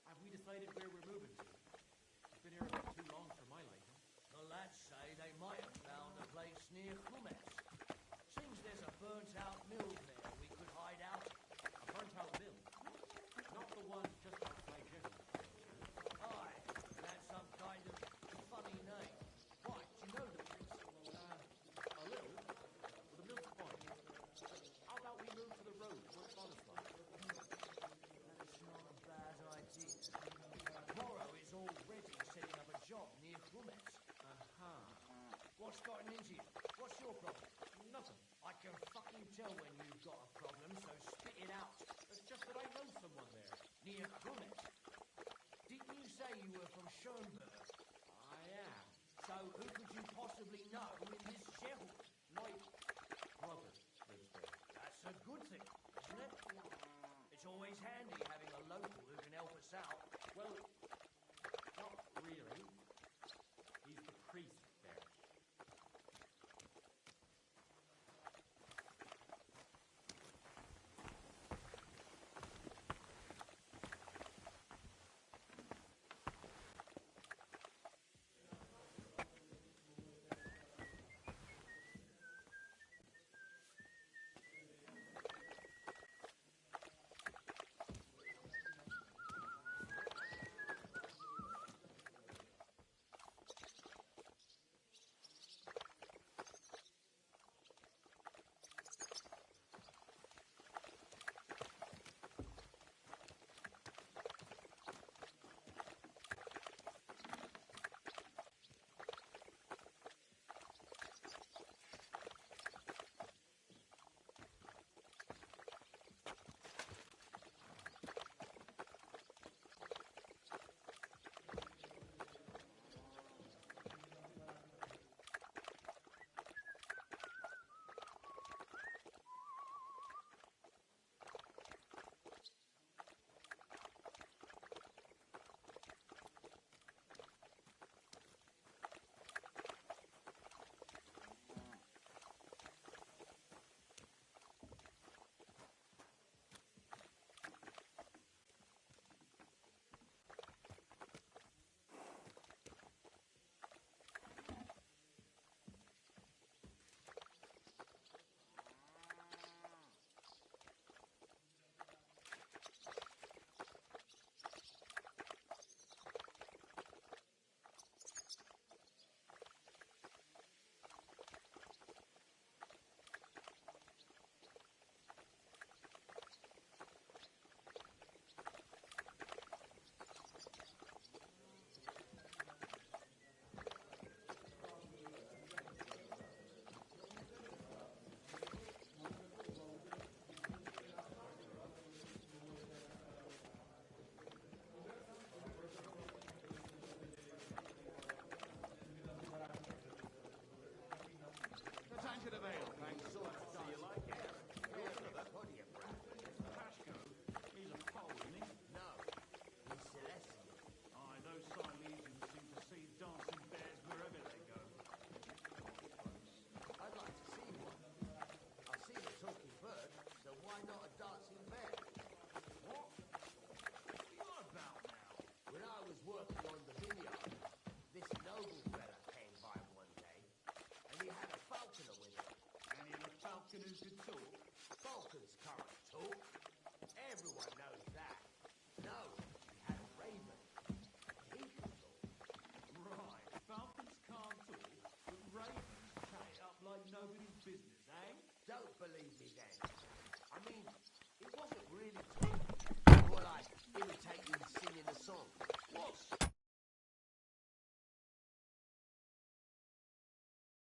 Have we decided where we're moving to? I've been here a bit too long for my liking. The lads say they might have found a place near Kumes. Seems there's a burnt-out mill there we could hide out. A burnt-out mill? Not the one just outside here. Aye, that's some kind of funny name. Why, do you know the place? A little. Well, the mill's fine. How about we move to the road towards Bonispot? That's not a bad idea. Morrow is already setting up a job near Kumes. What's gotten into you? What's your problem? Nothing. I can fucking tell when you've got a problem, so spit it out. It's just that I know someone there. Near Kumes. Didn't you say you were from Schoenberg? I am. So who could you possibly know in this shell? My brother lives there. That's a good thing, isn't it? It's always handy